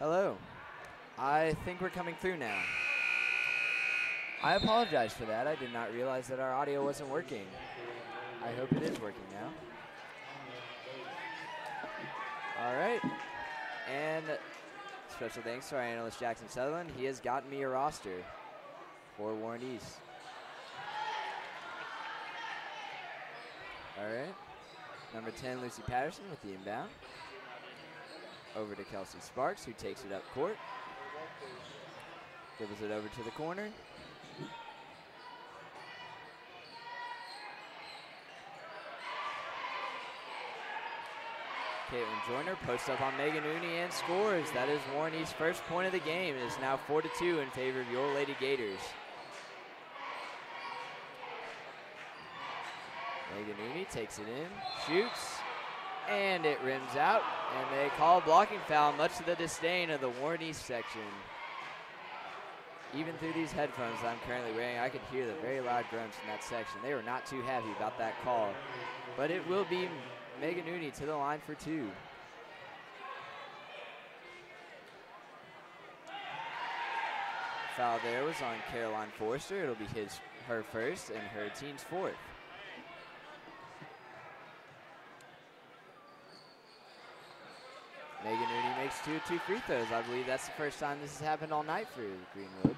Hello. I think we're coming through now. I apologize for that. I did not realize that our audio wasn't working. I hope it is working now. All right. And special thanks to our analyst, Jackson Sutherland. He has gotten me a roster for Warren East. All right. Number 10, Lucy Patterson with the inbound. Over to Kelsey Sparks, who takes it up court. Gives it over to the corner. Caitlin Joyner posts up on Megan Ooney and scores. That is Warren East's first point of the game. It is now 4-2 in favor of your Lady Gators. Megan Ooney takes it in, shoots, and it rims out. And they call a blocking foul, much to the disdain of the Warren East section. Even through these headphones that I'm currently wearing, I could hear the very loud grunts in that section. They were not too happy about that call. But it will be Megan Ooney to the line for two. Foul there was on Caroline Forster. It'll be her first and her team's fourth. Megan Ooney makes two free throws. I believe that's the first time this has happened all night for Greenwood.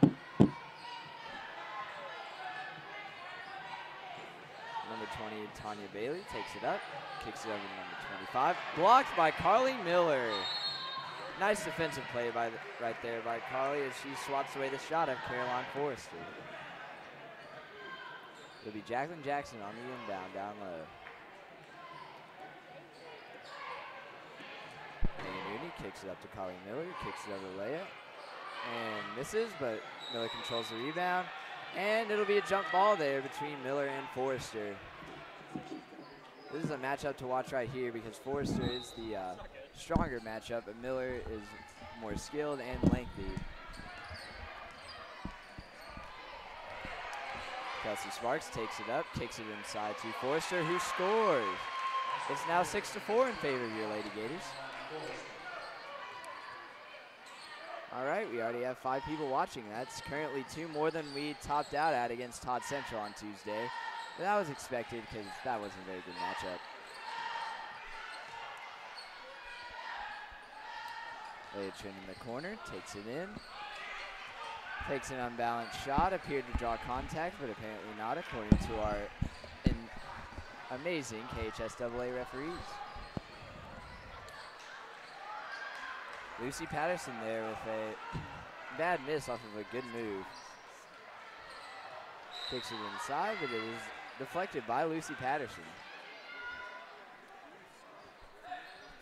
Number 20, Tanya Bailey takes it up, kicks it over to number 25. Blocked by Carly Miller. Nice defensive play right there by Carly as she swats away the shot of Caroline Forrester. It'll be Jacqueline Jackson on the inbound down low. Megan Ooney kicks it up to Carly Miller, kicks it over to Leia, and misses, but Miller controls the rebound. And it'll be a jump ball there between Miller and Forrester. This is a matchup to watch right here because Forrester is the stronger matchup, but Miller is more skilled and lengthy. Kelsey Sparks takes it up, kicks it inside to Forrester, who scores. It's now 6-4 in favor of your Lady Gators. All right, we already have 5 people watching. That's currently 2 more than we topped out at against Todd Central on Tuesday. But that was expected because that wasn't a very good matchup. Leia Trin in the corner, takes it in. Takes an unbalanced shot, appeared to draw contact, but apparently not, according to our amazing KHSAA referees. Lucy Patterson there with a bad miss off of a good move. Kicks it inside, but it was deflected by Lucy Patterson.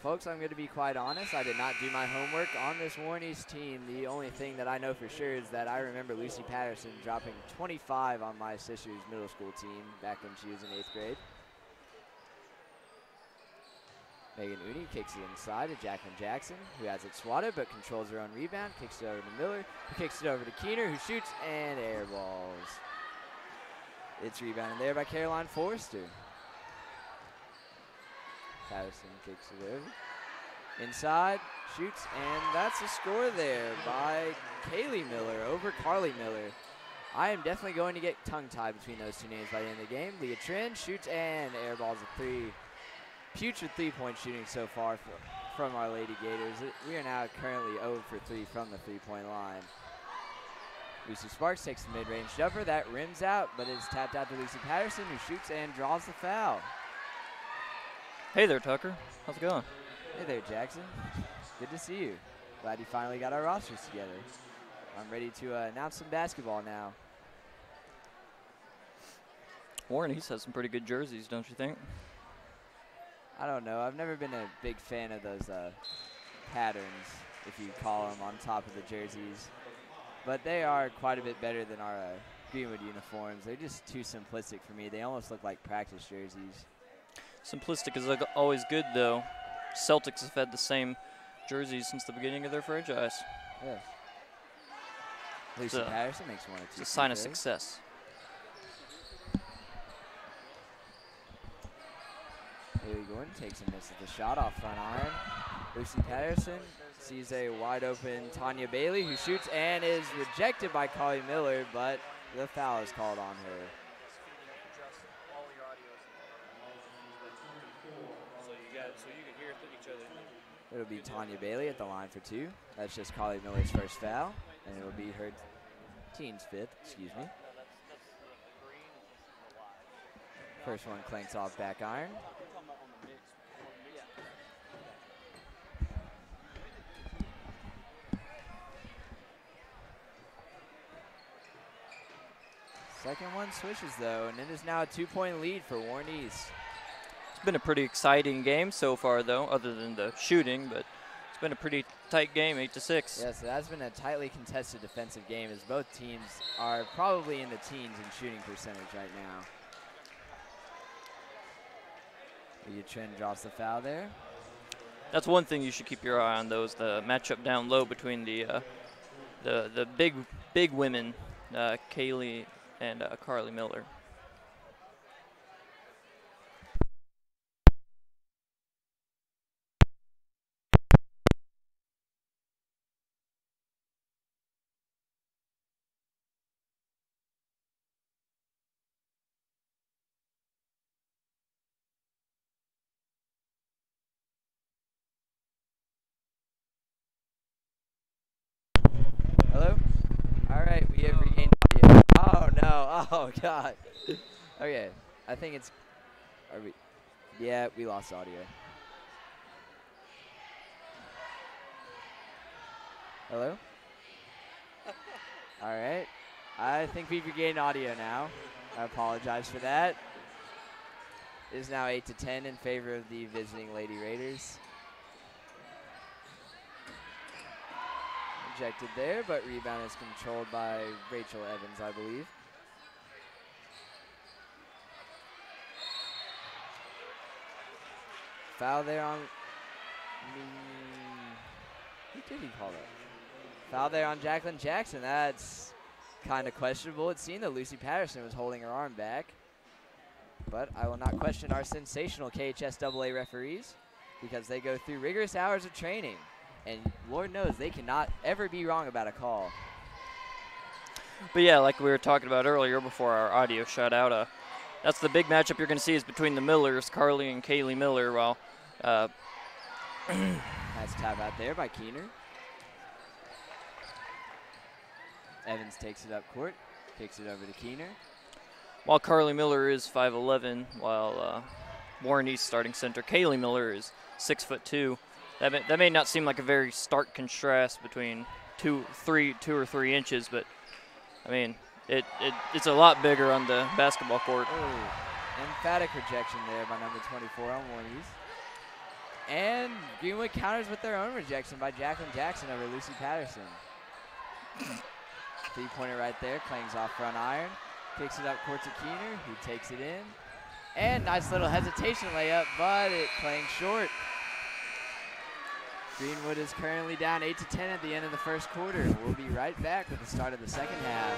Folks, I'm going to be quite honest. I did not do my homework on this Warren East team. The only thing that I know for sure is that I remember Lucy Patterson dropping 25 on my sister's middle school team back when she was in 8th grade. Megan Ooney kicks it inside to Jacqueline Jackson, who has it swatted but controls her own rebound. Kicks it over to Miller, who kicks it over to Keener, who shoots and airballs. It's rebounded there by Caroline Forrester. Patterson kicks it over. Inside, shoots, and that's a score there by Kaylee Miller over Carly Miller. I am definitely going to get tongue-tied between those two names by the end of the game. Leah Trin shoots and airballs a 3. Putrid 3-point shooting so far from our Lady Gators. We are now currently 0 for 3 from the 3-point line. Lucy Sparks takes the mid-range jumper. That rims out, but it's tapped out to Lucy Patterson, who shoots and draws the foul. Hey there, Tucker. How's it going? Hey there, Jackson. Good to see you. Glad you finally got our rosters together. I'm ready to announce some basketball now. Warren East has some pretty good jerseys, don't you think? I don't know. I've never been a big fan of those patterns, if you call them, on top of the jerseys. But they are quite a bit better than our Greenwood uniforms. They're just too simplistic for me. They almost look like practice jerseys. Simplistic is always good, though. Celtics have had the same jerseys since the beginning of their franchise. Yes. Lucy Patterson makes 1 or 2. It's a sign of success. Haley Gordon takes a miss at the shot off front iron. Lucy Patterson sees a wide open Tanya Bailey, who shoots and is rejected by Carly Miller, but the foul is called on her. It'll be Tanya Bailey at the line for 2. That's just Carly Miller's first foul, and it will be her team's 5th, excuse me. First one clanks off back iron. Second one switches though, and it is now a 2-point lead for Warren East. It's been a pretty exciting game so far though, other than the shooting, but it's been a pretty tight game, 8-6. Yes, it has been a tightly contested defensive game as both teams are probably in the teens in shooting percentage right now. Trin drops the foul there. That's one thing you should keep your eye on, though, is the matchup down low between the big women, Kaylee and Carly Miller. Hello? All right, we have regained audio. Oh, no. Oh, God. Okay, I think it's... Are we? Yeah, we lost audio. Hello? All right. I think we've regained audio now. I apologize for that. It is now 8-10 in favor of the visiting Lady Raiders. Rejected there, but rebound is controlled by Rachel Evans, I believe. Foul there on who did he call that? Foul there on Jacqueline Jackson. That's kind of questionable. It seemed that Lucy Patterson was holding her arm back. But I will not question our sensational KHSAA referees because they go through rigorous hours of training. And Lord knows they cannot ever be wrong about a call. But yeah, like we were talking about earlier before our audio shut out, that's the big matchup you're going to see is between the Millers, Carly and Kaylee Miller. While nice tap out there by Keener. Evans takes it up court, kicks it over to Keener. While Carly Miller is 5'11", while Warren East starting center Kaylee Miller is 6'2". That may not seem like a very stark contrast between two or three inches, but I mean it's a lot bigger on the basketball court. Oh, emphatic rejection there by number 24 on Warren East. And Greenwood counters with their own rejection by Jacqueline Jackson over Lucy Patterson. 3-pointer right there, clangs off front iron, kicks it up court to Keener, who takes it in. And nice little hesitation layup, but it clangs short. Greenwood is currently down 8-10 at the end of the first quarter. We'll be right back with the start of the second half.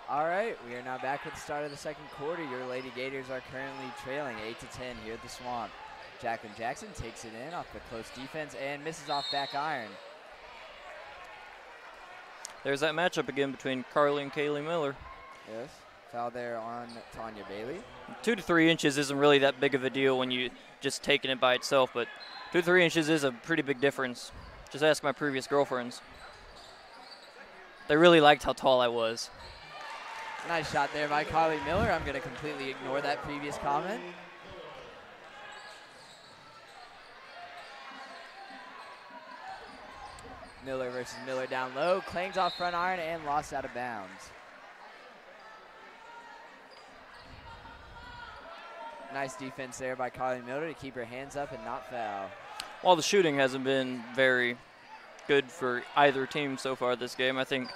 All right, we are now back with the start of the second quarter. Your Lady Gators are currently trailing 8-10 here at the Swamp. Jacqueline Jackson takes it in off the close defense and misses off back iron. There's that matchup again between Carly and Kaylee Miller. Yes, foul there on Tanya Bailey. 2 to 3 inches isn't really that big of a deal when you just taking it by itself, but 2 to 3 inches is a pretty big difference. Just ask my previous girlfriends. They really liked how tall I was. Nice shot there by Carly Miller. I'm going to completely ignore that previous comment. Miller versus Miller down low. Clangs off front iron and lost out of bounds. Nice defense there by Carly Miller to keep her hands up and not foul. While the shooting hasn't been very good for either team so far this game, I think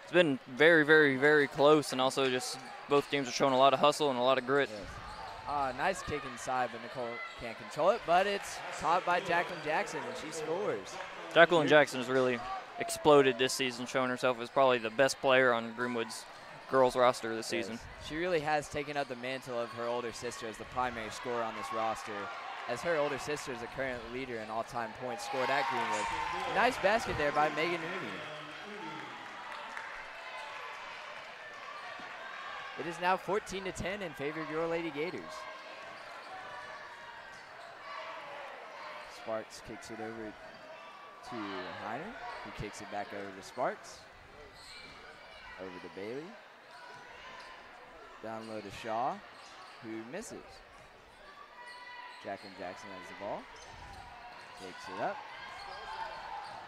it's been very, very, very close, and also just both teams are showing a lot of hustle and a lot of grit. Yes. Nice kick inside, but Nicole can't control it, but it's caught by Jacqueline Jackson, and she scores. Jacqueline Jackson has really exploded this season, showing herself as probably the best player on Greenwood's girls roster this season. She really has taken up the mantle of her older sister as the primary scorer on this roster, as her older sister is the current leader in all-time points scored at Greenwood. Nice basket there by Megan Rooney. It is now 14-10 in favor of your Lady Gators. Sparks kicks it over to Heiner, who kicks it back over to Sparks. Over to Bailey. Down low to Shaw, who misses. Jacqueline Jackson has the ball. Takes it up.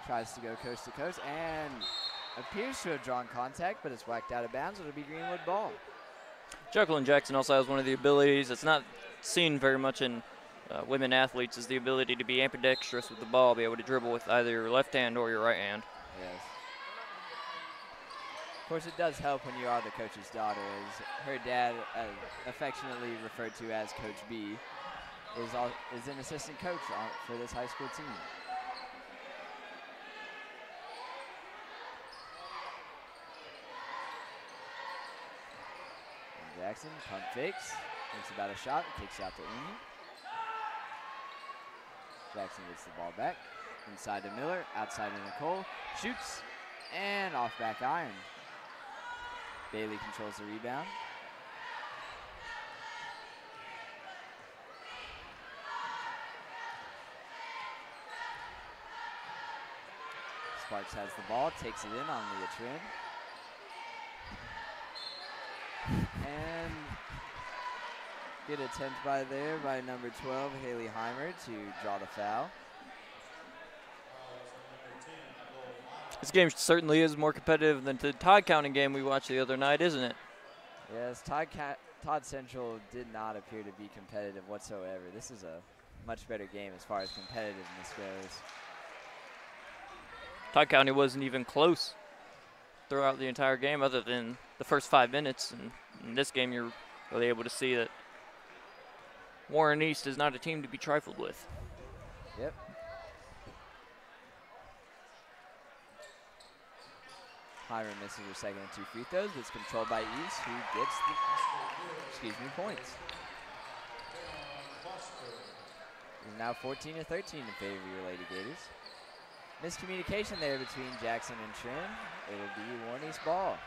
Tries to go coast to coast and appears to have drawn contact, but it's whacked out of bounds. It'll be Greenwood ball. Jacqueline Jackson also has one of the abilities that's not seen very much in women athletes, is the ability to be ambidextrous with the ball, be able to dribble with either your left hand or your right hand. Yes. Of course, it does help when you are the coach's daughter, as her dad, affectionately referred to as Coach B, is an assistant coach for this high school team. And Jackson pump fakes, thinks about a shot, kicks out to Uni. Jackson gets the ball back, inside to Miller, outside to Nicole, shoots, and off back iron. Bailey controls the rebound. Sparks has the ball, takes it in on Leah Trin. And good attempt by number 12, Haley Heimer, to draw the foul. This game certainly is more competitive than the Todd County game we watched the other night, isn't it? Yes, Todd Central did not appear to be competitive whatsoever. This is a much better game as far as competitiveness goes. Todd County wasn't even close throughout the entire game other than the first 5 minutes. And in this game, you're really able to see that Warren East is not a team to be trifled with. Yep. Hiram misses her second and 2 free throws, but it's controlled by East, who gets the, points. It's now 14-13 in favor of your Lady Gators. Miscommunication there between Jackson and Trin. It'll be Warren East ball.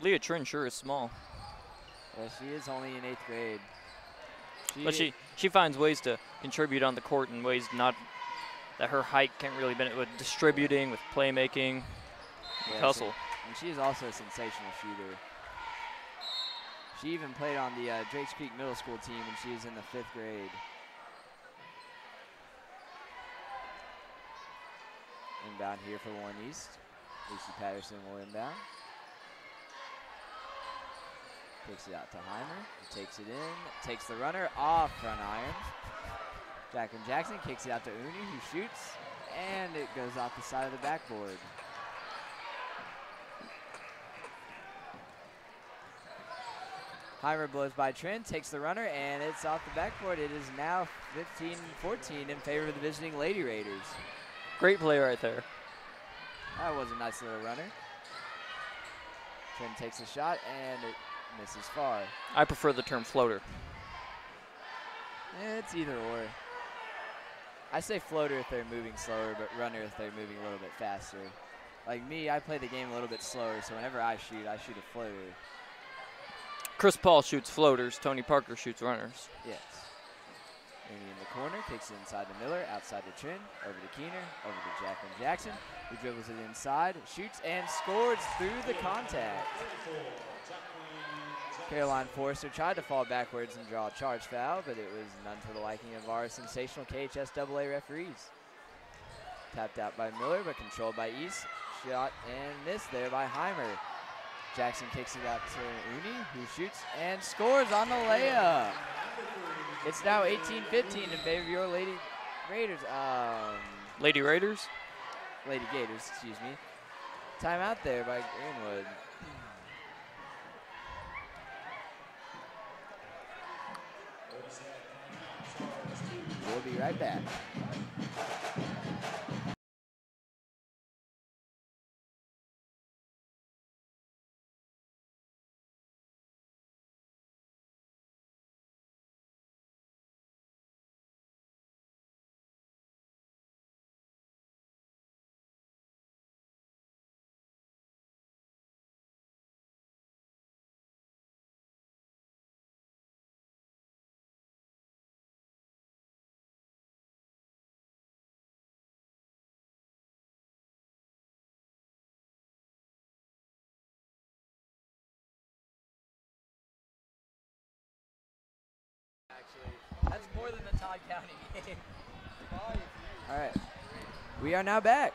Leah Trin sure is small. Well, she is only in 8th grade. But she finds ways to contribute on the court in ways not that her height can't really benefit with distributing, with playmaking, with hustle. And she is also a sensational shooter. She even played on the Drakes Creek Middle School team when she was in the 5th grade. Inbound here for Warren East. Lucy Patterson will inbound. Takes it out to Heimer, who takes it in, takes the runner off front iron. Jacqueline Jackson kicks it out to Uni, who shoots, and it goes off the side of the backboard. Heimer blows by Trin, takes the runner, and it's off the backboard. It is now 15-14 in favor of the visiting Lady Raiders. Great play right there. That was a nice little runner. Trin takes a shot, and it misses far. I prefer the term floater. It's either or. I say floater if they're moving slower, but runner if they're moving a little bit faster. Like me, I play the game a little bit slower, so whenever I shoot a floater. Chris Paul shoots floaters. Tony Parker shoots runners. Yes. Mooney in the corner, kicks it inside to Miller, outside to Trin, over to Keener, over to Jacqueline Jackson, who dribbles it inside, shoots, and scores through the contact. Caroline Forrester tried to fall backwards and draw a charge foul, but it was none to the liking of our sensational KHSAA referees. Tapped out by Miller, but controlled by East. Shot and missed there by Heimer. Jackson kicks it out to Uni, who shoots and scores on the layup. It's now 18-15 in favor of your Lady Raiders. Lady Raiders? Lady Gators, excuse me. Timeout there by Greenwood. We'll be right back. Actually, that's more than the Todd County game. All right, we are now back.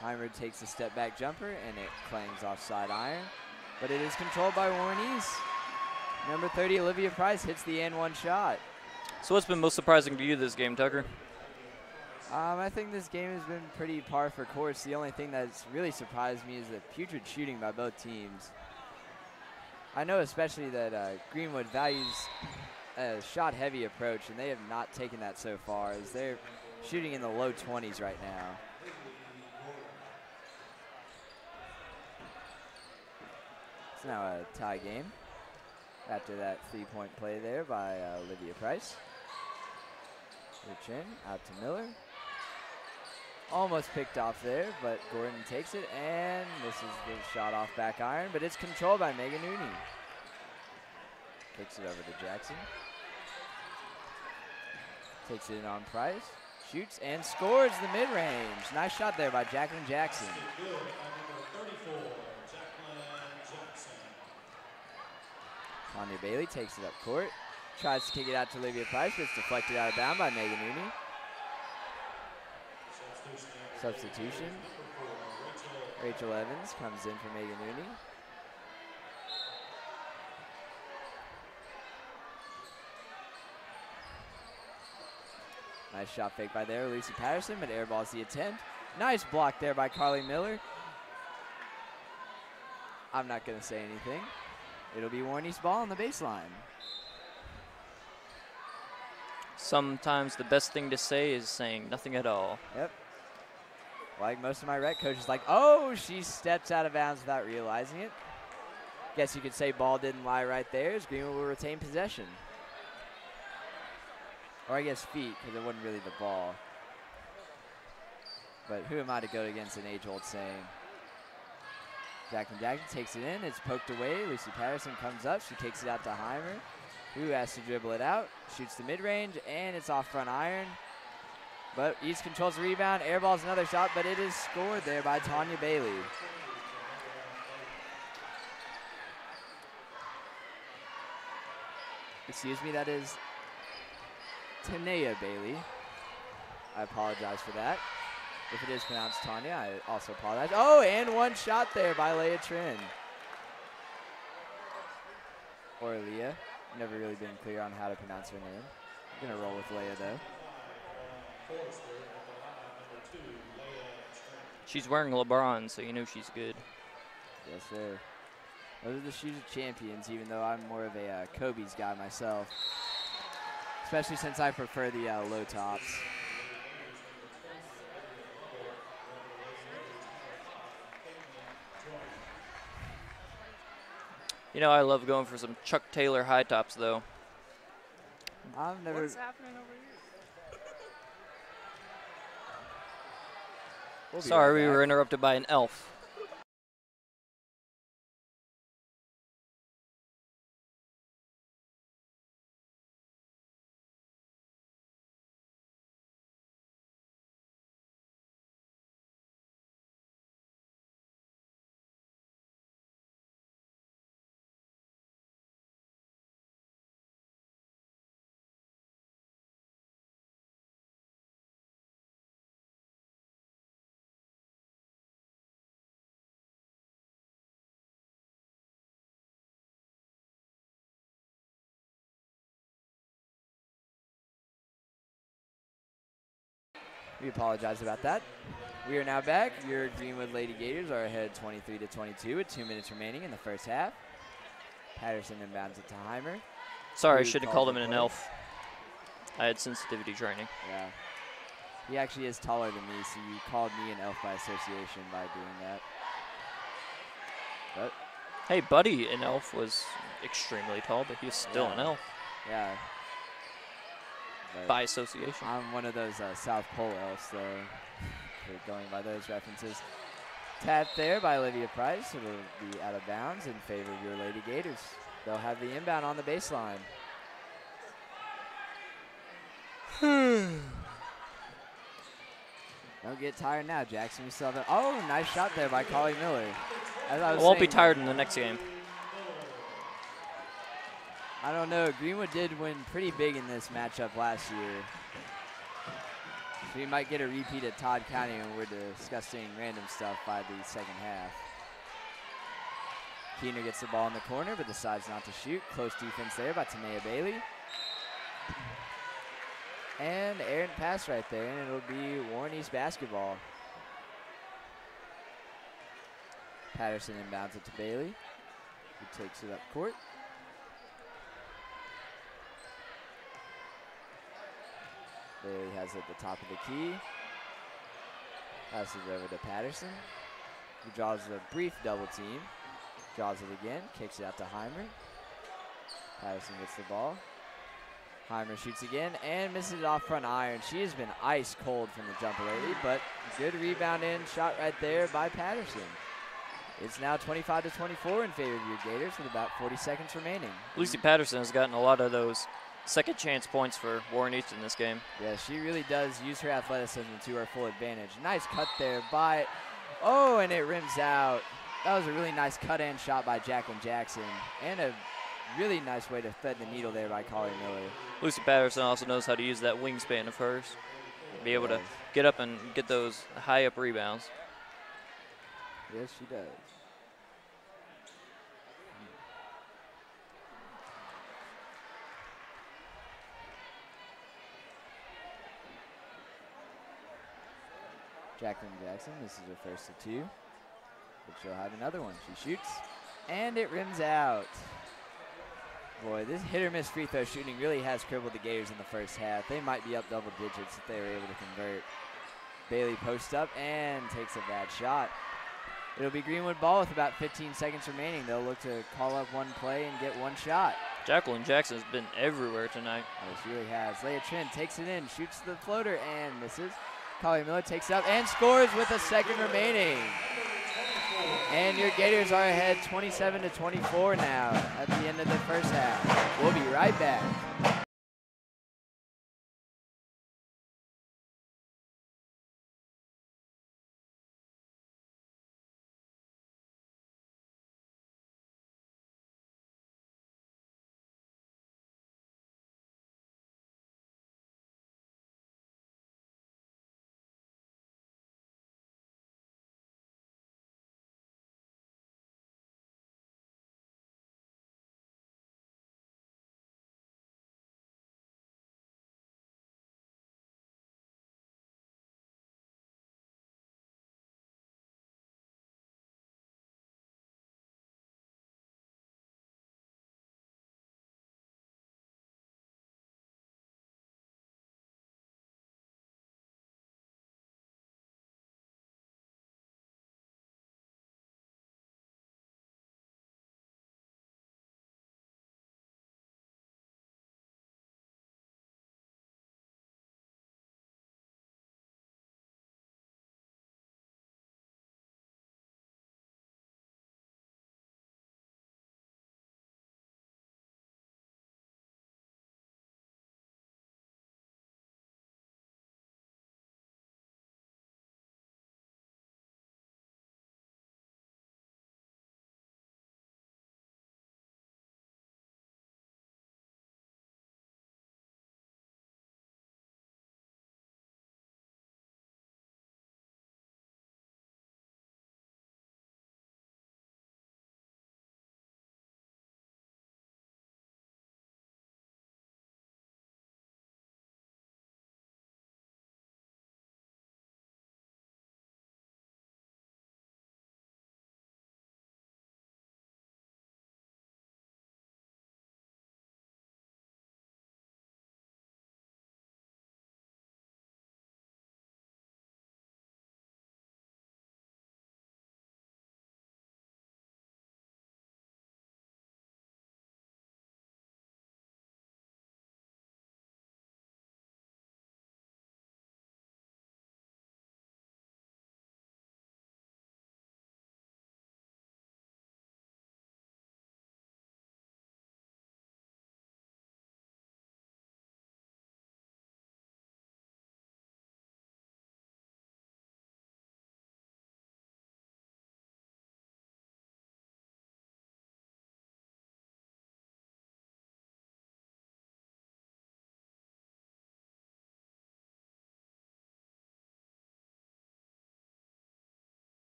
Heimer takes a step back jumper and it clangs offside iron, but it is controlled by Warren East. Number 30, Olivia Price, hits the and one shot. So what's been most surprising to you this game, Tucker? I think this game has been pretty par for course. The only thing that's really surprised me is the putrid shooting by both teams. I know especially that Greenwood values a shot-heavy approach, and they have not taken that so far, as they're shooting in the low 20s right now. It's now a tie game after that three-point play there by Olivia Price. Chin out to Miller. Almost picked off there, but Gordon takes it and misses the shot off back iron, but it's controlled by Megan Uni. Kicks it over to Jackson. Takes it in on Price. Shoots and scores the mid-range. Nice shot there by Jacqueline Jackson. Tanya Bailey takes it up court. Tries to kick it out to Olivia Price, but it's deflected out of bounds by Megan Uni. Substitution. Rachel Evans comes in for Megan Uni. Nice shot fake by there, Lucy Patterson, but airballs the attempt. Nice block there by Carly Miller. I'm not going to say anything. It'll be Warren East ball on the baseline. Sometimes the best thing to say is saying nothing at all. Yep. Like most of my rec coaches, like, oh, she steps out of bounds without realizing it. Guess you could say ball didn't lie right there, as Greenwood will retain possession. Or I guess feet, because it wasn't really the ball. But who am I to go against an age-old saying? Jacqueline Jackson takes it in. It's poked away. Lucy Patterson comes up. She kicks it out to Heimer, who has to dribble it out. Shoots the mid-range, and it's off front iron. But East controls the rebound. Airballs another shot, but it is scored there by Tanya Bailey. Excuse me, that is Tanea Bailey. I apologize for that. If it is pronounced Tanya, I also apologize. Oh, and one shot there by Leah Trin. Or Leah. Never really been clear on how to pronounce her name. I'm going to roll with Leah, though. She's wearing LeBron, so you know she's good. Yes, sir. Those are the shoes of champions, even though I'm more of a Kobe's guy myself. Especially since I prefer the low tops. You know, I love going for some Chuck Taylor high tops, though. I've never. What's happening over here? We'll be Sorry, right we back. were interrupted by an elf. We apologize about that. We are now back. Your Greenwood Lady Gators are ahead 23-22 with 2 minutes remaining in the first half. Patterson inbounds it to Heimer. Sorry, I Who should have calls called him the an play? elf. I had sensitivity training. Yeah. He actually is taller than me, so you called me an elf by association by doing that. But, Hey, Buddy, an elf, was extremely tall, but he was still an Yeah. elf yeah. But by association. I'm one of those South Pole elves, so we're going by those references. Tap there by Olivia Price. It'll be out of bounds in favor of your Lady Gators. They'll have the inbound on the baseline. Don't get tired now, Jackson. We still have oh, nice shot there by Collie Miller. As I I was won't be saying, tired in the next game. I don't know. Greenwood did win pretty big in this matchup last year. So we might get a repeat at Todd County when we're discussing random stuff by the second half. Keener gets the ball in the corner but decides not to shoot. Close defense there by Tanea Bailey. And errant pass right there, and it'll be Warren East basketball. Patterson inbounds it to Bailey, who takes it up court. Bailey has it at the top of the key. Passes over to Patterson, who draws a brief double team. Draws it again, kicks it out to Heimer. Patterson gets the ball. Heimer shoots again and misses it off front iron. She has been ice cold from the jumper lately, but good rebound in, shot right there by Patterson. It's now 25-24 in favor of your Gators with about 40 seconds remaining. Lucy Patterson has gotten a lot of those second chance points for Warren East in this game. Yeah, she really does use her athleticism to her full advantage. Nice cut there by, oh, and it rims out. That was a really nice cut and shot by Jacqueline Jackson, and a really nice way to thread the needle there by Collie Miller. Lucy Patterson also knows how to use that wingspan of hers, be able to get up and get those high up rebounds. Yes, she does. Jacqueline Jackson, this is her first of two, but she'll have another one. She shoots, and it rims out. Boy, this hit-or-miss free throw shooting really has crippled the Gators in the first half. They might be up double digits if they were able to convert. Bailey posts up and takes a bad shot. It'll be Greenwood ball with about 15 seconds remaining. They'll look to call up one play and get one shot. Jacqueline Jackson has been everywhere tonight. Oh, she really has. Leia Trin takes it in, shoots the floater and misses. Collie Miller takes it up and scores with a second remaining. And your Gators are ahead 27-24 now at the end of the first half. We'll be right back.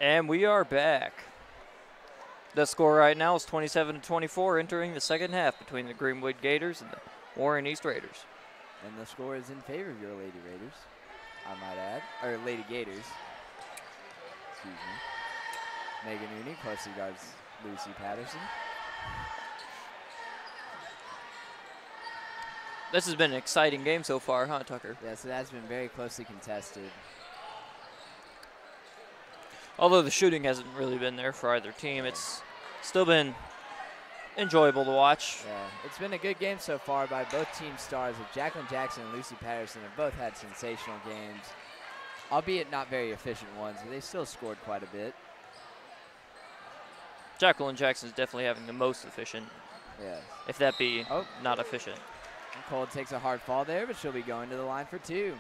And we are back. The score right now is 27-24 entering the second half between the Greenwood Gators and the Warren East Raiders. And the score is in favor of your Lady Raiders, I might add. Or Lady Gators. Excuse me. Megan Mooney closely guards Lucy Patterson. This has been an exciting game so far, huh, Tucker? Yes, it has been very closely contested. Although the shooting hasn't really been there for either team, it's still been enjoyable to watch. Yeah, it's been a good game so far by both team stars. Of Jacqueline Jackson and Lucy Patterson have both had sensational games, albeit not very efficient ones, but they still scored quite a bit. Jacqueline Jackson is definitely having the most efficient, Yes. if that be not efficient. Nicole takes a hard fall there, but she'll be going to the line for two.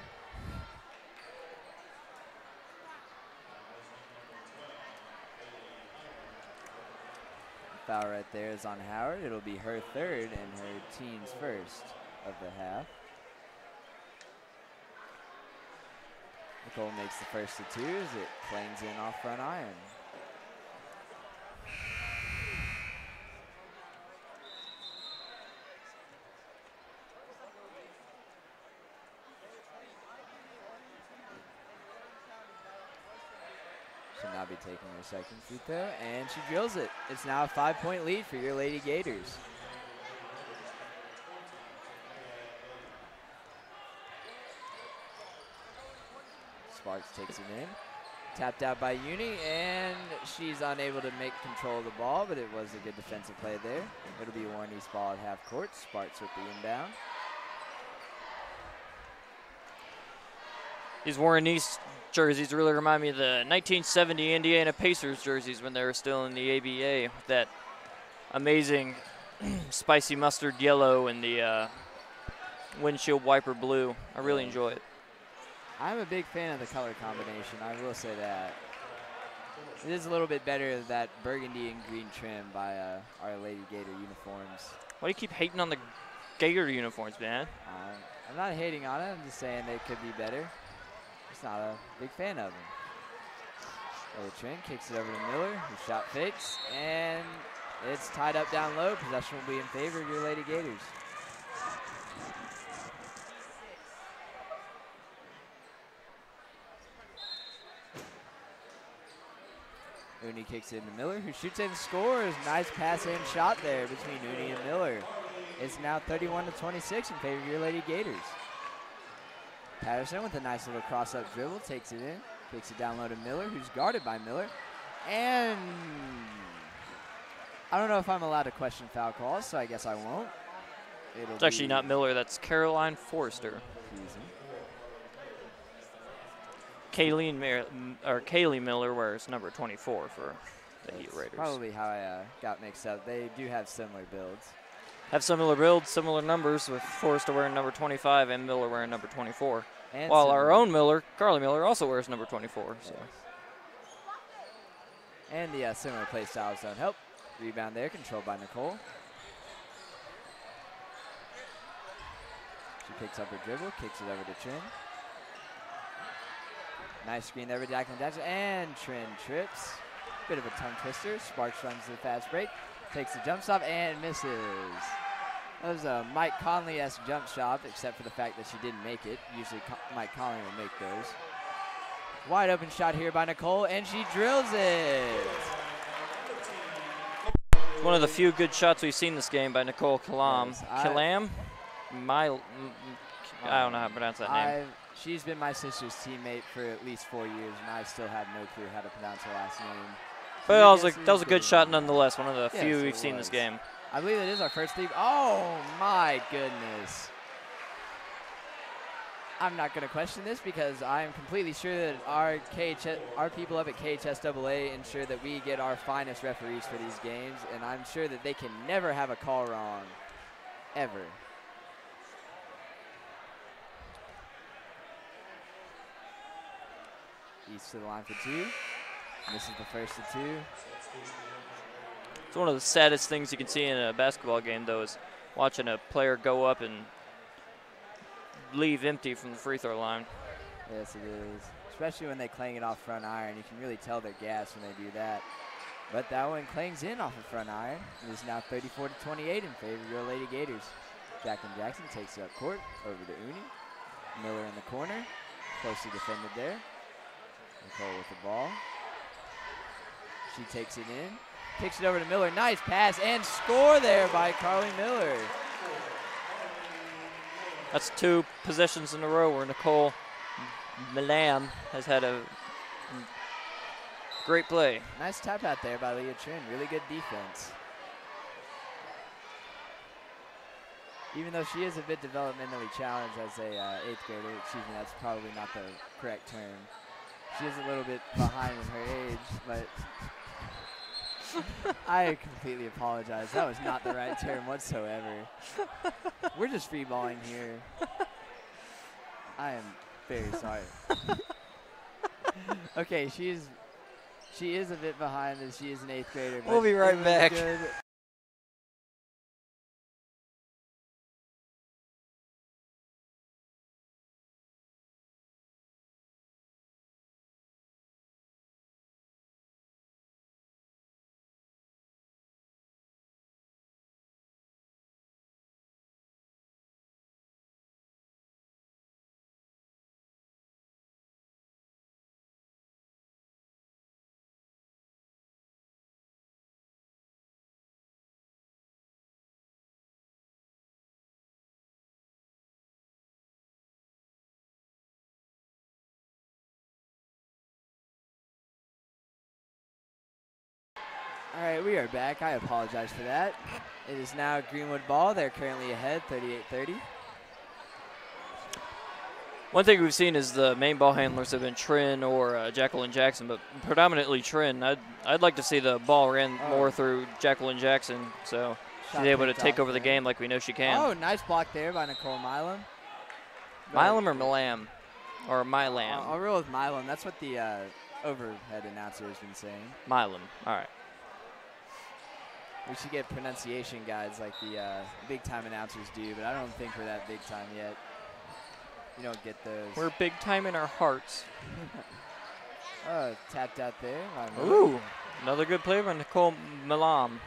Foul right there is on Howard. It'll be her third and her team's first of the half. Nicole makes the first of two as it clangs in off front iron. She'll now be taking her second free throw, and she drills it. It's now a 5-point lead for your Lady Gators. Sparks takes it in. Tapped out by Uni, and she's unable to make control of the ball, but it was a good defensive play there. It'll be Warren East ball at half court. Sparks with the inbound. These Warren East jerseys really remind me of the 1970 Indiana Pacers jerseys when they were still in the ABA. That amazing spicy mustard yellow and the windshield wiper blue. I really enjoy it. I'm a big fan of the color combination, I will say that. It is a little bit better than that burgundy and green trim by our Lady Gator uniforms. Why do you keep hating on the Gator uniforms, man? I'm not hating on it, I'm just saying they could be better. Just not a big fan of them. Ella Trin kicks it over to Miller, who shot fakes, and it's tied up down low. Possession will be in favor of your Lady Gators. Uni kicks it into Miller, who shoots and scores. Nice pass and shot there between Uni and Miller. It's now 31-26 in favor of your Lady Gators. Patterson with a nice little cross-up dribble, takes it in, kicks it down low to Miller, who's guarded by Miller. And I don't know if I'm allowed to question foul calls, so I guess I won't. It's actually not Miller, that's Caroline Forrester. Kaylee Miller wears number 24 for the Heat Raiders. Probably how I got mixed up. They do have similar builds. Have similar builds, similar numbers, with Forrester wearing number 25 and Miller wearing number 24. And while our own Miller, Carly Miller, also wears number 24. So. Yes. And the similar play styles don't help. Rebound there, controlled by Nicole. She picks up her dribble, kicks it over to Trin. Nice screen there with Jacqueline Jackson, and Trin trips. Bit of a tongue twister. Sparks runs to the fast break, takes the jump stop, and misses. That was a Mike Conley-esque jump shot, except for the fact that she didn't make it. Usually Mike Conley will make those. Wide open shot here by Nicole, and she drills it. One of the few good shots we've seen this game by Nicole Kalam. Yes, Kalam? I don't know how to pronounce that name. She's been my sister's teammate for at least 4 years, and I still have no clue how to pronounce her last name. But that was a good shot nonetheless, one of the few we've seen this game. I believe it is our first lead. Oh, my goodness. I'm not going to question this because I am completely sure that our people up at KHSAA ensure that we get our finest referees for these games, and I'm sure that they can never have a call wrong, ever. East to the line for two. This is the first of two. It's one of the saddest things you can see in a basketball game, though, is watching a player go up and leave empty from the free throw line. Yes, it is. Especially when they clang it off front iron. You can really tell they're gassed when they do that. But that one clangs in off of front iron. It is now 34 to 28 in favor of your Lady Gators. Jacqueline Jackson takes it up court over to Uni. Miller in the corner. Closely defended there. Nicole with the ball. She takes it in. Kicks it over to Miller. Nice pass and score there by Carly Miller. That's 2 possessions in a row where Nicole Milam has had a great play. Nice tap out there by Leah Trin. Really good defense. Even though she is a bit developmentally challenged as a 8th grader, excuse me, that's probably not the correct term. She is a little bit behind in her age, but I completely apologize. That was not the right term whatsoever. We're just free balling here. I am very sorry. Okay, she is a bit behind as she is an 8th grader. We'll be right back. Good. All right, we are back. I apologize for that. It is now Greenwood ball. They're currently ahead, 38-30. One thing we've seen is the main ball handlers have been Trin or Jacqueline Jackson, but predominantly Trin. I'd like to see the ball ran more through Jacqueline Jackson, so she's able to take over the game like we know she can. Oh, nice block there by Nicole Milam. Milam or Milam? Or Milam? I'll roll with Milam. That's what the overhead announcer has been saying. Milam, all right. We should get pronunciation guides like the big-time announcers do, but I don't think we're that big-time yet. You don't get those. We're big-time in our hearts. Oh, tapped out there. Ooh, another good play by Nicole Milam.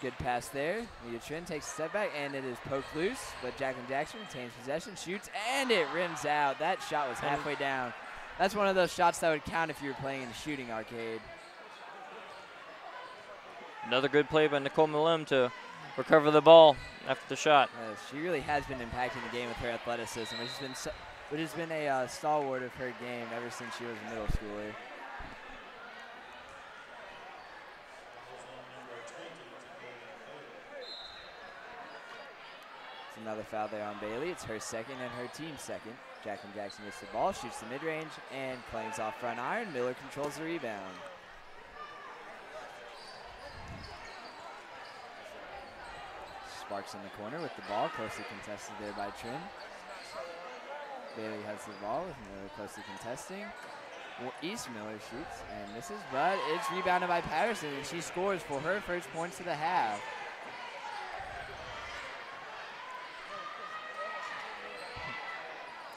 Good pass there. Leah Trin takes a step back, and it is poked loose, but Jacqueline Jackson retains possession, shoots, and it rims out. That shot was halfway down. That's one of those shots that would count if you were playing in the shooting arcade. Another good play by Nicole Milam to recover the ball after the shot. Yes, she really has been impacting the game with her athleticism, which has been a stalwart of her game ever since she was a middle schooler. It's another foul there on Bailey. It's her second and her team's second. Jacqueline Jackson gets the ball, shoots the mid-range, and clangs off front iron. Miller controls the rebound. Sparks in the corner with the ball, closely contested there by Trin. Bailey has the ball with Miller closely contesting. East Miller shoots and misses, but it's rebounded by Patterson, and she scores for her first points of the half.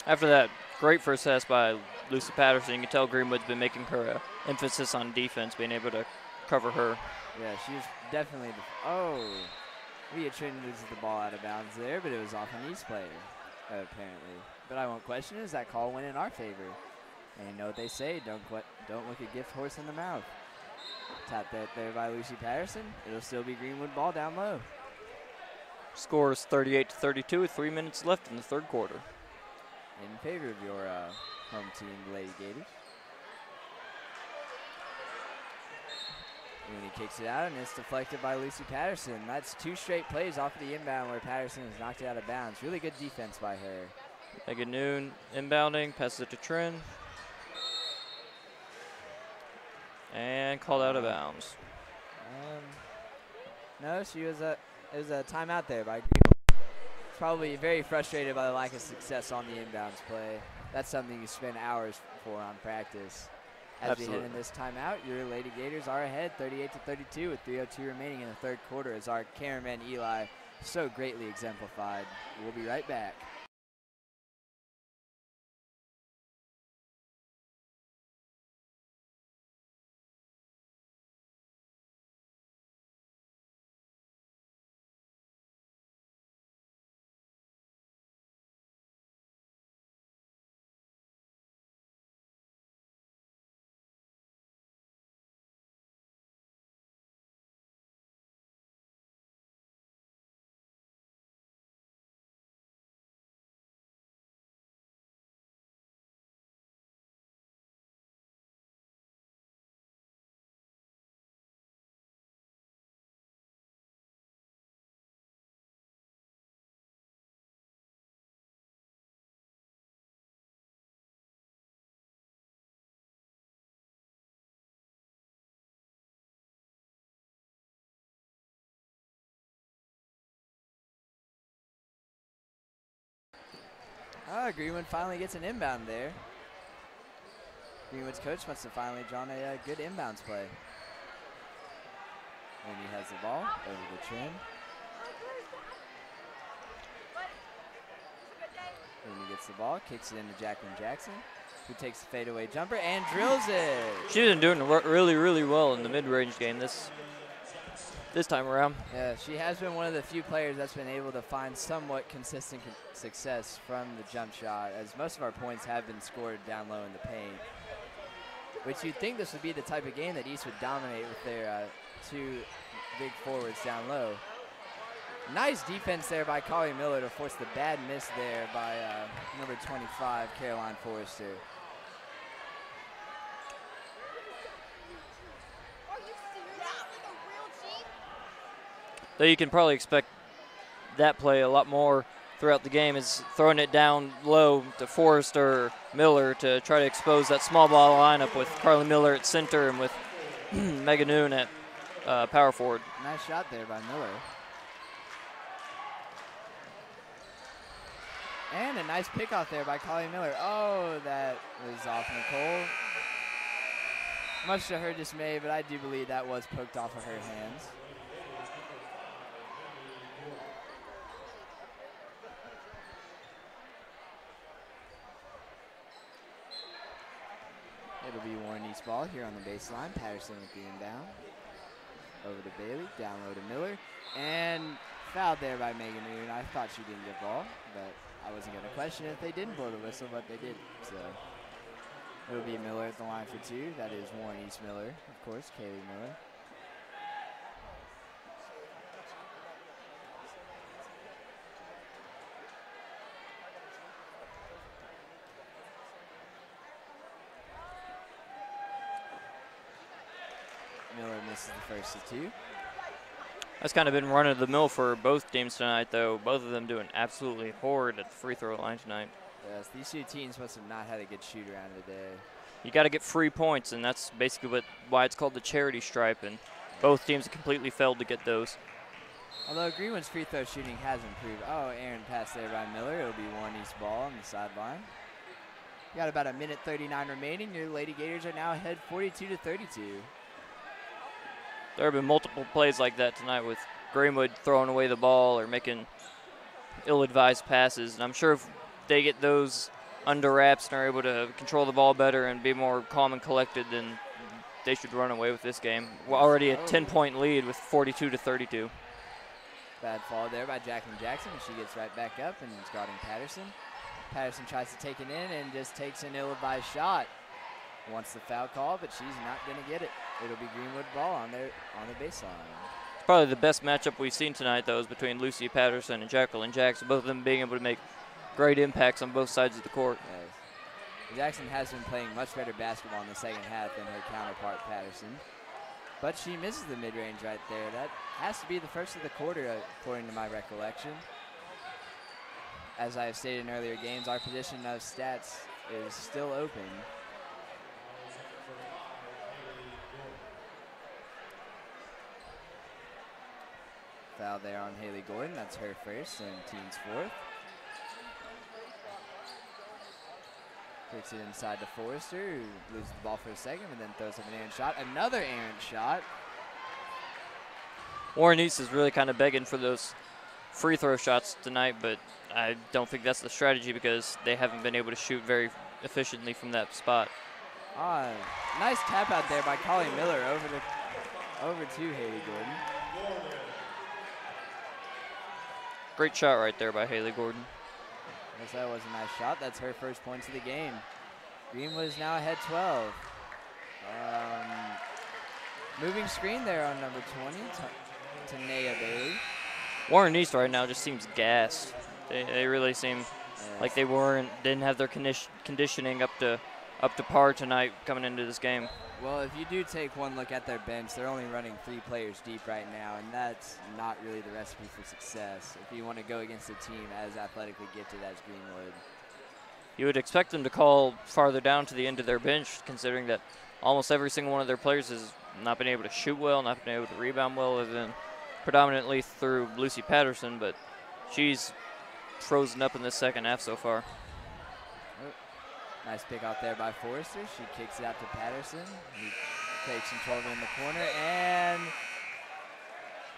After that great first pass by Lucy Patterson, you can tell Greenwood's been making her emphasis on defense, being able to cover her. Yeah, she's definitely. Leah Trin loses the ball out of bounds there, but it was off an East player, apparently. But I won't question it, as that call went in our favor. And you know what they say, don't look a gift horse in the mouth. Tapped that there by Lucy Patterson. It'll still be Greenwood ball down low. Score is 38-32 with 3 minutes left in the third quarter. In favor of your home team, the Lady Gators. Mooney kicks it out, and it's deflected by Lucy Patterson. That's 2 straight plays off of the inbound where Patterson has knocked it out of bounds. Really good defense by her. Megan Noon inbounding, passes it to Trin. And called out of bounds. No, it was a timeout there by Greenwood. Probably very frustrated by the lack of success on the inbounds play. That's something you spend hours for on practice. As we head in this timeout, your Lady Gators are ahead 38-32 with 3:02 remaining in the third quarter, as our cameraman Eli so greatly exemplified. We'll be right back. Greenwood finally gets an inbound there. Greenwood's coach must have finally drawn a good inbounds play. And he has the ball over the trim. And he gets the ball, kicks it into Jacqueline Jackson, who takes the fadeaway jumper and drills it. She's been doing really, really well in the mid-range game this time around. Yeah, she has been one of the few players that's been able to find somewhat consistent success from the jump shot, as most of our points have been scored down low in the paint. Which you'd think this would be the type of game that East would dominate with their two big forwards down low. Nice defense there by Carly Miller to force the bad miss there by number 25, Caroline Forrester. Though you can probably expect that play a lot more throughout the game, is throwing it down low to Forrester or Miller to try to expose that small ball lineup with Carly Miller at center and with Megan Noon at power forward. Nice shot there by Miller. And a nice pickoff there by Carly Miller. Oh, that was off Nicole. Much to her dismay, but I do believe that was poked off of her hands. It'll be Warren East ball here on the baseline. Patterson with the inbound. Over to Bailey, down low to Miller. And fouled there by Megan Noon. I thought she didn't get ball, but I wasn't going to question if they didn't blow the whistle, but they did. So it'll be Miller at the line for two. That is Warren East Miller, of course, Kaylee Miller. Miller misses the first of two. That's kind of been run of the mill for both teams tonight, though. Both of them doing absolutely horrid at the free throw line tonight. Yes, these two teams must have not had a good shoot around today. You got to get free points, and that's basically why it's called the charity stripe, and both teams have completely failed to get those. Although Greenwood's free throw shooting has improved. Oh, Aaron passed there by Miller. It'll be Warren East ball on the sideline. You got about a minute 39 remaining. Your Lady Gators are now ahead 42-32. There have been multiple plays like that tonight with Greenwood throwing away the ball or making ill-advised passes. And I'm sure if they get those under wraps and are able to control the ball better and be more calm and collected, then they should run away with this game. We're already a 10-point lead with 42-32. Bad fall there by Jacqueline Jackson. She gets right back up and is guarding Patterson. Patterson tries to take it in and just takes an ill-advised shot. Wants the foul call, but she's not going to get it. It'll be Greenwood ball on the baseline. It's probably the best matchup we've seen tonight, though, is between Lucy Patterson and Jacqueline Jackson, both of them being able to make great impacts on both sides of the court. Yes. Jackson has been playing much better basketball in the second half than her counterpart, Patterson. But she misses the mid-range right there. That has to be the first of the quarter, according to my recollection. As I have stated in earlier games, our position of stats is still open. Foul there on Haley Gordon. That's her first and team's fourth. Kicks it inside to Forrester, who loses the ball for a second and then throws up an errant shot. Another errant shot. Warren East is really kind of begging for those free throw shots tonight, but I don't think that's the strategy because they haven't been able to shoot very efficiently from that spot. Nice tap out there by Carly Miller over to Haley Gordon. Great shot right there by Haley Gordon. Yes, that was a nice shot. That's her first points of the game. Greenwood is now ahead 12. Moving screen there on number 20 to Naya Bailey. Warren East right now just seems gassed. They really seem like they didn't have their conditioning up to par tonight coming into this game. Well, if you do take one look at their bench, they're only running 3 players deep right now, and that's not really the recipe for success if you want to go against a team as athletically gifted as Greenwood. You would expect them to call farther down to the end of their bench, considering that almost every single one of their players has not been able to shoot well, not been able to rebound well, other than predominantly through Lucy Patterson, but she's frozen up in this second half so far. Nice pick out there by Forrester. She kicks it out to Patterson. He takes control of it in the corner,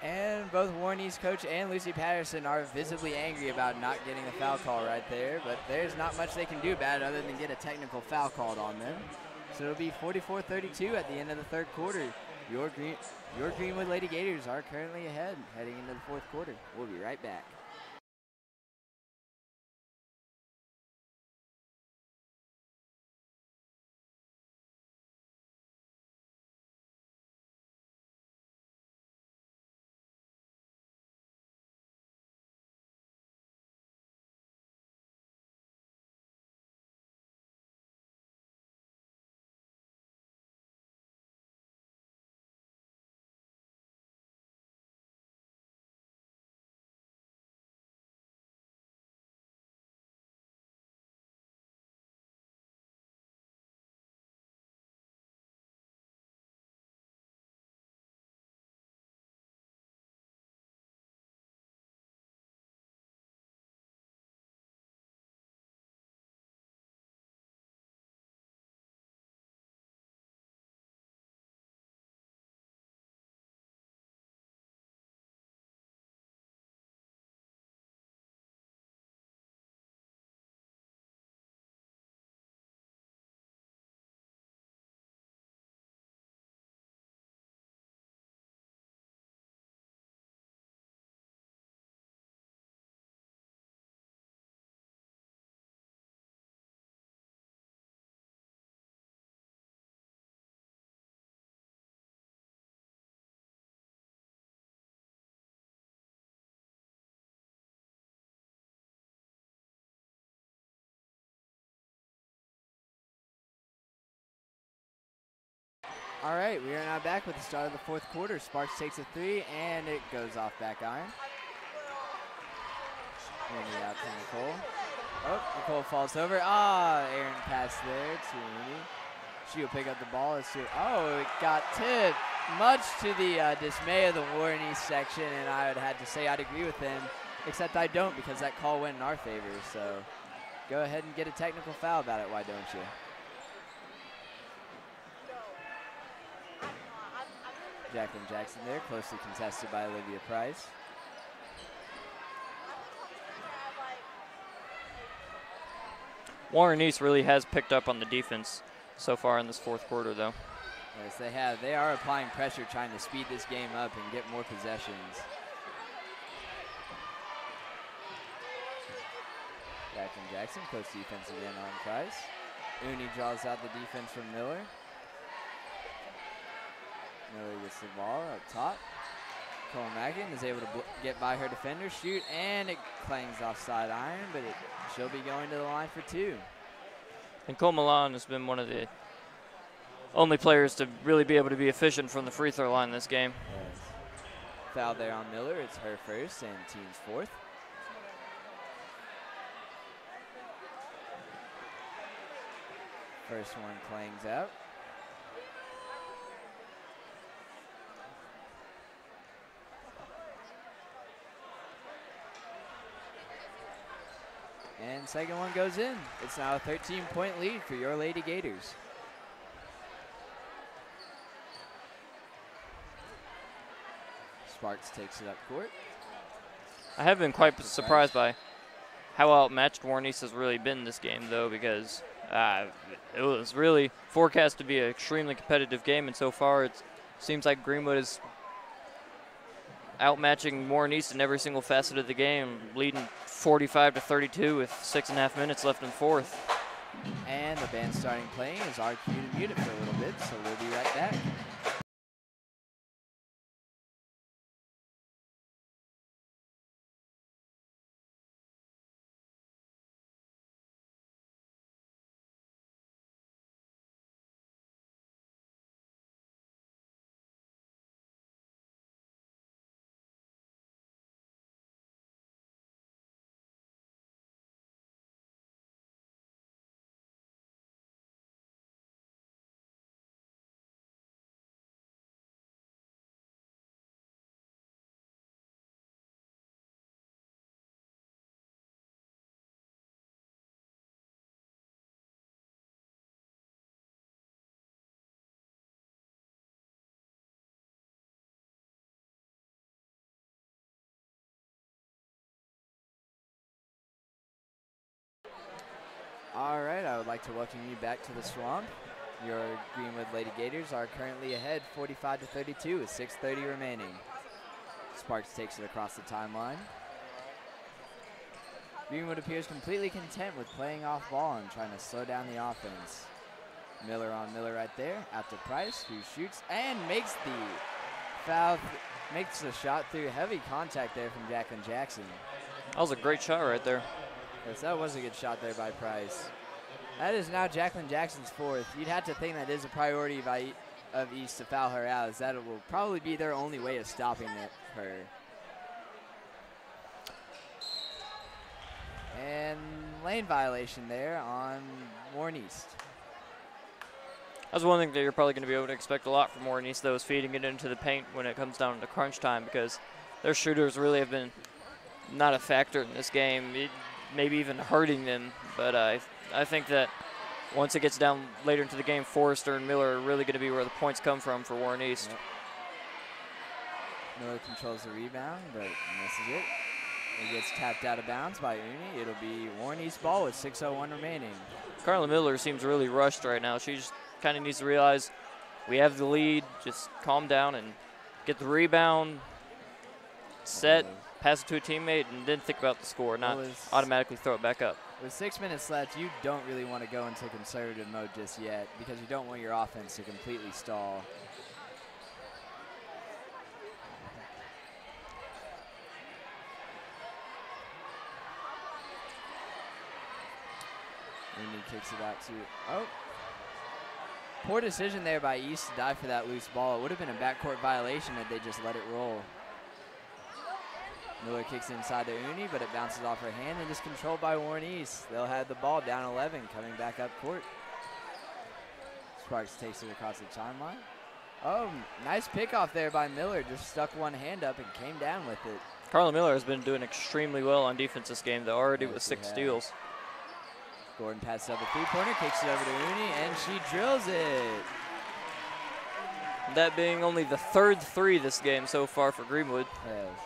and both Warren East coach and Lucy Patterson are visibly angry about not getting the foul call right there, but there's not much they can do about it other than get a technical foul called on them. So it'll be 44-32 at the end of the third quarter. Your Greenwood Lady Gators are currently ahead heading into the fourth quarter. We'll be right back. All right, we are now back with the start of the fourth quarter. Sparks takes a three, and it goes off back iron. Uni out to Nicole. Oh, Nicole falls over. Aaron passed there to Uni. She'll pick up the ball. It got tipped. Much to the dismay of the Warren East section, and I would have to say I'd agree with them, except I don't because that call went in our favor. So go ahead and get a technical foul about it, why don't you? Jacqueline Jackson there, closely contested by Olivia Price. Warren East really has picked up on the defense so far in this fourth quarter, though. Yes, they have. They are applying pressure, trying to speed this game up and get more possessions. Jacqueline Jackson, close defensive end on Price. Uni draws out the defense from Miller. Miller gets the ball up top. Cole Mackin is able to get by her defender, shoot, and it clangs off side iron, but she'll be going to the line for two. And Cole Milan has been one of the only players to really be able to be efficient from the free throw line this game. Yes. Foul there on Miller. It's her first and team's fourth. First one clangs out. And second one goes in. It's now a 13-point lead for your Lady Gators. Sparks takes it up court. I have been quite surprised by how outmatched Warren East has really been this game, though, because it was really forecast to be an extremely competitive game, and so far it seems like Greenwood is outmatching Warren East in every single facet of the game, leading 45-32 with 6.5 minutes left in the fourth. And the band starting playing is our cue to mute it for a little bit, so we'll be right back. All right, I would like to welcome you back to the Swamp. Your Greenwood Lady Gators are currently ahead 45-32 with 6:30 remaining. Sparks takes it across the timeline. Greenwood appears completely content with playing off ball and trying to slow down the offense. Miller on Miller right there, out to Price, who shoots and makes the foul, makes the shot through heavy contact there from Jacqueline Jackson. That was a great shot right there. Yes, that was a good shot there by Price. That is now Jacqueline Jackson's fourth. You'd have to think that is a priority of East to foul her out, as that will probably be their only way of stopping her. And lane violation there on Warren East. That's one thing that you're probably going to be able to expect a lot from Warren East, though, is feeding it into the paint when it comes down to crunch time, because their shooters really have been not a factor in this game, maybe even hurting them. But I think that once it gets down later into the game, Forrester and Miller are really going to be where the points come from for Warren East. Yep. Miller controls the rebound, but misses it. It gets tapped out of bounds by Uni. It'll be Warren East ball with 6:01 remaining. Carla Miller seems really rushed right now. She just kind of needs to realize we have the lead, just calm down and get the rebound, set, pass it to a teammate, and then think about the score, not automatically throw it back up. With 6 minutes left, you don't really want to go into conservative mode just yet, because you don't want your offense to completely stall. Uni kicks it out to, oh. Poor decision there by East to dive for that loose ball. It would have been a backcourt violation had they just let it roll. Miller kicks inside to Uni, but it bounces off her hand and is controlled by Warren East. They'll have the ball down 11 coming back up court. Sparks takes it across the timeline. Oh, nice pickoff there by Miller. Just stuck one hand up and came down with it. Carla Miller has been doing extremely well on defense this game, though, already with 6 steals. Gordon passes up a three-pointer, kicks it over to Uni, and she drills it. That being only the 3rd three this game so far for Greenwood. Yes.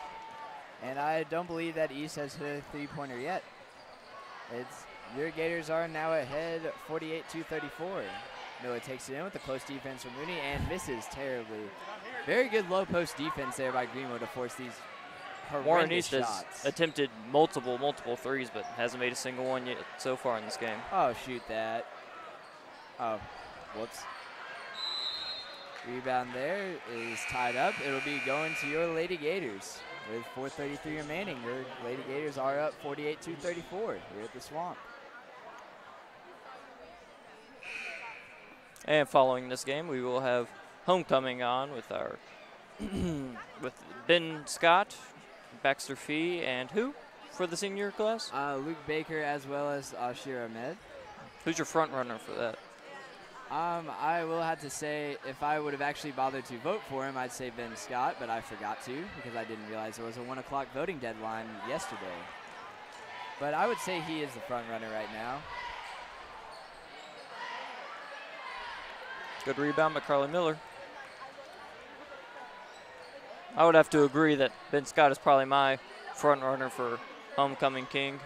And I don't believe that East has hit a three-pointer yet. Your Gators are now ahead 48-34. Miller takes it in with a close defense from Uni and misses terribly. Very good low post defense there by Greenwood to force these Warren East shots. has attempted multiple threes, but hasn't made a single one yet so far in this game. Oh, shoot that. Oh, whoops. Rebound there is tied up. It'll be going to your Lady Gators with 4:33 remaining. Your Lady Gators are up 48-34 here at the Swamp. And following this game, we will have homecoming on with our with Ben Scott, Baxter Fee, and who for the senior class? Luke Baker as well as Ashir Ahmed. Who's your front runner for that? I will have to say, if I would have actually bothered to vote for him, I'd say Ben Scott, but I forgot to because I didn't realize there was a 1 o'clock voting deadline yesterday. But I would say he is the front runner right now. Good rebound by Carly Miller. I would have to agree that Ben Scott is probably my front runner for homecoming king.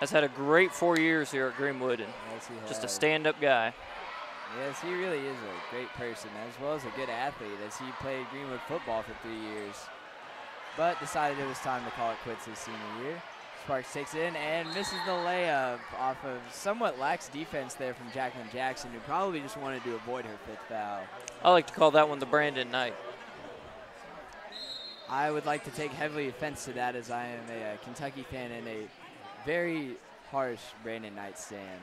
Has had a great 4 years here at Greenwood, and Yes, he just a has. stand-up guy. Yes, he really is a great person as well as a good athlete, as he played Greenwood football for 3 years. But decided it was time to call it quits his senior year. Sparks takes it in and misses the layup off of somewhat lax defense there from Jacqueline Jackson, who probably just wanted to avoid her 5th foul. I like to call that one the Brandon Knight. I would like to take heavily offense to that, as I am a Kentucky fan and a very harsh Brandon Knight stan.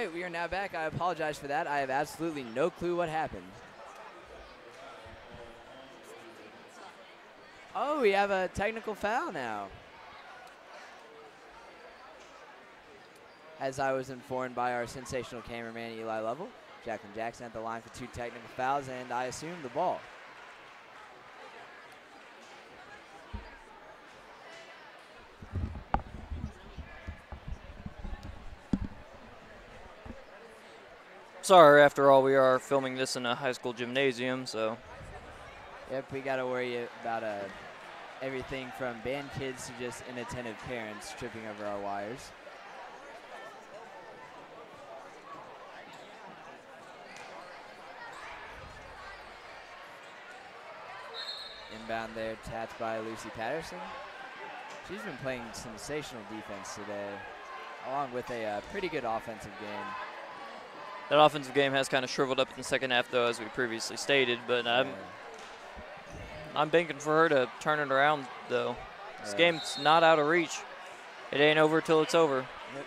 right, we are now back. I apologize for that. I have absolutely no clue what happened. Oh, we have a technical foul now. As I was informed by our sensational cameraman, Eli Lovell, Jacqueline Jackson at the line for 2 technical fouls, and I assume the ball. Sorry, after all, we are filming this in a high school gymnasium, so. Yep, we got to worry about everything from band kids to just inattentive parents tripping over our wires. Inbound there, tapped by Lucy Patterson. She's been playing sensational defense today, along with a pretty good offensive game. That offensive game has kind of shriveled up in the second half, though, as we previously stated, but I'm banking for her to turn it around, though. This game's not out of reach. It ain't over till it's over. Yep.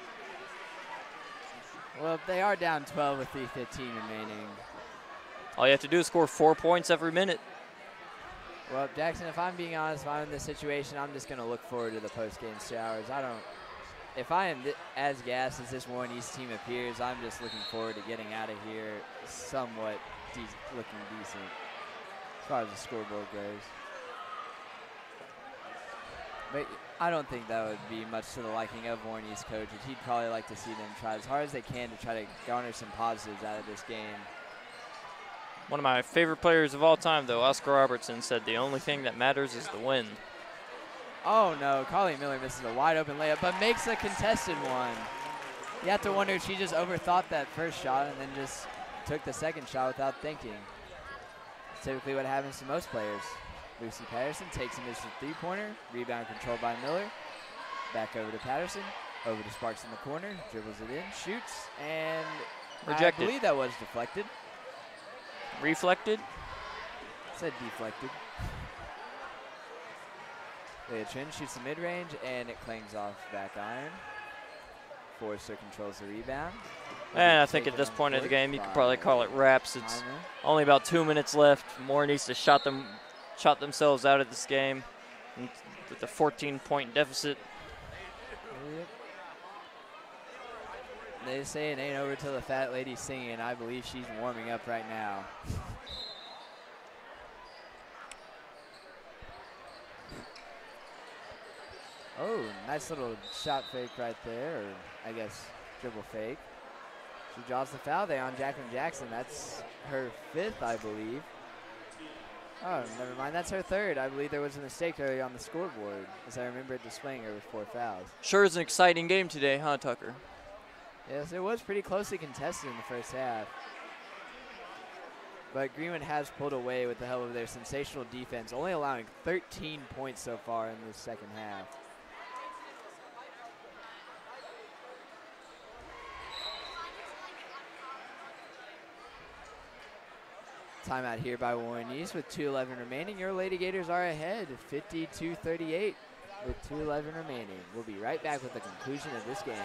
Well, they are down 12 with 3:15 remaining. All you have to do is score 4 points every minute. Well, Jackson, if I'm being honest, if I'm in this situation, I'm just going to look forward to the post-game showers. If I am as gassed as this Warren East team appears, I'm just looking forward to getting out of here somewhat looking decent as far as the scoreboard goes. But I don't think that would be much to the liking of Warren East coach. He'd probably like to see them try as hard as they can to try to garner some positives out of this game. One of my favorite players of all time, though, Oscar Robertson, said the only thing that matters is the win. Oh, no. Carly Miller misses a wide-open layup, but makes a contested one. You have to wonder if she just overthought that first shot and then just took the second shot without thinking. It's typically what happens to most players. Lucy Patterson takes a missed three-pointer. Rebound controlled by Miller. Back over to Patterson. Over to Sparks in the corner. Dribbles it in. Shoots. And rejected. I believe that was deflected. Reflected? Said deflected. Leah Trin shoots the mid-range, and it clings off back iron. Forrester controls the rebound. And I think at this point of the game, you could probably call it wraps. It's only about 2 minutes left. Moore needs to shot themselves out of this game with a 14-point deficit. Yep. They say it ain't over till the fat lady's singing, and I believe she's warming up right now. Oh, nice little shot fake right there, or I guess dribble fake. She draws the foul there on Jacqueline Jackson. That's her 5th, I believe. Oh, never mind. That's her 3rd. I believe there was a mistake earlier on the scoreboard, as I remember it displaying her with 4 fouls. Sure is an exciting game today, huh, Tucker? Yes, it was pretty closely contested in the first half. But Greenwood has pulled away with the help of their sensational defense, only allowing 13 points so far in the second half. Timeout here by Warren East with 2:11 remaining. Your Lady Gators are ahead, 52-38 with 2:11 remaining. We'll be right back with the conclusion of this game.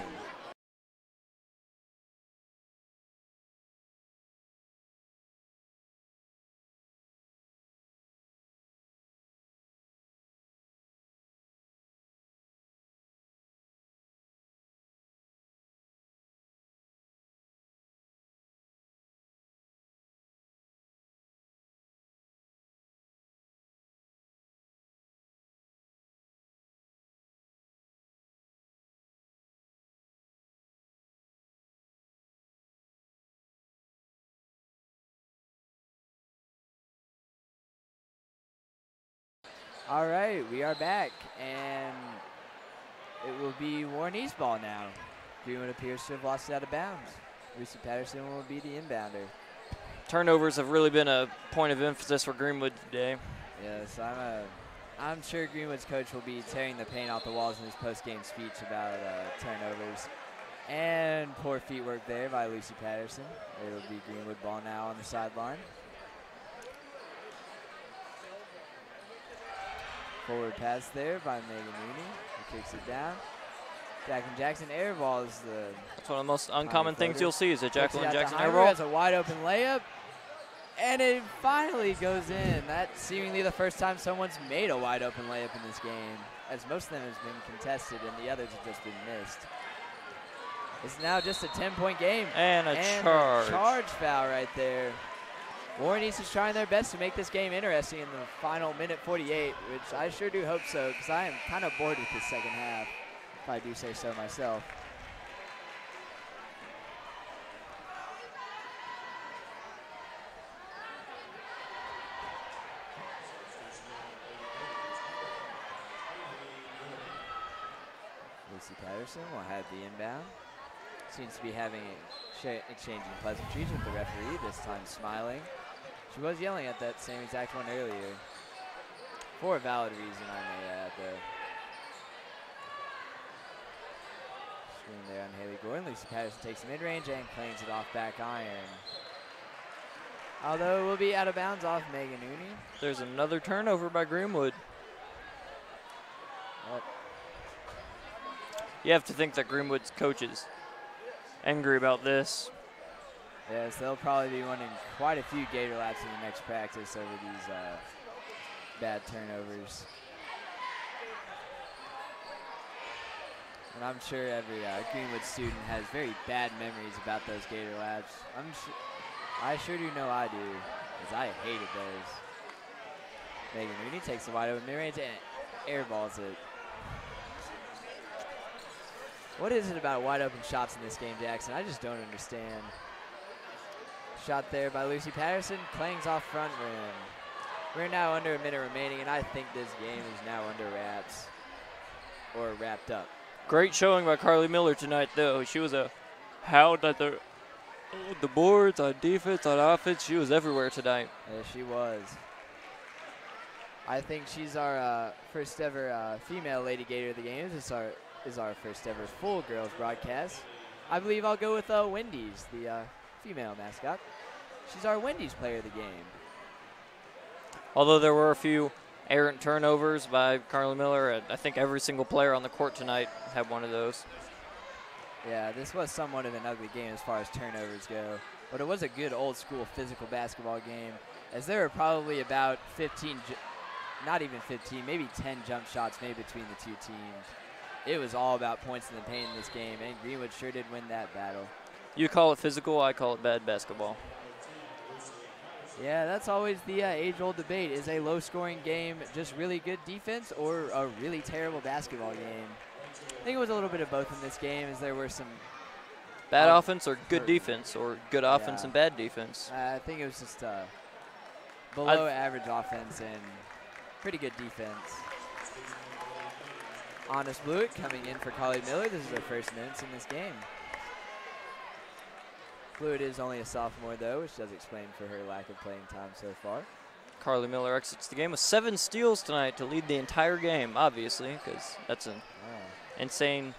All right, we are back, and it will be Warren East ball now. Greenwood appears to have lost it out of bounds. Lucy Patterson will be the inbounder. Turnovers have really been a point of emphasis for Greenwood today. Yes, I'm sure Greenwood's coach will be tearing the paint off the walls in his post-game speech about turnovers. And poor feet work there by Lucy Patterson. It will be Greenwood ball now on the sideline. Forward pass there by Megan Mooney, who kicks it down. Jacqueline Jackson airballs the. That's one of the most uncommon things you'll see is a Jacqueline Jackson airball. airball. Has a wide open layup, and it finally goes in. That's seemingly the first time someone's made a wide open layup in this game, as most of them has been contested and the others have just been missed. It's now just a 10-point game. And a charge. A charge foul right there. Warren East is trying their best to make this game interesting in the final minute 48, which I sure do hope so, because I am kind of bored with this second half, if I do say so myself. Lucy Patterson will have the inbound. Seems to be having exchanging pleasantries with the referee, this time smiling. She was yelling at that same exact one earlier. For a valid reason, I may add, though. Screen there on Haley Gordon. Lucy Patterson takes the mid-range and clangs it off back iron. Although it will be out of bounds off Megan Ooney. There's another turnover by Greenwood. Yep. You have to think that Greenwood's coach is angry about this. Yes, they'll probably be wanting quite a few gator laps in the next practice over these bad turnovers. And I'm sure every Greenwood student has very bad memories about those gator laps. I sure do know I do, because I hated those. Megan Rooney takes the wide open mid-range and airballs it. What is it about wide open shots in this game, Jackson? I just don't understand. Shot there by Lucy Patterson, clangs off front rim. We're now under a minute remaining, and I think this game is now under wraps, or wrapped up. Great showing by Carly Miller tonight, though. She was a hound at the boards, on defense, on offense. She was everywhere tonight. Yes, she was. I think she's our first ever female Lady Gator of the Games. This is our first ever full girls broadcast. I believe I'll go with Wendy's, the female mascot. She's our Wendy's player of the game. Although there were a few errant turnovers by Carly Miller, I think every single player on the court tonight had one of those. Yeah, this was somewhat of an ugly game as far as turnovers go, but it was a good old school physical basketball game, as there were probably about 15, not even 15, maybe 10 jump shots made between the two teams. It was all about points in the paint in this game, and Greenwood sure did win that battle. You call it physical, I call it bad basketball. Yeah, that's always the age-old debate. Is a low-scoring game just really good defense or a really terrible basketball game? I think it was a little bit of both in this game, as there were some bad offense or good defense, or good offense and bad defense. I think it was just below-average offense and pretty good defense. Honest Blewett coming in for Carly Miller. This is her first minutes in this game. Blewett is only a sophomore, though, which does explain for her lack of playing time so far. Carly Miller exits the game with 7 steals tonight to lead the entire game, obviously, because that's an insane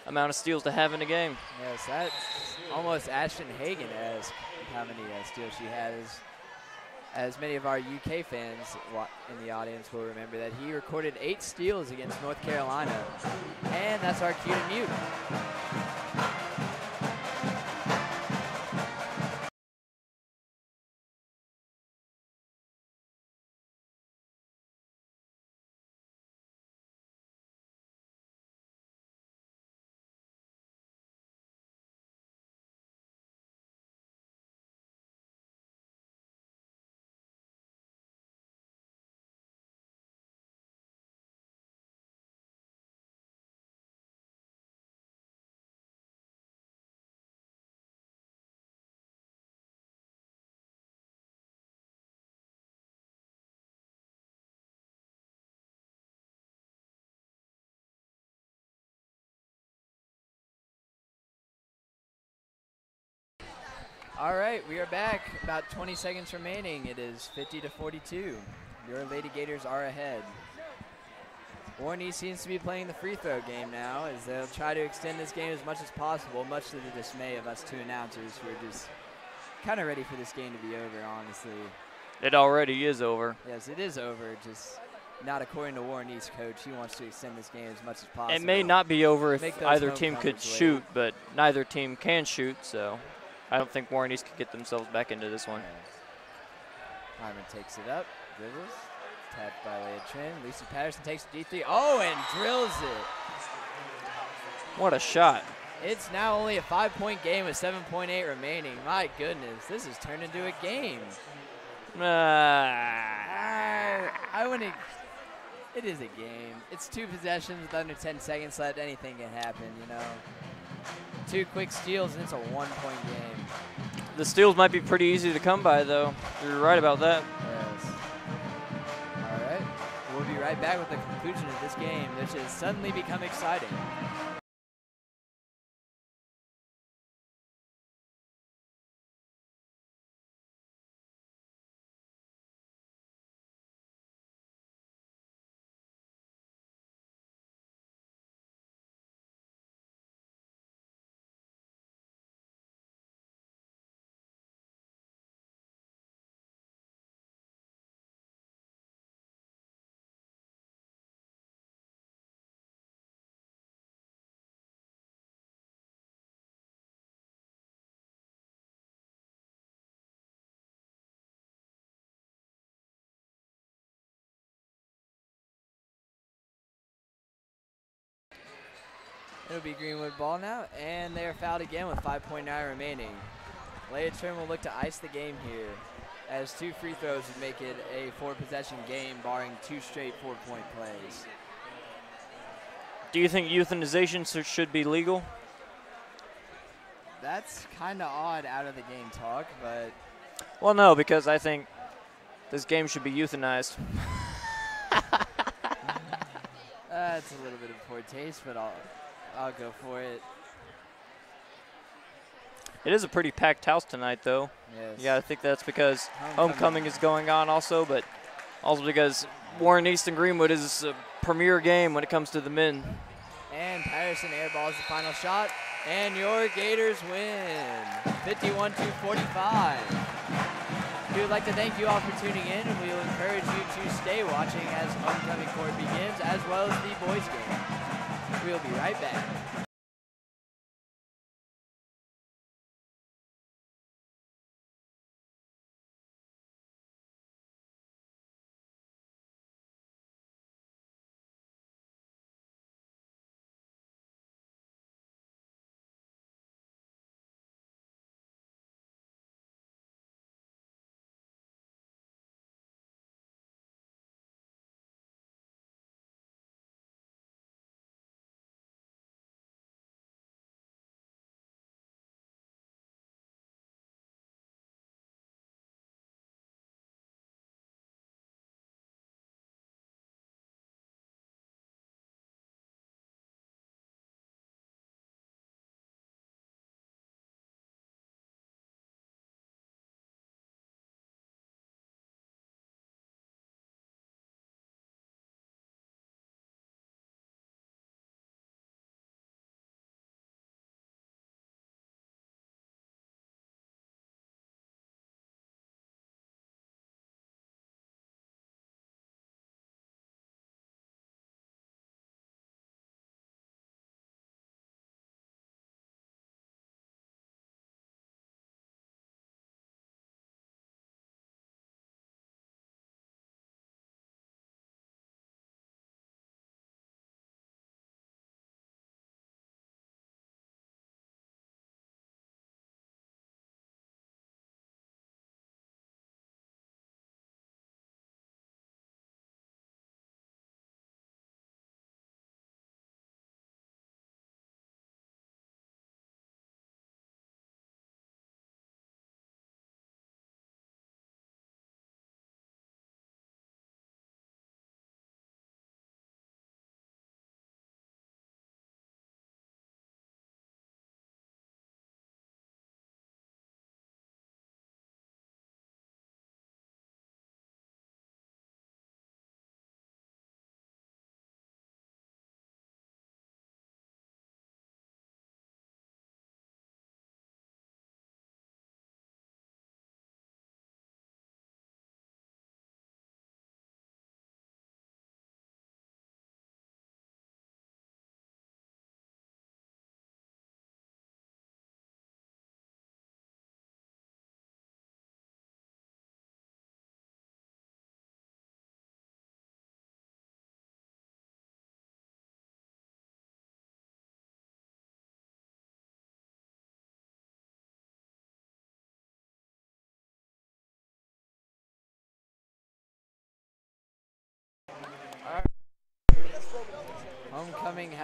amount of steals to have in a game. Yes, that's almost Ashton Hagen-esque, how many steals she has. As many of our UK fans in the audience will remember that he recorded 8 steals against North Carolina. And that's our cue to mute. All right, we are back. About 20 seconds remaining. It is 50-42. Your Lady Gators are ahead. Warren East seems to be playing the free throw game now, as they'll try to extend this game as much as possible, much to the dismay of us two announcers who are just kind of ready for this game to be over, honestly. It already is over. Yes, it is over. Just not according to Warren East coach. He wants to extend this game as much as possible. It may not be over Make if those either team could homecomers late. shoot, but neither team can shoot, so I don't think Warren East could get themselves back into this one. Yeah. Hyman takes it up, dribbles, tapped by Leah Trin. Lucy Patterson takes the D3. Oh, and drills it. What a shot. It's now only a 5-point game with 7.8 remaining. My goodness, this has turned into a game. I wouldn't. It is a game. It's 2 possessions with under 10 seconds left. Anything can happen, you know. 2 quick steals, and it's a 1-point game. The steals might be pretty easy to come by, though. You're right about that. Yes. All right. We'll be right back with the conclusion of this game, which has suddenly become exciting. It'll be Greenwood ball now, and they are fouled again with 5.9 remaining. Leah Trim will look to ice the game here, as 2 free throws would make it a 4-possession game, barring 2 straight 4-point plays. Do you think euthanization should be legal? That's kind of odd out of the game talk, but Well, no, because I think this game should be euthanized. that's a little bit of poor taste, but I'll go for it. It is a pretty packed house tonight, though. Yes. Yeah, I think that's because homecoming is going on also, but also because Warren East and Greenwood is a premier game when it comes to the men. And Patterson airballs the final shot, and your Gators win, 51-45. We would like to thank you all for tuning in, and we will encourage you to stay watching as homecoming court begins, as well as the boys game. We'll be right back.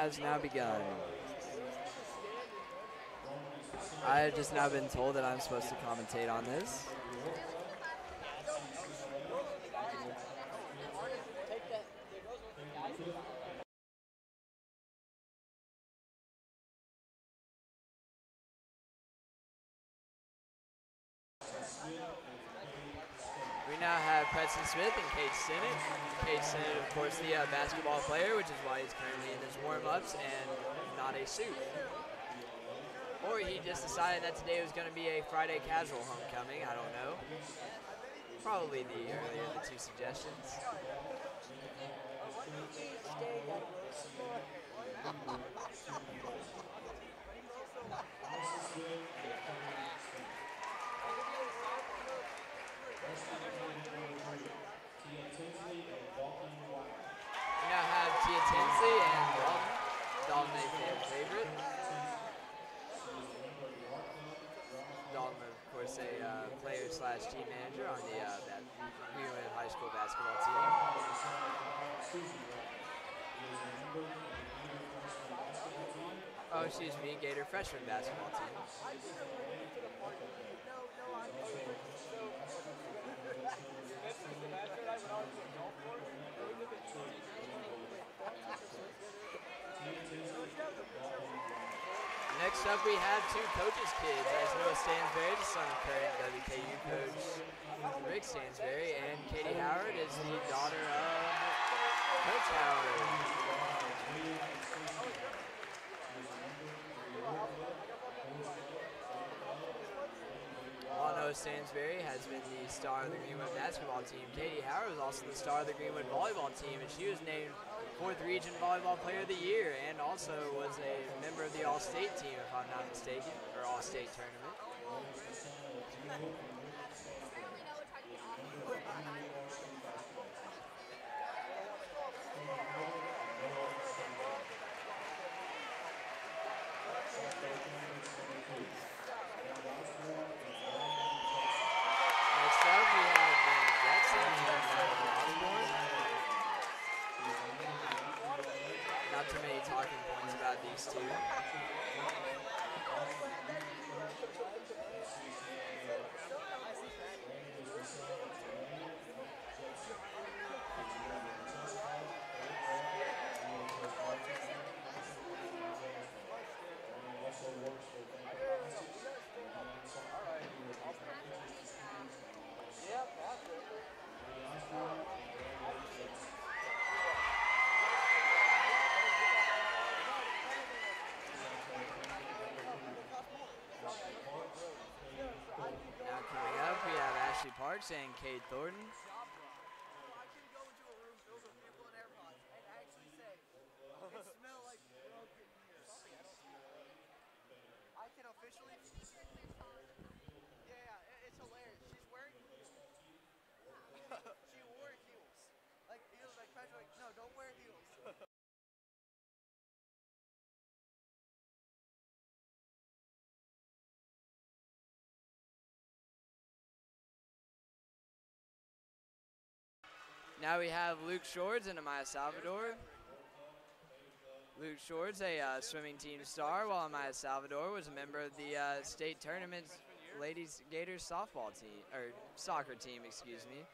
has now begun. I have just now been told that I'm supposed to commentate on this. We now have Preston Smith and Cade Sinnott. Cade Sinnott, of course, the basketball player, which is why he's currently in his warm-ups and not a suit. Or he just decided that today was going to be a Friday casual homecoming. I don't know. Probably the earlier of the two suggestions. We now have Tia Tinsley and Dalton. Dalton, a fan favorite. Dalton, of course, a player/team manager on the Greenwood High School basketball team. Oh, excuse me, Gator freshman basketball team. Next up, we have two coaches' kids. There's Noah Stansberry, the son of current WKU coach Rick Stansberry, and Katie Howard is the daughter of Coach Howard. While Noah Stansberry has been the star of the Greenwood basketball team, Katie Howard was also the star of the Greenwood volleyball team, and she was named 4th Region Volleyball Player of the Year, and also was a member of the All-State team, if I'm not mistaken, or All-State tournament. Next up, we have Brandon Jackson and Osborne. Not too many talking points about these two. Now coming up, we have Ashley Parks and Cade Thornton. I can go into a room filled with people in AirPods and actually say, it smells like broken here. I can officially. Yeah, it's hilarious. She's wearing. She wore heels. Like heels, like Patrick. Like, no, don't wear heels. Now we have Luke Shorts and Amaya Salvador. Luke Shorts, a swimming team star, while Amaya Salvador was a member of the state tournament's ladies Gators softball team, or soccer team, excuse me.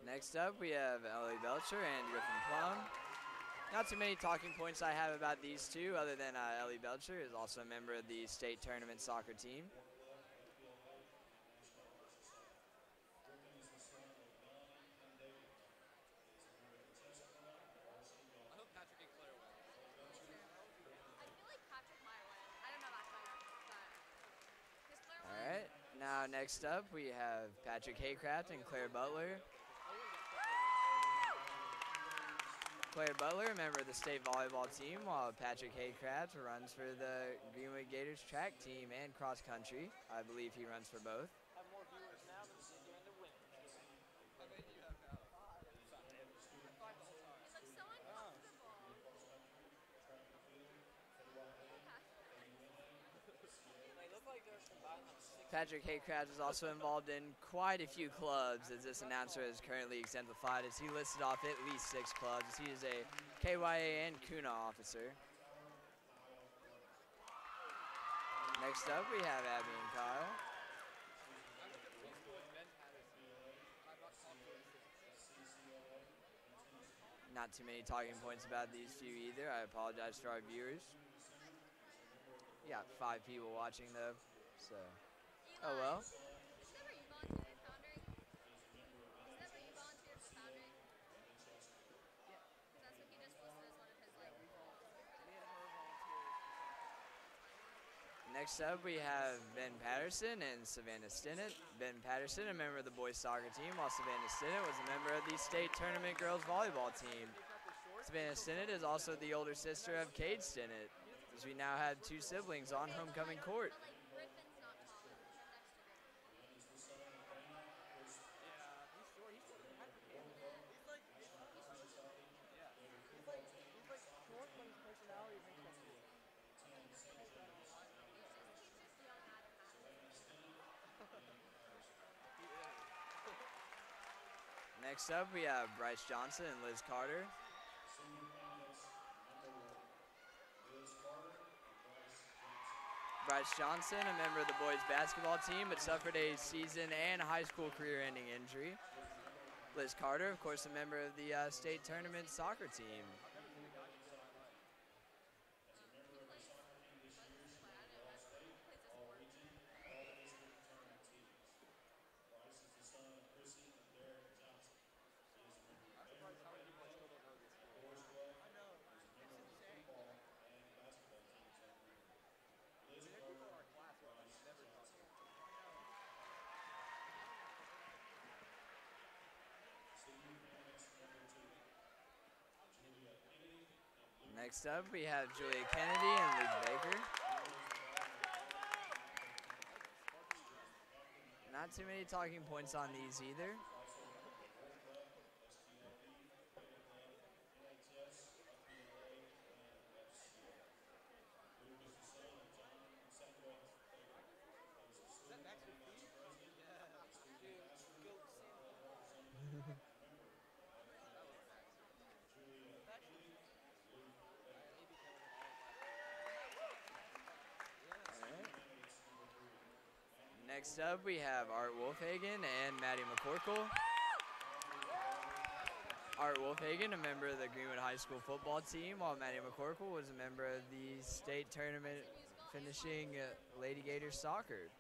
Next up, we have Ellie Belcher and Griffin Plum. Not too many talking points I have about these two, other than Ellie Belcher is also a member of the state tournament soccer team. All right, now next up, we have Patrick Haycraft and Claire Butler. Claire Butler, a member of the state volleyball team, while Patrick Haycraft runs for the Greenwood Gators track team and cross country. I believe he runs for both. Have more viewers now than they do in the women's. I bet you have now. Patrick Haycraft is also involved in quite a few clubs, as this announcer is currently exemplified, as he listed off at least 6 clubs, as he is a KYA and CUNA officer. Next up, we have Abby and Kyle. Not too many talking points about these few either. I apologize to our viewers. We got 5 people watching though, so. Oh well. Is that where you volunteered for Foundry? Is that where you volunteered for Foundry? Yeah. Because that's what he just listed as one of his, like, Me and her volunteered. Next up, we have Ben Patterson and Savannah Stinnett. Ben Patterson, a member of the boys soccer team, while Savannah Stinnett was a member of the state tournament girls volleyball team. Savannah Stinnett is also the older sister of Cade Stinnett, as we now have 2 siblings on homecoming court. but, like, Griffin's not tall. Next to Griffin. Yeah, he's short. He's short. Patrick Hayes. He's like short, but his personality makes him cool. Next up, we have Bryce Johnson and Liz Carter. Bryce Johnson, a member of the boys basketball team, but suffered a season and high school career-ending injury. Liz Carter, of course, a member of the state tournament soccer team. Next up, we have Julia Kennedy and Luke Baker. Not too many talking points on these either. Next up, we have Art Wolfhagen and Maddie McCorkle. Art Wolfhagen, a member of the Greenwood High School football team, while Maddie McCorkle was a member of the state tournament finishing Lady Gators soccer.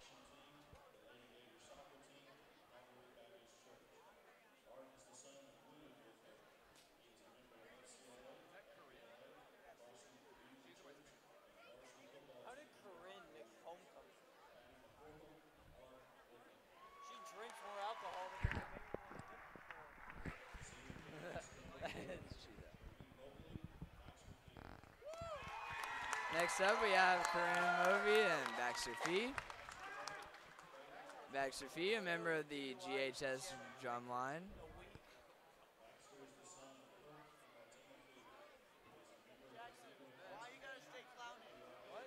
How did Corinne make homecoming? She drinks more alcohol than they Next up, we have Corinne Movie and Baxter Fee. Baxter Fee, a member of the GHS drumline. Why you gotta stay clowning? What?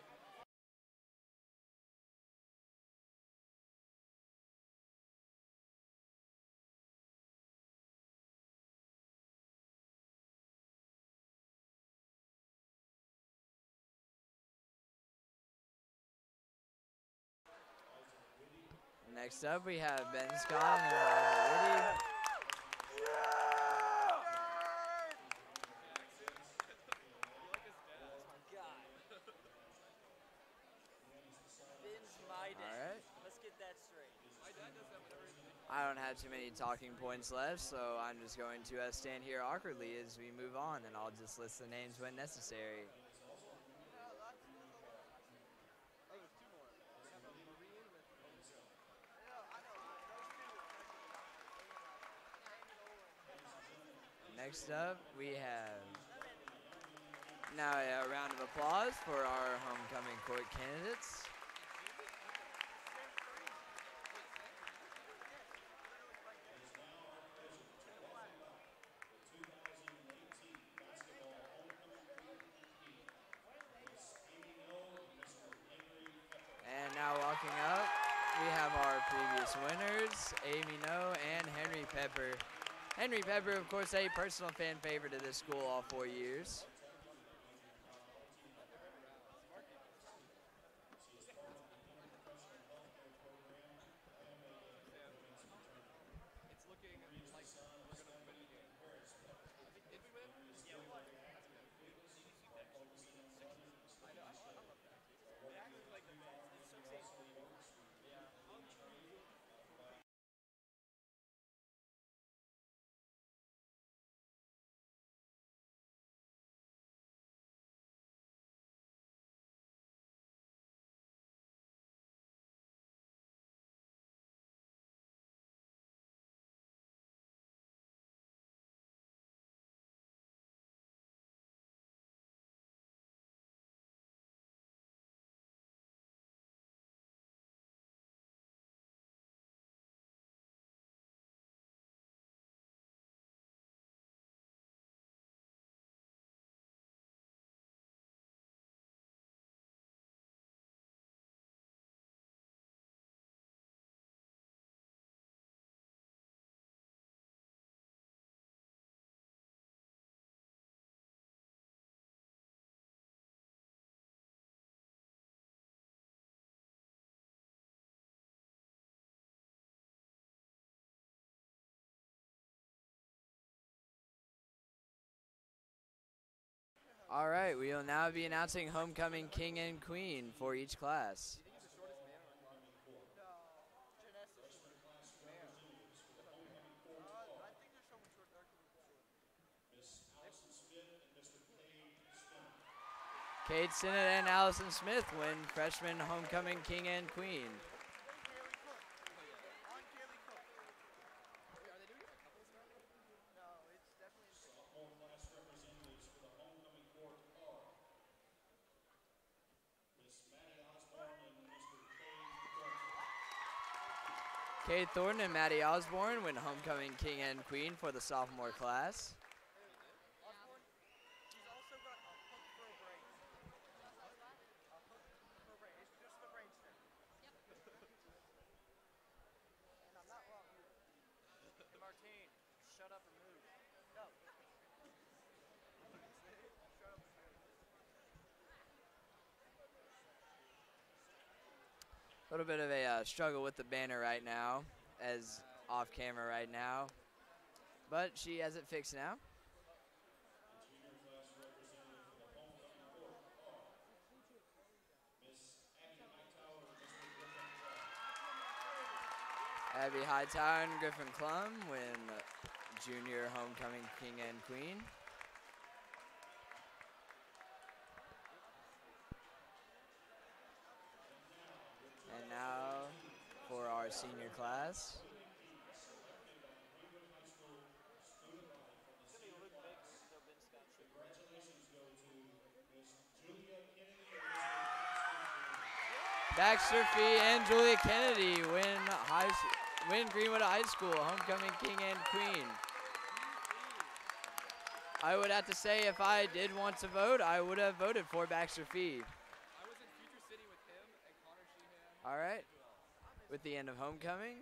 Next up, we have Ben Scott and Elijah Whitty. Ben's my dad. All right. Let's get that straight. I don't have too many talking points left, so I'm just going to stand here awkwardly as we move on, and I'll just list the names when necessary. Next up, we have now a round of applause for our homecoming court candidates. And now walking up, we tonight's winners, Amy No and Henry Pepper. Henry Pepper, of course, a personal fan favorite of this school all 4 years. All right, we will now be announcing homecoming king and queen for each class. Cade Sinnott and Allison Smith win freshman homecoming king and queen. Cade Thornton and Maddie Osborne win homecoming king and queen for the sophomore class. Martine, shut up and move. A little bit of a struggle with the banner right now, as off camera right now, but she has it fixed now. Abby Hightower and Griffin Klum win junior homecoming king and queen. And now for our senior class. Baxter Fee and Julia Kennedy win Greenwood High School homecoming king and queen. I would have to say, if I did want to vote, I would have voted for Baxter Fee. I was in Future City with him and Connor Sheehan. All right. With the end of homecoming,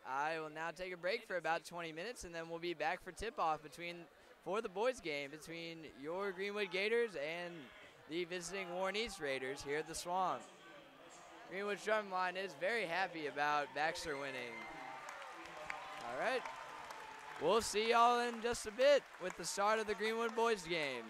I will now take a break for about 20 minutes, and then we'll be back for tip-off for the boys' game between your Greenwood Gators and the visiting Warren East Raiders here at the Swamp. Greenwood Drumline is very happy about Baxter winning. All right. We'll see y'all in just a bit with the start of the Greenwood boys game.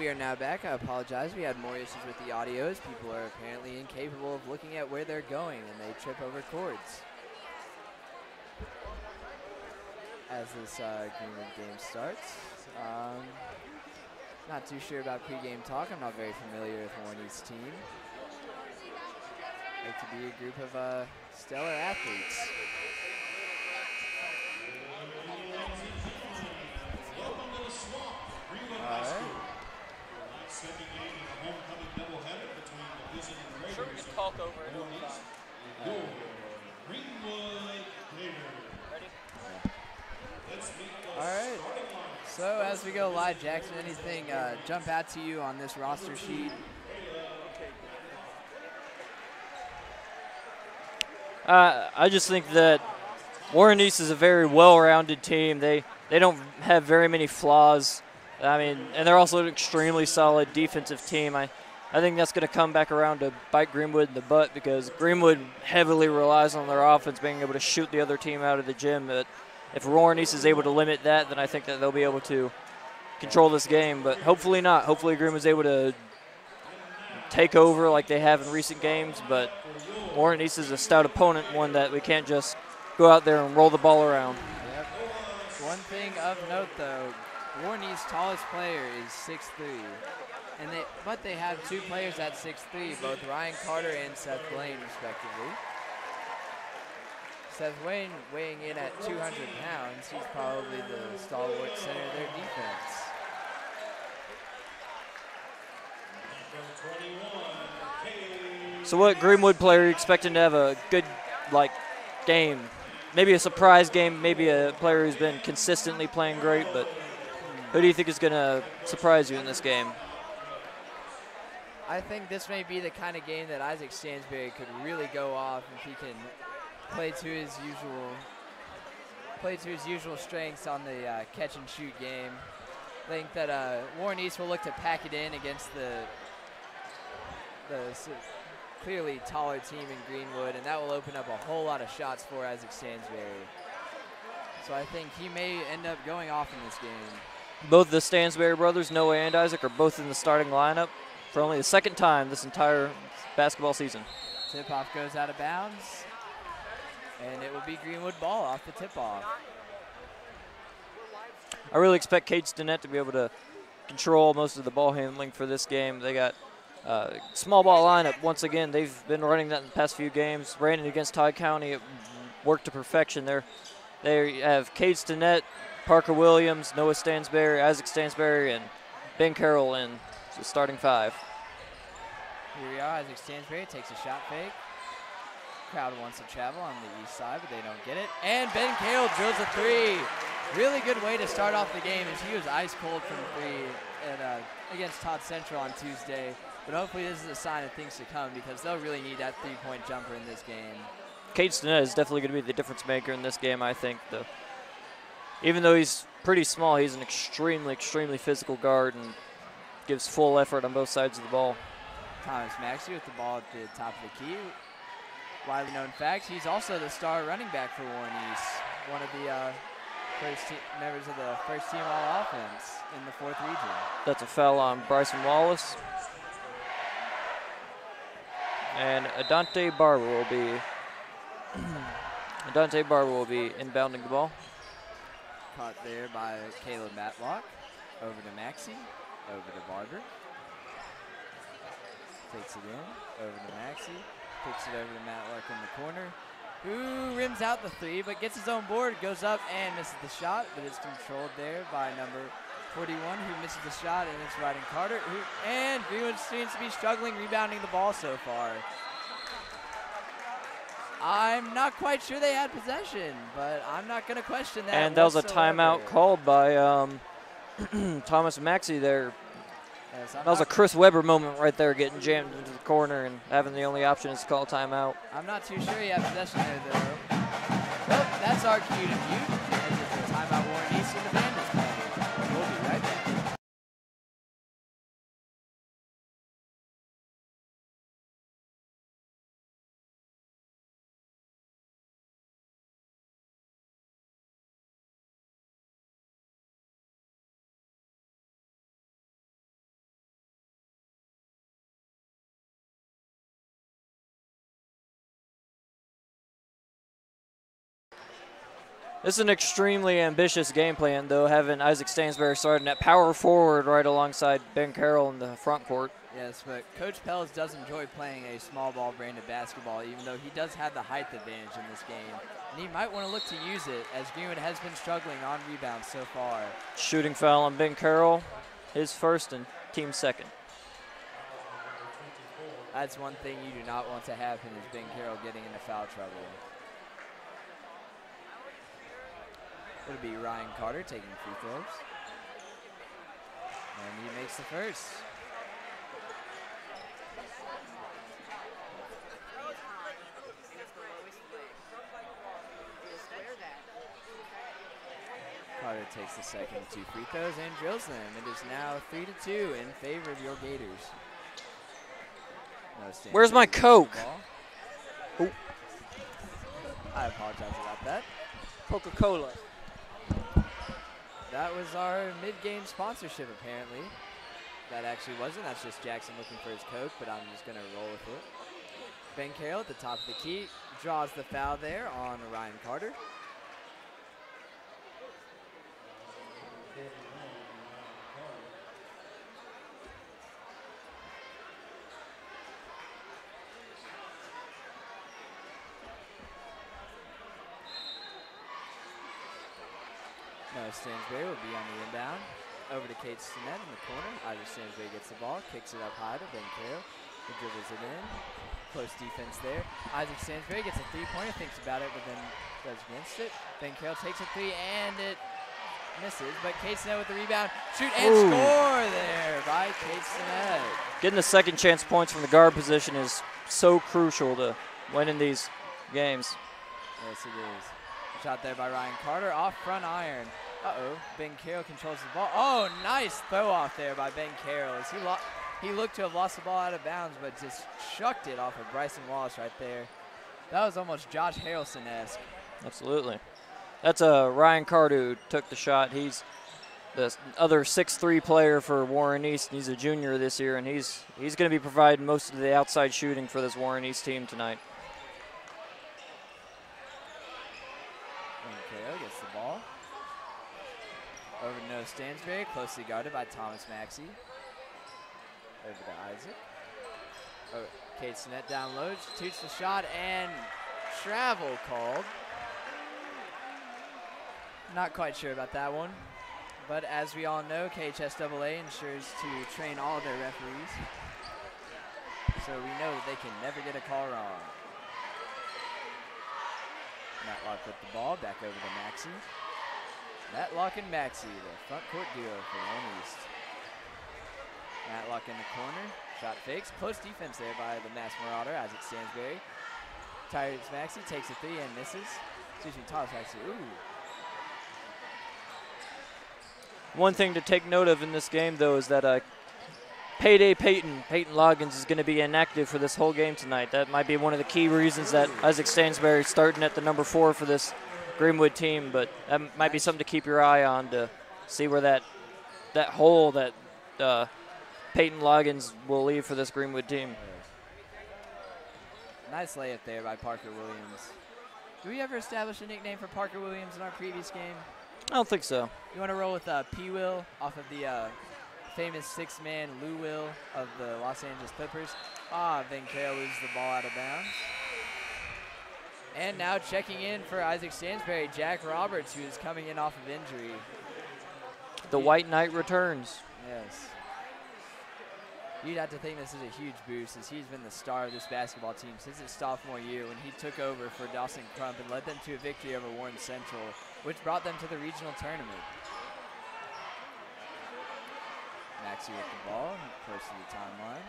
we are now back. I apologize. We had more issues with the audios. People are apparently incapable of looking at where they're going, and they trip over cords. As this Greenwood game starts. Not too sure about pregame talk. I'm not very familiar with Warney's team. Like to be a group of stellar athletes. All right. I'm sure we can talk over it. Ready? All right. So as we go live, Jackson, anything jump out to you on this roster sheet? I just think that Warren East is a very well-rounded team. They don't have very many flaws. I mean, and they're also an extremely solid defensive team. I think that's going to come back around to bite Greenwood in the butt because Greenwood heavily relies on their offense being able to shoot the other team out of the gym. But if Warren East is able to limit that, then I think that they'll be able to control this game. But hopefully not. Hopefully Greenwood's able to take over like they have in recent games. But Warren East is a stout opponent, one that we can't just go out there and roll the ball around. Yep. One thing of note, though, Warren East's tallest player is 6'3", but they have two players at 6'3", both Ryan Carter and Seth Blaine, respectively. Seth Blaine weighing in at 200 pounds. He's probably the stalwart center of their defense. So what Greenwood player are you expecting to have a good game? Maybe a surprise game, maybe a player who's been consistently playing great, but who do you think is going to surprise you in this game? I think this may be the kind of game that Isaac Stansberry could really go off if he can play to his usual strengths on the catch and shoot game. I think that Warren East will look to pack it in against the clearly taller team in Greenwood, and that will open up a whole lot of shots for Isaac Stansberry. So I think he may end up going off in this game. Both the Stansberry brothers, Noah and Isaac, are both in the starting lineup for only the second time this entire basketball season. Tip-off goes out of bounds, and it will be Greenwood ball off the tip-off. I really expect Cade Stinnett to be able to control most of the ball handling for this game. They got small ball lineup. Once again, they've been running that in the past few games. Ran it against Todd County. It worked to perfection. They have Cade Stinnett, Parker Williams, Noah Stansberry, Isaac Stansberry, and Ben Carroll in the starting five. Here we are. Isaac Stansberry takes a shot fake. Crowd wants to travel on the east side, but they don't get it. And Ben Carroll drills a three. Really good way to start off the game as he was ice cold from three against Todd Central on Tuesday. But hopefully this is a sign of things to come because they'll really need that three-point jumper in this game. Cade Stinnett is definitely going to be the difference maker in this game, I think. Even though he's pretty small, he's an extremely, extremely physical guard and gives full effort on both sides of the ball. Thomas Maxey with the ball at the top of the key. Widely known fact, he's also the star running back for Warren East, one of the members of the first team all-offense in the 4th region. That's a foul on Bryson Wallace. And Adante Barber will be inbounding the ball. Caught there by Caleb Matlock. Over to Maxey. Over to Barber. Takes it in. Over to Maxey. Kicks it over to Matlock in the corner. Who rims out the three, but gets his own board. Goes up and misses the shot, but it's controlled there by number 41, who misses the shot, and it's Ryden Carter. And Greenwood seems to be struggling rebounding the ball so far. I'm not quite sure they had possession, but I'm not going to question that. And that was a timeout called by Thomas Maxey there. Yes, that was a Chris Webber moment right there, getting jammed into the corner and having the only option is to call timeout. I'm not too sure he had possession there, though. Well, that's our cue to mute. It's a timeout Warren East in the band. This is an extremely ambitious game plan, though, having Isaac Stansberry starting at power forward right alongside Ben Carroll in the front court. Yes, but Coach Pells does enjoy playing a small ball branded basketball, even though he does have the height advantage in this game. And he might want to look to use it, as Greenwood has been struggling on rebounds so far. Shooting foul on Ben Carroll, his first and team second. That's one thing you do not want to happen, is Ben Carroll getting into foul trouble. It'll be Ryan Carter taking free throws. And he makes the first. Carter takes the second 2 free throws and drills them. It is now 3-2 in favor of your Gators. No, where's my Coke? Oh. I apologize about that. Coca-Cola. That was our mid-game sponsorship, apparently. That actually wasn't. That's just Jackson looking for his Coke, but I'm just going to roll with it. Ben Carroll at the top of the key draws the foul there on Ryan Carter. Noah Stansberry will be on the inbound. Over to Kate Stinnett in the corner. Isaac Stansberry gets the ball, kicks it up high to Ben Carroll. He dribbles it in. Close defense there. Isaac Stansberry gets a three-pointer, thinks about it, but then goes against it. Ben Carroll takes a three, and it misses. But Kate Stinnett with the rebound. Shoot and score there by Kate Stinnett. Getting the second chance points from the guard position is so crucial to winning these games. Yes, it is. Shot there by Ryan Carter off front iron. Uh-oh, Ben Carroll controls the ball. Oh, nice throw off there by Ben Carroll. He looked to have lost the ball out of bounds, but just chucked it off of Bryson Wallace right there. That was almost Josh Harrelson-esque. Absolutely. That's Ryan Carter who took the shot. He's the other 6'3" player for Warren East. He's a junior this year, and he's going to be providing most of the outside shooting for this Warren East team tonight. Gets the ball. Over to Noah Stansberry, closely guarded by Thomas Maxey. Over to Isaac. Oh, Kate Stinnett down low, shoots the shot, and travel called. Not quite sure about that one. But as we all know, KHSAA ensures to train all their referees. So we know that they can never get a call wrong. Matlock with the ball, back over to Maxey. Matlock and Maxey, the front court duo for Warren East. Matlock in the corner, shot fakes, close defense there by the Mass Marauder, Isaac Stansberry. Tyrese Maxey takes a three and misses. Excuse me, Thomas Maxey, ooh. One thing to take note of in this game, though, is that Payday Peyton Loggins is going to be inactive for this whole game tonight. That might be one of the key reasons that Isaac Stansberry is starting at the number 4 for this Greenwood team, but that might be something to keep your eye on to see where that hole that Peyton Loggins will leave for this Greenwood team. Nice layup there by Parker Williams. Did we ever establish a nickname for Parker Williams in our previous game? I don't think so. You want to roll with P-Will off of the famous 6-man Lou Will of the Los Angeles Clippers. Ben Carroll loses the ball out of bounds. And now checking in for Isaac Stansberry, Jack Roberts, who is coming in off of injury. The White Knight returns. Yes. You'd have to think this is a huge boost, as he's been the star of this basketball team since his sophomore year when he took over for Dawson Crump and led them to a victory over Warren Central, which brought them to the regional tournament. Maxey with the ball, close to the timeline.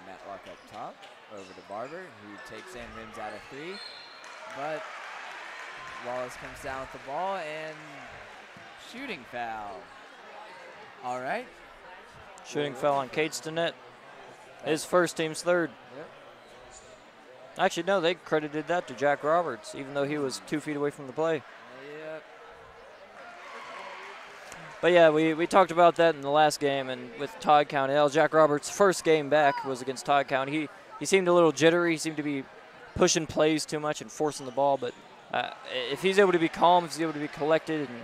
Matlock up top, over to Barber, who takes and rims out of 3. But Wallace comes down with the ball and shooting foul. All right. Shooting foul on Kate Stinnett. His first, team's third. Yep. Actually, no, they credited that to Jack Roberts, even though he was 2 feet away from the play. Yep. But yeah, we talked about that in the last game, and with Todd County. Jack Roberts' first game back was against Todd County. He seemed a little jittery. He seemed to be pushing plays too much and forcing the ball. But if he's able to be calm, if he's able to be collected and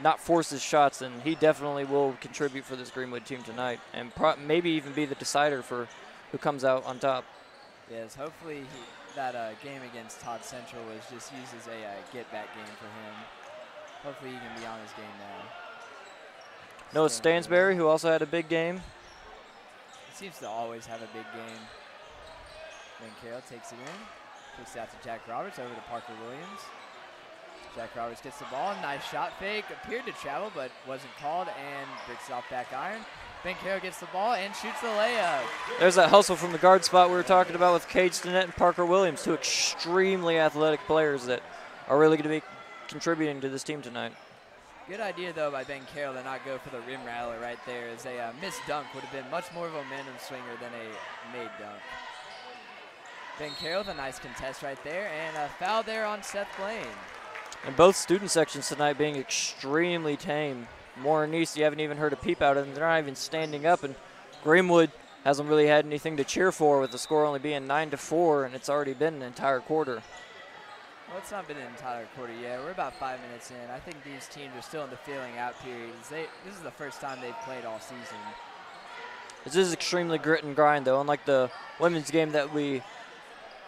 not force his shots, then he definitely will contribute for this Greenwood team tonight, and maybe even be the decider for who comes out on top. Yes, hopefully that game against Todd Central was just used as a get-back game for him. Hopefully he can be on his game now. Noah Stansberry, who also had a big game. He seems to always have a big game. Ben Carroll takes it in. Kicks it out to Jack Roberts, over to Parker Williams. Jack Roberts gets the ball. Nice shot fake. Appeared to travel, but wasn't called, and bricks it off back iron. Ben Carroll gets the ball and shoots the layup. There's that hustle from the guard spot we were talking about with Cade Stinnett and Parker Williams, two extremely athletic players that are really going to be contributing to this team tonight. Good idea, though, by Ben Carroll to not go for the rim rattler right there, as a missed dunk would have been much more of a momentum swinger than a made dunk. Ben Carroll with a nice contest right there, and a foul there on Seth Blaine. And both student sections tonight being extremely tame. Moore and East, you haven't even heard a peep out of them. They're not even standing up, and Greenwood hasn't really had anything to cheer for, with the score only being 9-4, and it's already been an entire quarter. Well, it's not been an entire quarter yet. We're about 5 minutes in. I think these teams are still in the feeling out period. This is the first time they've played all season. This is extremely grit and grind, though, unlike the women's game that we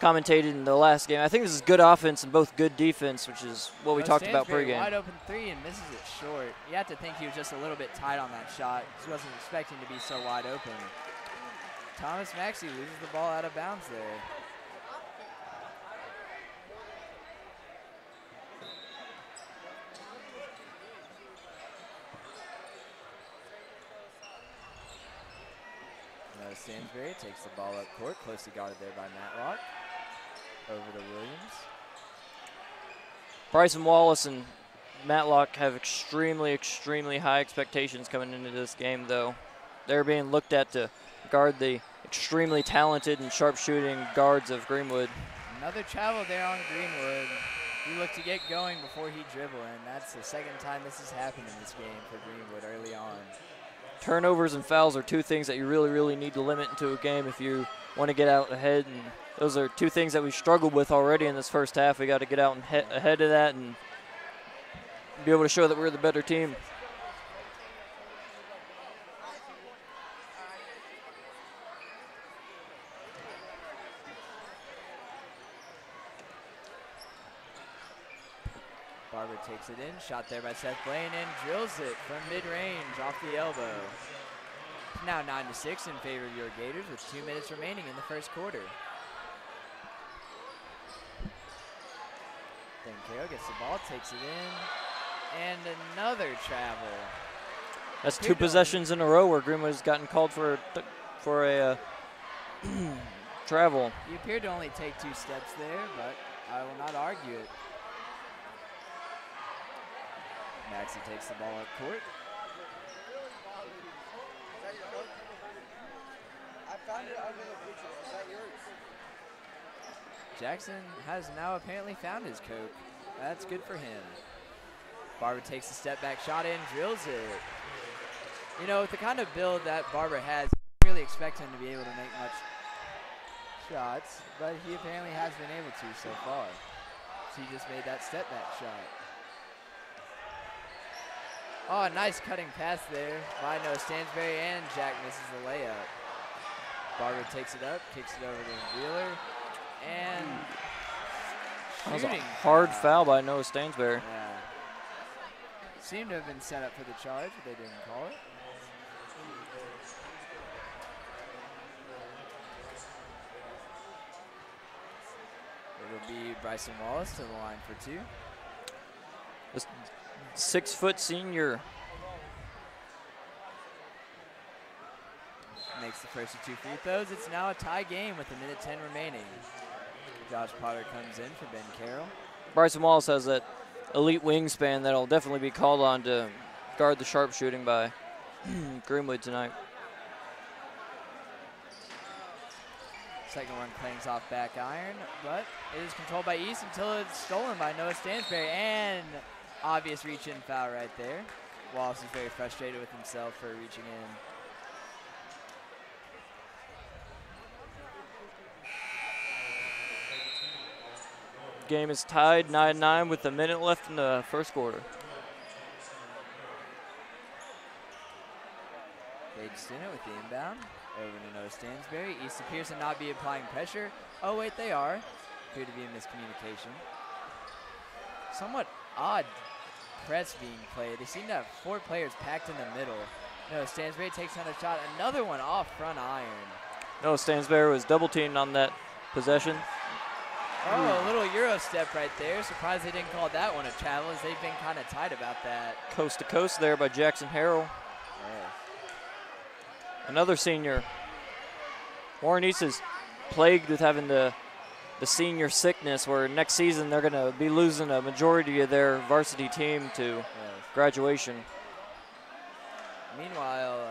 commentated in the last game. I think this is good offense and both good defense, which is what we talked about pregame. Wide open three and misses it short. You have to think he was just a little bit tight on that shot. He wasn't expecting to be so wide open. Thomas Maxey loses the ball out of bounds there. Stansberry takes the ball up court, closely guarded there by Matlock. Over to Williams. Bryson Wallace and Matlock have extremely, extremely high expectations coming into this game, though. They're being looked at to guard the extremely talented and sharpshooting guards of Greenwood. Another travel there on Greenwood. He looked to get going before he dribbled, and that's the second time this has happened in this game for Greenwood early on. Turnovers and fouls are two things that you really, really need to limit into a game if you want to get out ahead. And those are two things that we struggled with already in this first half. We got to get out and ahead of that and be able to show that we're the better team. Barber takes it in, shot there by Seth Blaine, and drills it from mid-range off the elbow. Now 9-6 in favor of your Gators with 2 minutes remaining in the first quarter. Ben Carroll gets the ball, takes it in, and another travel. That's two possessions in a row where Greenwood has gotten called for a travel. He appeared to only take 2 steps there, but I will not argue it. Maxey takes the ball up court. I found it under the picture. Is that yours? Jackson has now apparently found his Coke. That's good for him. Barber takes a step back shot in, drills it. You know, with the kind of build that Barber has, you don't really expect him to be able to make much shots, but he apparently has been able to so far. So he just made that step back shot. Oh, a nice cutting pass there by Noah Stansberry, and Jack misses the layup. Barber takes it up, kicks it over to Wheeler, and that was a hard foul by Noah Stansberry. Yeah. Seemed to have been set up for the charge, but they didn't call it. It'll be Bryson Wallace to the line for 2. This 6-foot senior makes the first of 2 free throws. It's now a tie game with 1:10 remaining. Josh Potter comes in for Ben Carroll. Bryson Wallace has that elite wingspan that'll definitely be called on to guard the sharpshooting by Greenwood tonight. Second one clangs off back iron, but it is controlled by East until it's stolen by Noah Stansberry, and obvious reach-in foul right there. Wallace is very frustrated with himself for reaching in. Game is tied 9-9 with a minute left in the first quarter. Cade Stinnett with the inbound. Over to Noah Stansberry. East appears to not be applying pressure. Oh, wait, they are. Appear to be a miscommunication. Somewhat odd press being played. They seem to have 4 players packed in the middle. Noah Stansberry takes another shot. Another one off front iron. Noah Stansberry was double teamed on that possession. Oh, a little Euro step right there. Surprised they didn't call that one a travel, as they've been kind of tight about that. Coast to coast there by Jackson Harrell. Yes. Another senior. Warren East is plagued with having the senior sickness, where next season they're going to be losing a majority of their varsity team to graduation. Meanwhile,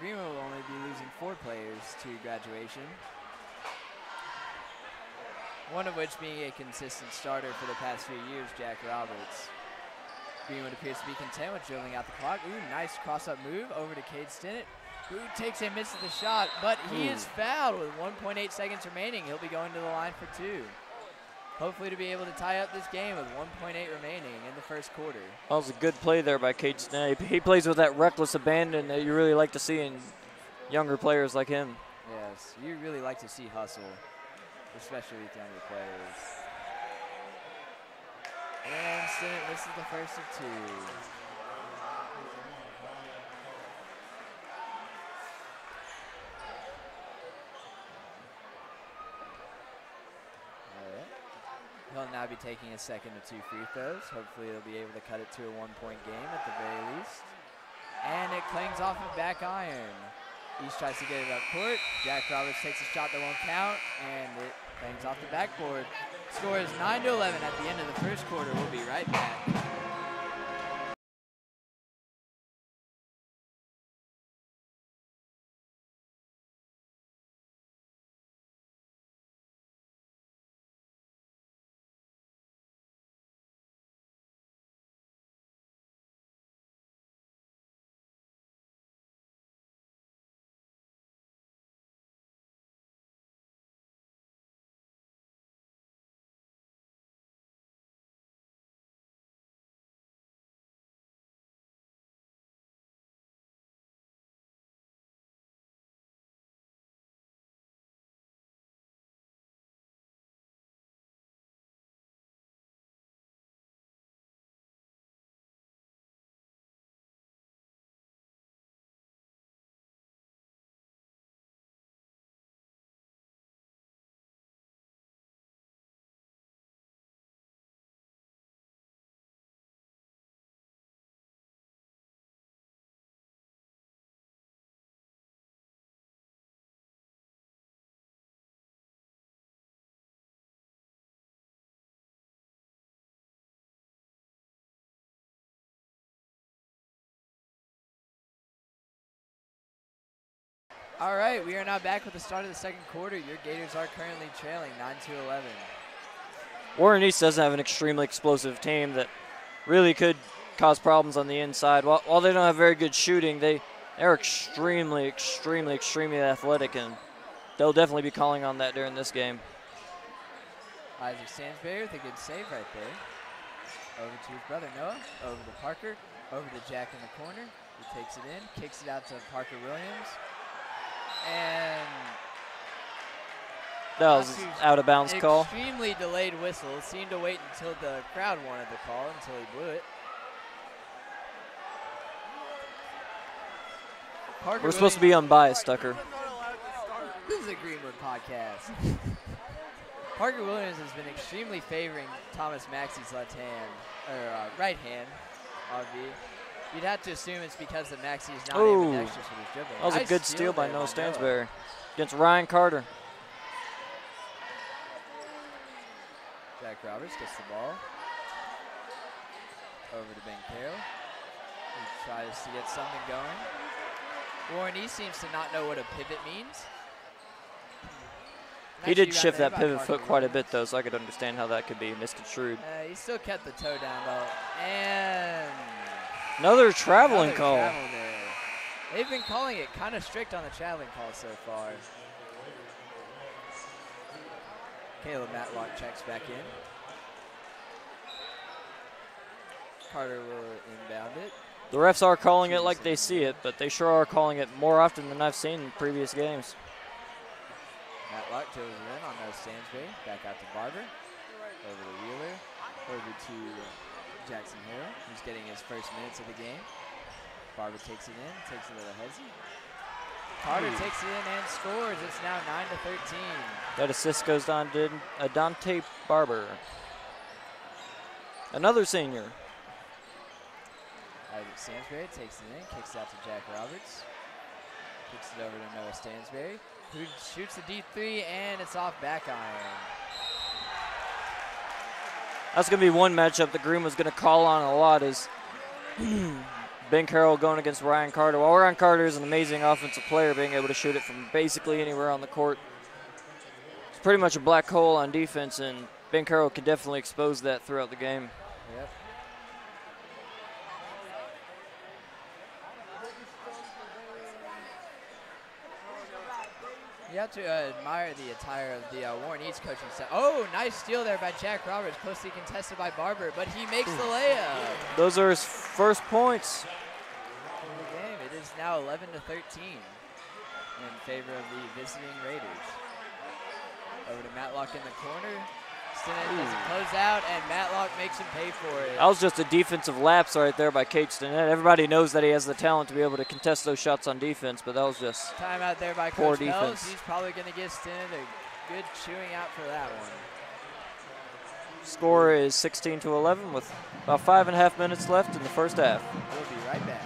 Greenwood will only be losing 4 players to graduation. One of which being a consistent starter for the past few years, Jack Roberts. Greenwood appears to be content with dribbling out the clock. Ooh, nice cross-up move over to Cade Stinnett, who takes and misses the shot, but he is fouled with 1.8 seconds remaining. He'll be going to the line for 2. Hopefully to be able to tie up this game with 1.8 remaining in the first quarter. That was a good play there by Cade Stinnett. He plays with that reckless abandon that you really like to see in younger players like him. Yes, you really like to see hustle, especially with younger players. And Stinnett misses the first of 2. He'll now be taking a second of 2 free throws. Hopefully he'll be able to cut it to a 1-point game at the very least. And it clings off of back iron. East tries to get it up court. Jack Roberts takes a shot that won't count, and it clings off the backboard. Score is 9-11 at the end of the first quarter. We'll be right back. All right, we are now back with the start of the second quarter. Your Gators are currently trailing 9-11. Warren East doesn't have an extremely explosive team that really could cause problems on the inside. While they don't have very good shooting, they're extremely athletic, and they'll definitely be calling on that during this game. Isaac Stansberry with a good save right there. Over to his brother Noah, over to Parker, over to Jack in the corner. He takes it in, kicks it out to Parker Williams. And that was out of bounds call. Extremely delayed whistle. Seemed to wait until the crowd wanted the call until he blew it. We're supposed to be unbiased, Tucker. This is a Greenwood podcast. Parker Williams has been extremely favoring Thomas Maxey's left hand, or right hand, RV. You'd have to assume it's because the Maxey is not ambidextrous with his dribbling. That was a good steal by Noah Stansberry against Ryan Carter. Jack Roberts gets the ball. Over to Ben Carroll. He tries to get something going. Warren East seems to not know what a pivot means. He did Nice shift rebound that there by pivot foot Carter quite a Williams. bit, though, so I could understand how that could be misconstrued. He still kept the toe down, though. And Another traveling another call. travel there. They've been calling it kind of strict on the traveling call so far. Caleb Matlock checks back in. Carter will inbound it. The refs are calling it like they see it, but they sure are calling it more often than I've seen in previous games. Matlock drills it in on no Stansbury. Back out to Barber. Over to Wheeler. Over to Jackson Hill, who's getting his first minutes of the game. Barber takes it in, takes it a little hezzy. Carter takes it in and scores. It's now 9-13. That assist goes on to Dante Barber. Another senior. Isaac Stansbury takes it in, kicks it out to Jack Roberts. Kicks it over to Noah Stansbury, who shoots the deep three, and it's off back iron. That's going to be one matchup that Greenwood's going to call on a lot is Ben Carroll going against Ryan Carter. While Ryan Carter is an amazing offensive player, being able to shoot it from basically anywhere on the court, it's pretty much a black hole on defense, and Ben Carroll can definitely expose that throughout the game. Yep. You have to admire the attire of the Warren East coaching staff. Oh, nice steal there by Jack Roberts, closely contested by Barber, but he makes the layup. Those are his first points. In the game, it is now 11-13 in favor of the visiting Raiders. Over to Matlock in the corner. Stinnett doesn't close out, and Matlock makes him pay for it. That was just a defensive lapse right there by Kate Stinnett. Everybody knows that he has the talent to be able to contest those shots on defense, but that was just Timeout there by poor Coach Pels. defense. He's probably going to give Stinnett a good chewing out for that one. Score is 16-11 with about 5.5 minutes left in the first half. We'll be right back.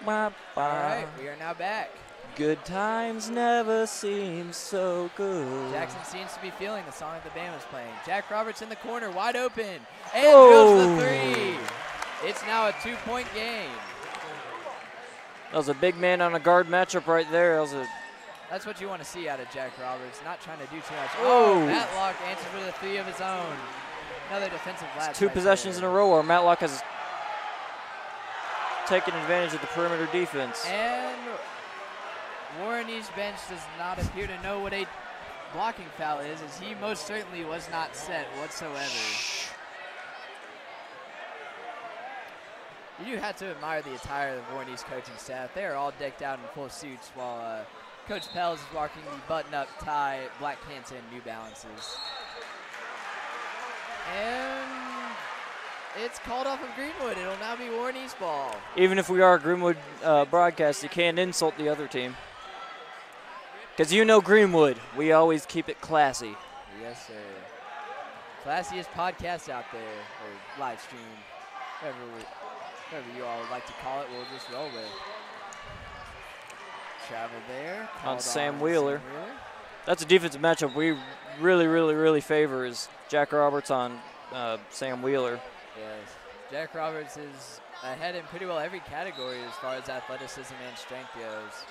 All right, we are now back. Good times never seem so good. Jackson seems to be feeling the song that the band was playing. Jack Roberts in the corner, wide open, and drills the three. It's now a 2-point game. That was a big man on a guard matchup right there. That was a That's what you want to see out of Jack Roberts, not trying to do too much. Oh. Oh, Matlock answers with a three of his own. Another defensive lapse. two right possessions in there. a row where Matlock has taken advantage of the perimeter defense. And Warren East bench does not appear to know what a blocking foul is, as he most certainly was not set whatsoever. You do have to admire the attire of the Warren East coaching staff. They are all decked out in full suits, while Coach Pels is rocking the button-up tie, black pants, and New Balances. And it's called off of Greenwood. It'll now be Warren East ball. Even if we are a Greenwood broadcast, you can't insult the other team. Because you know Greenwood, we always keep it classy. Yes, sir. Classiest podcast out there, or live stream, whatever you all would like to call it, we'll just roll with. Travel there. On called Sam on Wheeler. Sam Wheeler. That's a defensive matchup we really favor is Jack Roberts on Sam Wheeler. Yes. Jack Roberts is ahead in pretty well every category as far as athleticism and strength goes.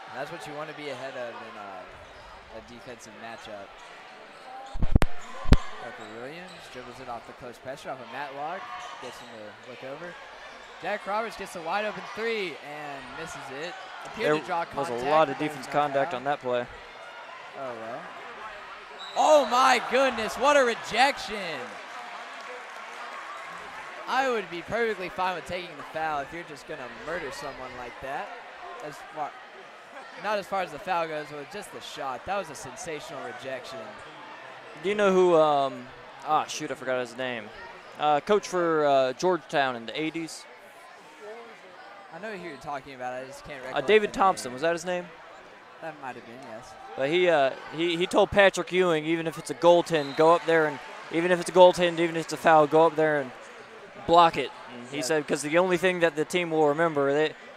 And that's what you want to be ahead of in a defensive matchup. Parker Williams dribbles it off the close pressure off of Matlock. Gets him to look over. Jack Roberts gets a wide open three and misses it. There Appeared to draw was contact, a lot of but there defense was no contact foul. on that play. Oh, well. Oh, my goodness. What a rejection. I would be perfectly fine with taking the foul if you're just going to murder someone like that. Not as far as the foul goes, but just the shot. That was a sensational rejection. Do you know who, shoot, I forgot his name. Coach for Georgetown in the 80s. I know who you're talking about. I just can't recall. David Thompson, was that his name? That might have been, yes. But he told Patrick Ewing, even if it's a goaltend, go up there, and even if it's a goaltend, even if it's a foul, go up there and block it. And he said, because the only thing that the team will remember,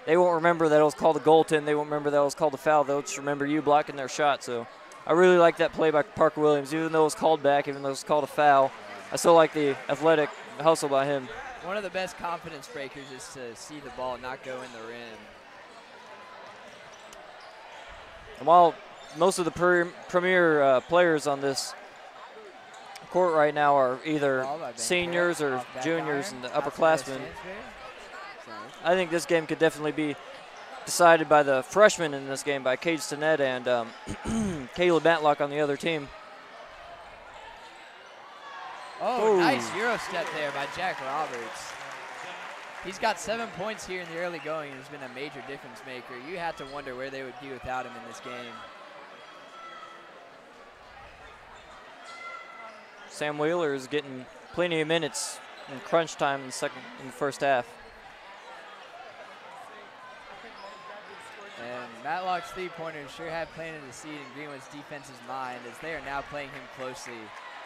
they won't remember that it was called a goaltend. They won't remember that it was called a foul. They'll just remember you blocking their shot. So I really like that play by Parker Williams, even though it was called back, even though it was called a foul. I still like the athletic hustle by him. One of the best confidence breakers is to see the ball not go in the rim. And while most of the premier players on this court right now are either seniors or juniors and the upperclassmen, I think this game could definitely be decided by the freshmen in this game, by Cade Stinnett and Caleb Matlock on the other team. Oh, nice Euro step there by Jack Roberts. He's got 7 points here in the early going and has been a major difference maker. You have to wonder where they would be without him in this game. Sam Wheeler is getting plenty of minutes in crunch time in the first half. And Matlock's three-pointers sure have planted a seed in Greenwood's defense's mind, as they are now playing him closely.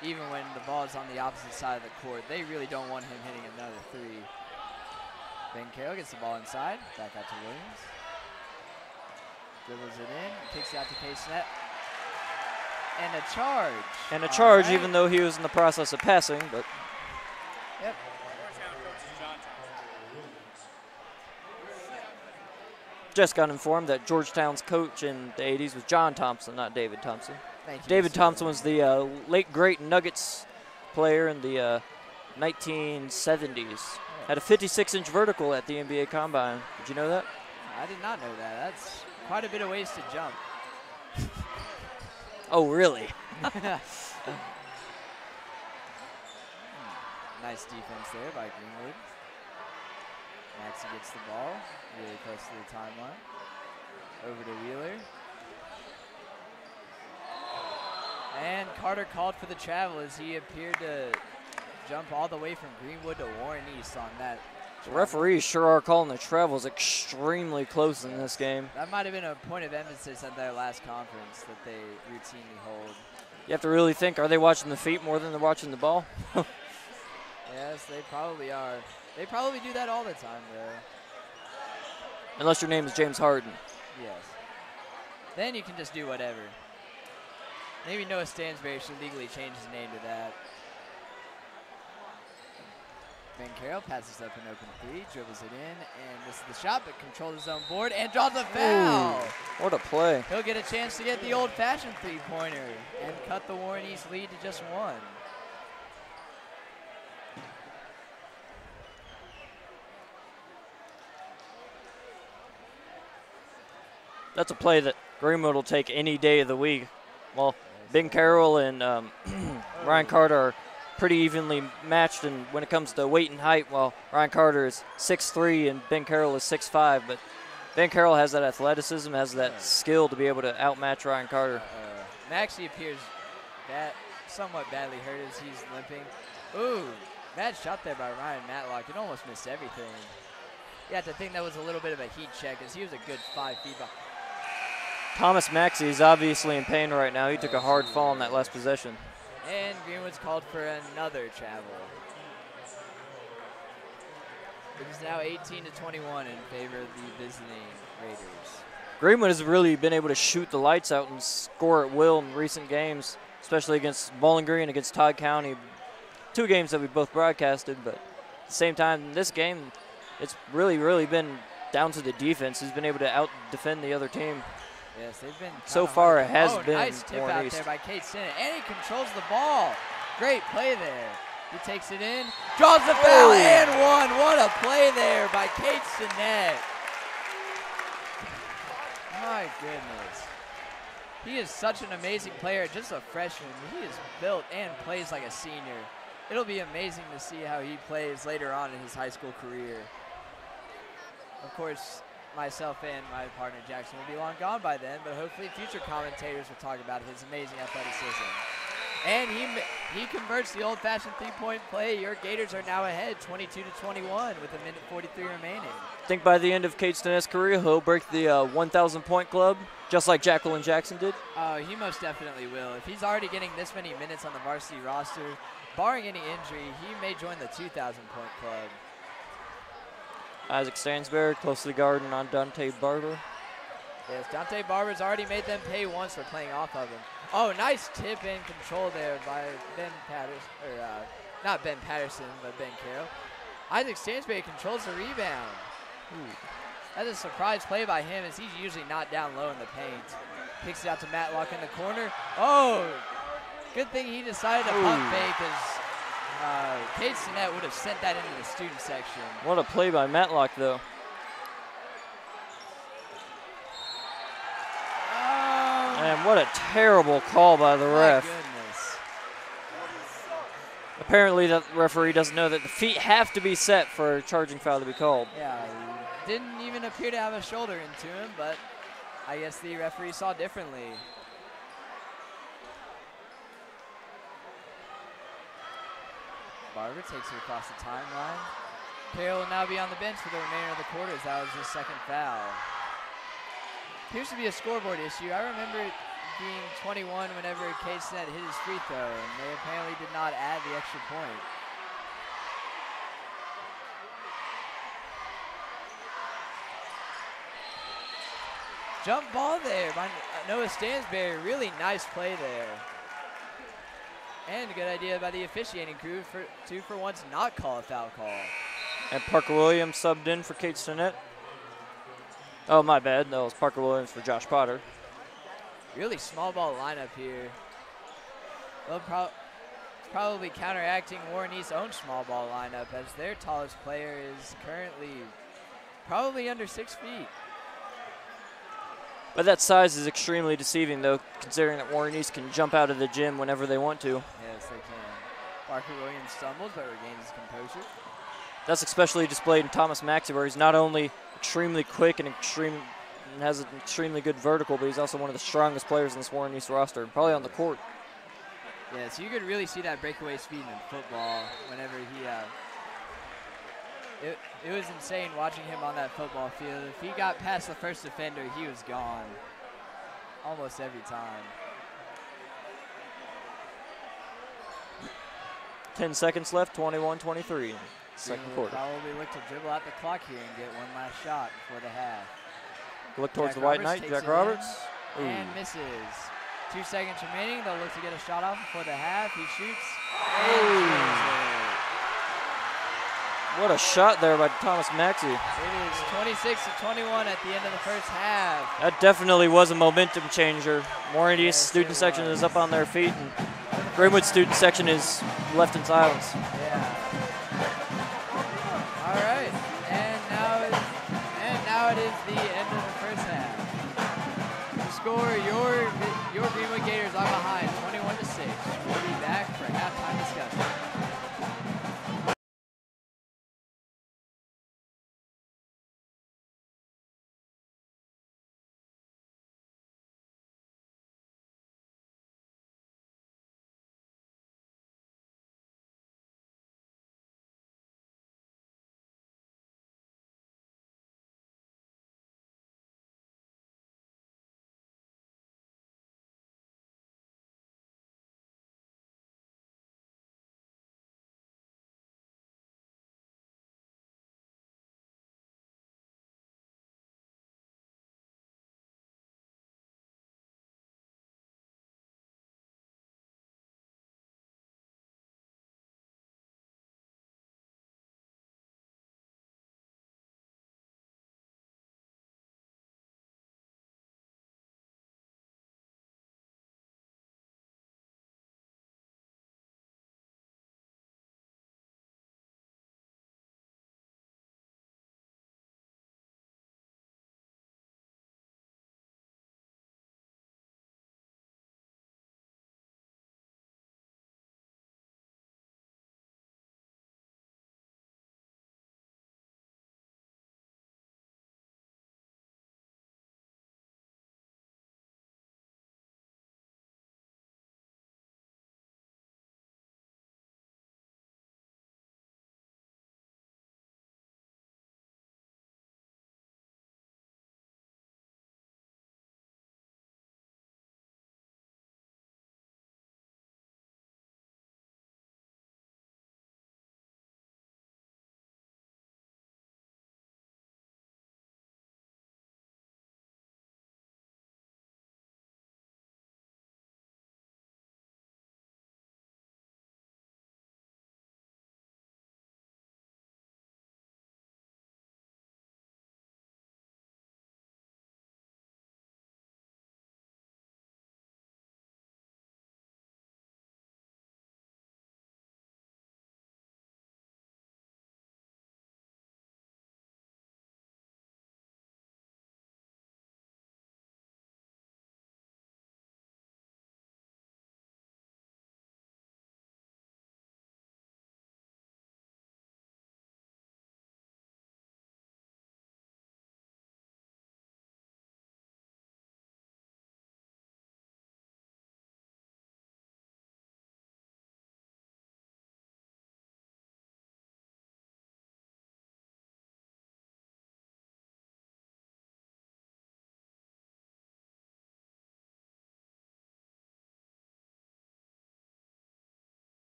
Even when the ball is on the opposite side of the court, they really don't want him hitting another three. Ben Carroll gets the ball inside, back out to Williams. Dribbles it in, kicks it out to K-Snet. And a charge. And a charge, right. Even though he was in the process of passing, but. Yep. Just got informed that Georgetown's coach in the 80s was John Thompson, not David Thompson. Thank you, David Mr. Thompson was the late great Nuggets player in the 1970s. Had a 56-inch vertical at the NBA Combine. Did you know that? I did not know that. That's quite a bit of ways to jump. Oh, really? Nice defense there by Greenwood. Maxey gets the ball really close to the timeline. Over to Wheeler. And Carter called for the travel as he appeared to jump all the way from Greenwood to Warren East on that. The referees sure are calling the travels extremely close in this game. That might have been a point of emphasis at their last conference that they routinely hold. You have to really think, are they watching the feet more than they're watching the ball? Yes, they probably are. They probably do that all the time, though. Unless your name is James Harden. Yes. Then you can just do whatever. Maybe Noah Stansberry should legally change his name to that. Ben Carroll passes up an open three, dribbles it in, and this is the shot, but controls his own board and draws a foul. Ooh, what a play. He'll get a chance to get the old-fashioned three-pointer and cut the Warren East lead to just one. That's a play that Greenwood will take any day of the week. Well, Ben Carroll and Ryan Carter are pretty evenly matched and when it comes to weight and height, while Ryan Carter is 6'3" and Ben Carroll is 6'5", but Ben Carroll has that athleticism, has that skill to be able to outmatch Ryan Carter. Maxey appears somewhat badly hurt as he's limping. Ooh, bad shot there by Ryan Matlock. It almost missed everything. You have to think that was a little bit of a heat check as he was a good 5 feet behind. Thomas Maxey is obviously in pain right now. He took a hard fall in that last possession. And Greenwood's called for another travel. It is now 18-21 in favor of the visiting Raiders. Greenwood has really been able to shoot the lights out and score at will in recent games, especially against Bowling Green, against Todd County. 2 games that we both broadcasted, but at the same time, in this game, it's really been down to the defense. He's been able to out-defend the other team. Yes, they've been so far. It has been nice tip Warren out East. there by Cade Stinnett, and he controls the ball. Great play there. He takes it in, draws the foul, and one. What a play there by Cade Stinnett. My goodness. He is such an amazing player, just a freshman. He is built and plays like a senior. It'll be amazing to see how he plays later on in his high school career. Of course, myself and my partner Jackson will be long gone by then, but hopefully future commentators will talk about his amazing athleticism. And he converts the old-fashioned three-point play. Your Gators are now ahead, 22-21, with a minute 43 remaining. I think by the end of Cade Stennett's career, he'll break the 1,000-point club, just like Jacqueline Jackson did. Oh, he most definitely will. If he's already getting this many minutes on the varsity roster, barring any injury, he may join the 2,000-point club. Isaac Stansberry close to the garden on Dante Barber. Yes, Dante Barber's already made them pay once for playing off of him. Oh, nice tip and control there by Ben Patterson, or not Ben Patterson, but Ben Carroll. Isaac Stansberry controls the rebound. Ooh. That's a surprise play by him, as he's usually not down low in the paint. Kicks it out to Matlock in the corner. Oh, good thing he decided to pump fake, because Cade Stennett would have sent that into the student section. What a play by Matlock, though. And what a terrible call by the ref. My goodness. Apparently the referee doesn't know that the feet have to be set for a charging foul to be called. Yeah, he didn't even appear to have a shoulder into him, but I guess the referee saw differently. Barber takes it across the timeline. Carroll will now be on the bench for the remainder of the quarters. That was his second foul. Appears to be a scoreboard issue. I remember it being 21 whenever Cade Stennett hit his free throw, and they apparently did not add the extra point. Jump ball there by Noah Stansberry. Really nice play there. And a good idea by the officiating crew to for once not call a foul call. And Parker Williams subbed in for Cade Stennett. Oh, my bad. That was Parker Williams for Josh Potter. Really small ball lineup here. They'll probably counteracting Warren East's own small ball lineup, as their tallest player is currently probably under 6 feet. But that size is extremely deceiving, though, considering that Warren East can jump out of the gym whenever they want to. Yes, they can. Parker Williams stumbles but regains his composure. That's especially displayed in Thomas Maxey, where he's not only extremely quick and has an extremely good vertical, but he's also one of the strongest players in this Warren East roster, probably on the court. Yeah, so you could really see that breakaway speed in football whenever he it was insane watching him on that football field. If he got past the first defender, he was gone almost every time. 10 seconds left, 21-23, second quarter. Probably look to dribble out the clock here and get one last shot before the half. Look towards Jack the white Roberts knight, takes Jack it Roberts. in and misses. 2 seconds remaining. They'll look to get a shot off before the half. He shoots. What a shot there by Thomas Maxey. It is 26-21 at the end of the first half. That definitely was a momentum changer. Warren East student section is up on their feet, and Greenwood student section is left in silence. Yeah. All right, and now it is the end of the first half. The score, your Greenwood Gators are behind 21-6. We'll be back for halftime discussion.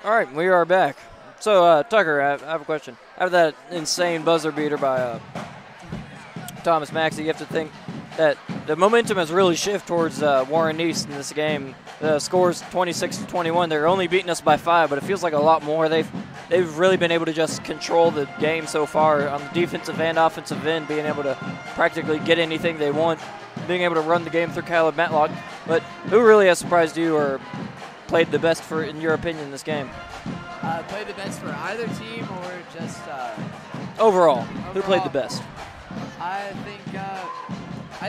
All right, we are back. So, Tucker, I have a question. After that insane buzzer beater by Thomas Maxey, you have to think that the momentum has really shifted towards Warren East in this game. The score's 26-21. They're only beating us by 5, but it feels like a lot more. They've really been able to just control the game so far on the defensive and offensive end, being able to practically get anything they want, being able to run the game through Caleb Matlock. But who really has surprised you or played the best for, in your opinion, in this game? Played the best for either team or just Overall, who played the best? I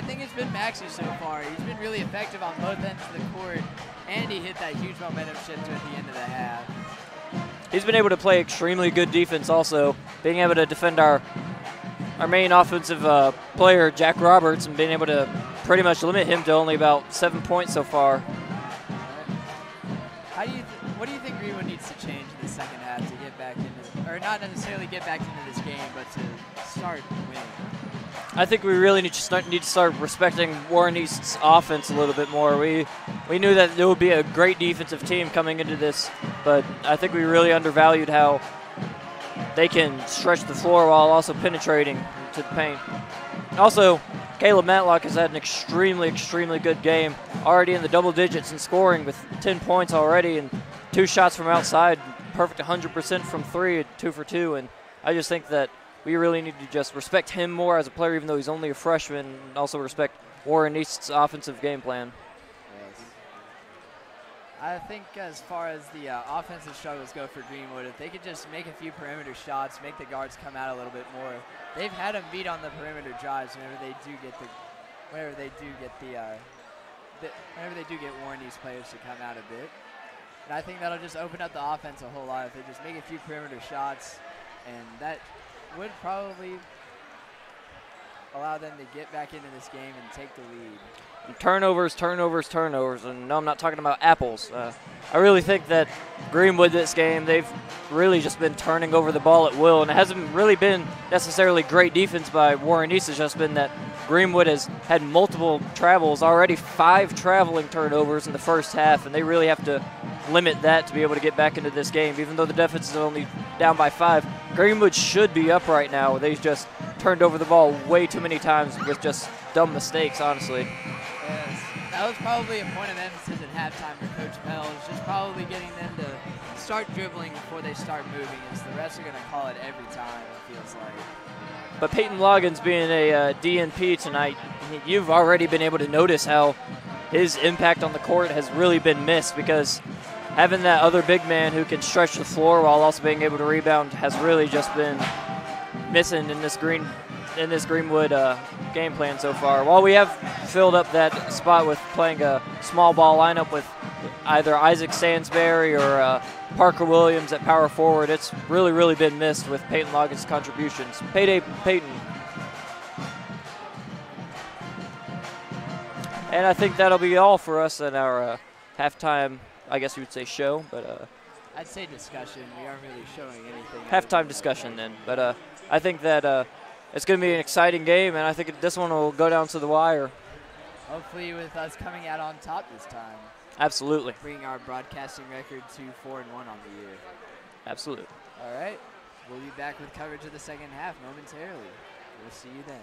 think it's been Maxey so far. He's been really effective on both ends of the court, and he hit that huge momentum shifter at the end of the half. He's been able to play extremely good defense also, being able to defend our main offensive player, Jack Roberts, and being able to pretty much limit him to only about 7 points so far. What do you think Greenwood needs to change in the second half to get back into, or not necessarily get back into this game, but to start winning? I think we really need to start respecting Warren East's offense a little bit more. We knew that it would be a great defensive team coming into this, but I think we really undervalued how they can stretch the floor while also penetrating to the paint. Also, Caleb Matlock has had an extremely good game, already in the double digits in scoring with 10 points already and 2 shots from outside, perfect 100% from 3, 2 for 2, and I just think that we really need to just respect him more as a player, even though he's only a freshman, and also respect Warren East's offensive game plan. Yes. I think as far as the offensive struggles go for Greenwood, if they could just make a few perimeter shots, make the guards come out a little bit more. They've had them beat on the perimeter drives whenever they do get Warren East players to come out a bit. And I think that'll just open up the offense a whole lot if they just make a few perimeter shots, and that would probably allow them to get back into this game and take the lead. And turnovers, and no, I'm not talking about apples. I really think that Greenwood this game, they've really just been turning over the ball at will, and it hasn't really been necessarily great defense by Warren East. It's just been that Greenwood has had multiple travels, already 5 traveling turnovers in the first half, and they really have to limit that to be able to get back into this game. Even though the defense is only down by 5, Greenwood should be up right now. They've just turned over the ball way too many times with just dumb mistakes, honestly. Yes. That was probably a point of emphasis at halftime for Coach Pell, is just probably getting them to start dribbling before they start moving, as the refs are going to call it every time, it feels like. But Peyton Loggins being a DNP tonight, you've already been able to notice how his impact on the court has really been missed, because having that other big man who can stretch the floor while also being able to rebound has really just been missing in this Greenwood game plan so far. While we have filled up that spot with playing a small ball lineup with either Isaac Sansbury or Parker Williams at power forward, it's really been missed with Peyton Loggins' contributions. Payday Peyton. And I think that'll be all for us in our halftime, I guess you would say show, but I'd say discussion. We aren't really showing anything. halftime discussion then. But I think that it's going to be an exciting game, and I think this one will go down to the wire. Hopefully with us coming out on top this time. Absolutely. Bringing our broadcasting record to 4-1 on the year. Absolutely. All right. We'll be back with coverage of the second half momentarily. We'll see you then.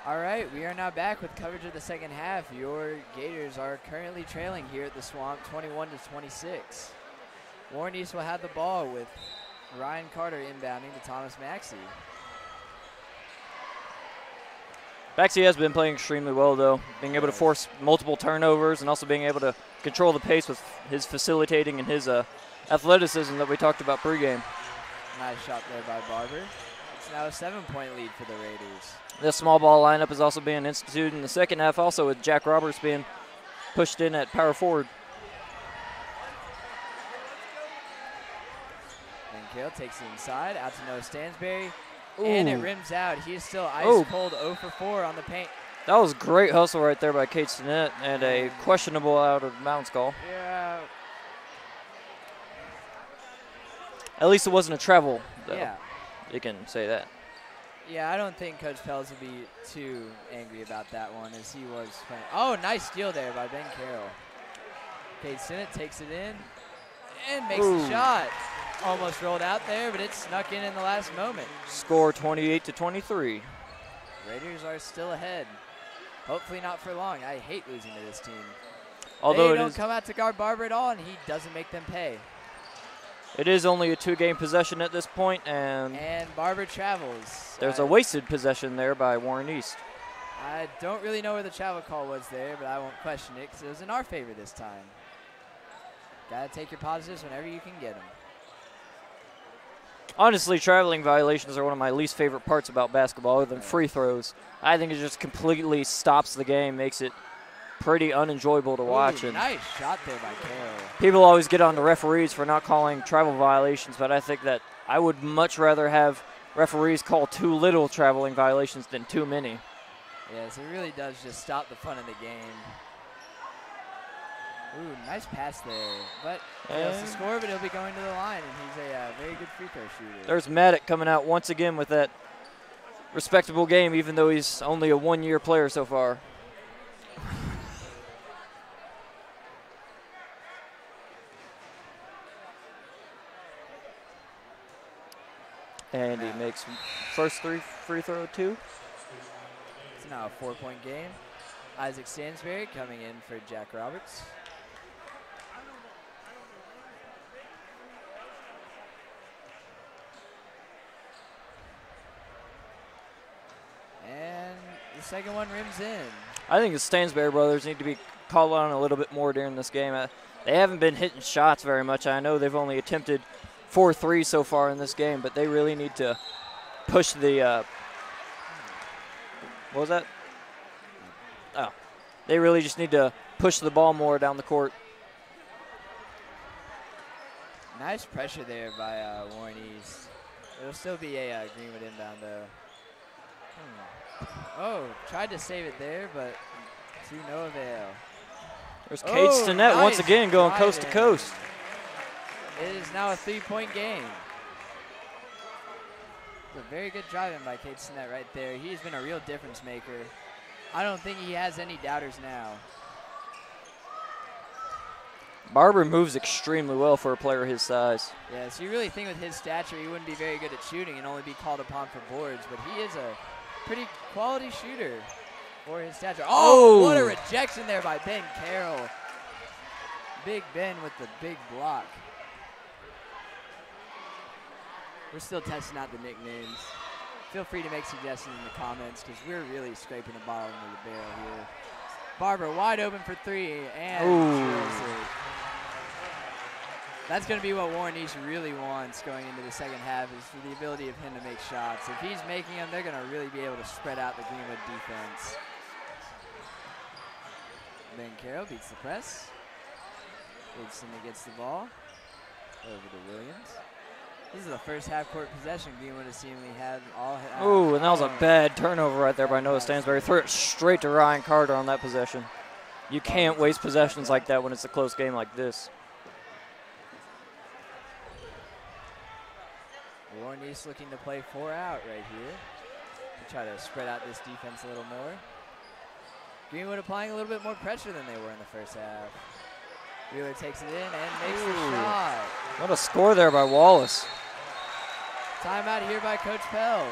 All right, we are now back with coverage of the second half. Your Gators are currently trailing here at the Swamp, 21-26. Warren East will have the ball with Ryan Carter inbounding to Thomas Maxey. Maxey has been playing extremely well, though, being able to force multiple turnovers and also being able to control the pace with his facilitating and his athleticism that we talked about pregame. Nice shot there by Barber. It's now a 7-point lead for the Raiders. This small ball lineup is also being instituted in the second half, also with Jack Roberts being pushed in at power forward. And Kale takes it inside, out to Noah Stansberry. Ooh. And it rims out. He's still ice cold 0 for 4 on the paint. That was great hustle right there by Kate Stinnett and a questionable out of bounds call. Yeah. At least it wasn't a travel, though. Yeah. You can say that. Yeah, I don't think Coach Pels would be too angry about that one as he was playing. Oh, nice steal there by Ben Carroll. Kate Stinnett takes it in and makes the shot. Almost rolled out there, but it snuck in the last moment. Score 28-23. Raiders are still ahead. Hopefully not for long. I hate losing to this team. Although they don't come out to guard Barber at all, and he doesn't make them pay. It is only a 2-game possession at this point, and Barber travels. There's a wasted possession there by Warren East. I don't really know where the travel call was there, but I won't question it because it was in our favor this time. Got to take your positives whenever you can get them. Honestly, traveling violations are one of my least favorite parts about basketball other than free throws. I think it just completely stops the game, makes it pretty unenjoyable to watch. And nice shot there by Carroll. People always get on the referees for not calling travel violations, but I think that I would much rather have referees call too little traveling violations than too many. Yes, it really does just stop the fun of the game. Ooh, nice pass there. But fails to score, but he'll be going to the line, and he's a very good free throw shooter. There's Maddock coming out once again with that respectable game, even though he's only a one-year player so far. And he makes first free throw 2. It's now a 4-point game. Isaac Stansberry coming in for Jack Roberts. And the second one rims in. I think the Stansberry brothers need to be called on a little bit more during this game. They haven't been hitting shots very much. I know they've only attempted 4 threes so far in this game, but they really need to push the what was that? Oh. They really just need to push the ball more down the court. Nice pressure there by Warren East. It'll still be a Greenwood inbound, though. Oh, tried to save it there, but to no avail. There's Kate Stinnett once again going coast to coast. It is now a 3-point game. It's a very good driving by Kate Stinnett right there. He's been a real difference maker. I don't think he has any doubters now. Barber moves extremely well for a player his size. Yeah, so you really think with his stature he wouldn't be very good at shooting and only be called upon for boards, but he is a pretty quality shooter for his stature. Oh, what a rejection there by Ben Carroll. Big Ben with the big block. We're still testing out the nicknames. Feel free to make suggestions in the comments because we're really scraping the bottom of the barrel here. Barber wide open for 3 and drills it. That's going to be what Warren East really wants going into the second half is for the ability of him to make shots. If he's making them, they're going to really be able to spread out the Greenwood defense. Ben Carroll beats the press. Gibson gets the ball over to Williams. This is the first half-court possession Greenwood has seemingly had all. And that was a bad turnover right there by Noah Stansberry. Threw it straight to Ryan Carter on that possession. You can't waste possessions like that when it's a close game like this. Warren East looking to play 4 out right here to try to spread out this defense a little more. Greenwood applying a little bit more pressure than they were in the first half. Wheeler takes it in and makes the shot. What a score there by Wallace. Timeout here by Coach Pels.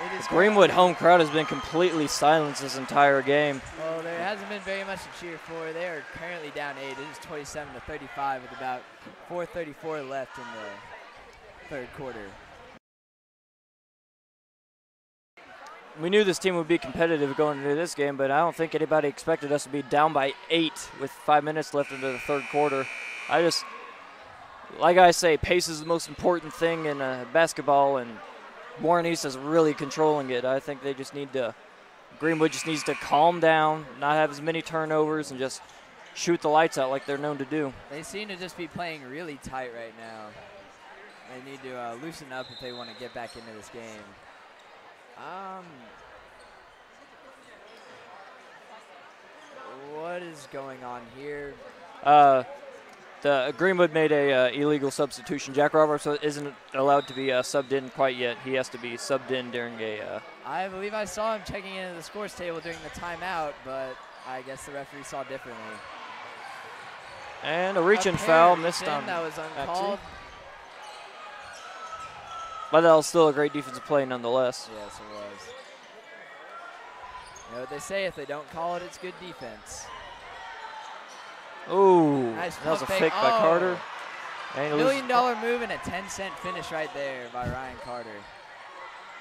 They just Greenwood go- home crowd has been completely silenced this entire game. Well, there hasn't been very much to cheer for. They are currently down 8. It is 27-35 with about 4:34 left in the third quarter. We knew this team would be competitive going into this game, but I don't think anybody expected us to be down by 8 with 5 minutes left into the third quarter. Like I say, pace is the most important thing in basketball, and Warren East is really controlling it. I think they just need to, Greenwood just needs to calm down, not have as many turnovers, and just shoot the lights out like they're known to do. They seem to just be playing really tight right now. They need to loosen up if they want to get back into this game. What is going on here? The Greenwood made a illegal substitution. Jack Roberts isn't allowed to be subbed in quite yet. He has to be subbed in during a. I believe I saw him checking into the scores table during the timeout, but I guess the referee saw differently. And a reach-in foul missed Tim, on. that was uncalled. But that was still a great defensive play nonetheless. Yes, it was. You know what they say, if they don't call it, it's good defense. Ooh, Nice that was a pump fake fake. by Oh. Carter. And $1 million move and a 10-cent finish right there by Ryan Carter.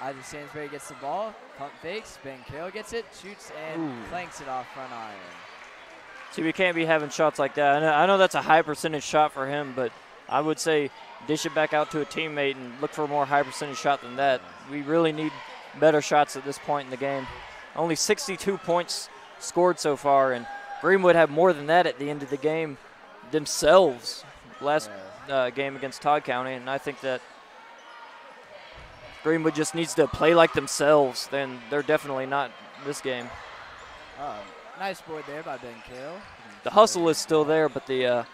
Isaac Sansbury gets the ball, pump fakes, Ben Carroll gets it, shoots, and Ooh. clanks it off front iron. See, we can't be having shots like that. I know that's a high percentage shot for him, but I would say dish it back out to a teammate and look for a more high percentage shot than that. We really need better shots at this point in the game. Only 62 points scored so far, and Greenwood had more than that at the end of the game themselves last game against Todd County, and I think that Greenwood just needs to play like themselves. Then they're definitely not this game. Nice board there by Ben Carroll. The hustle is still there, but the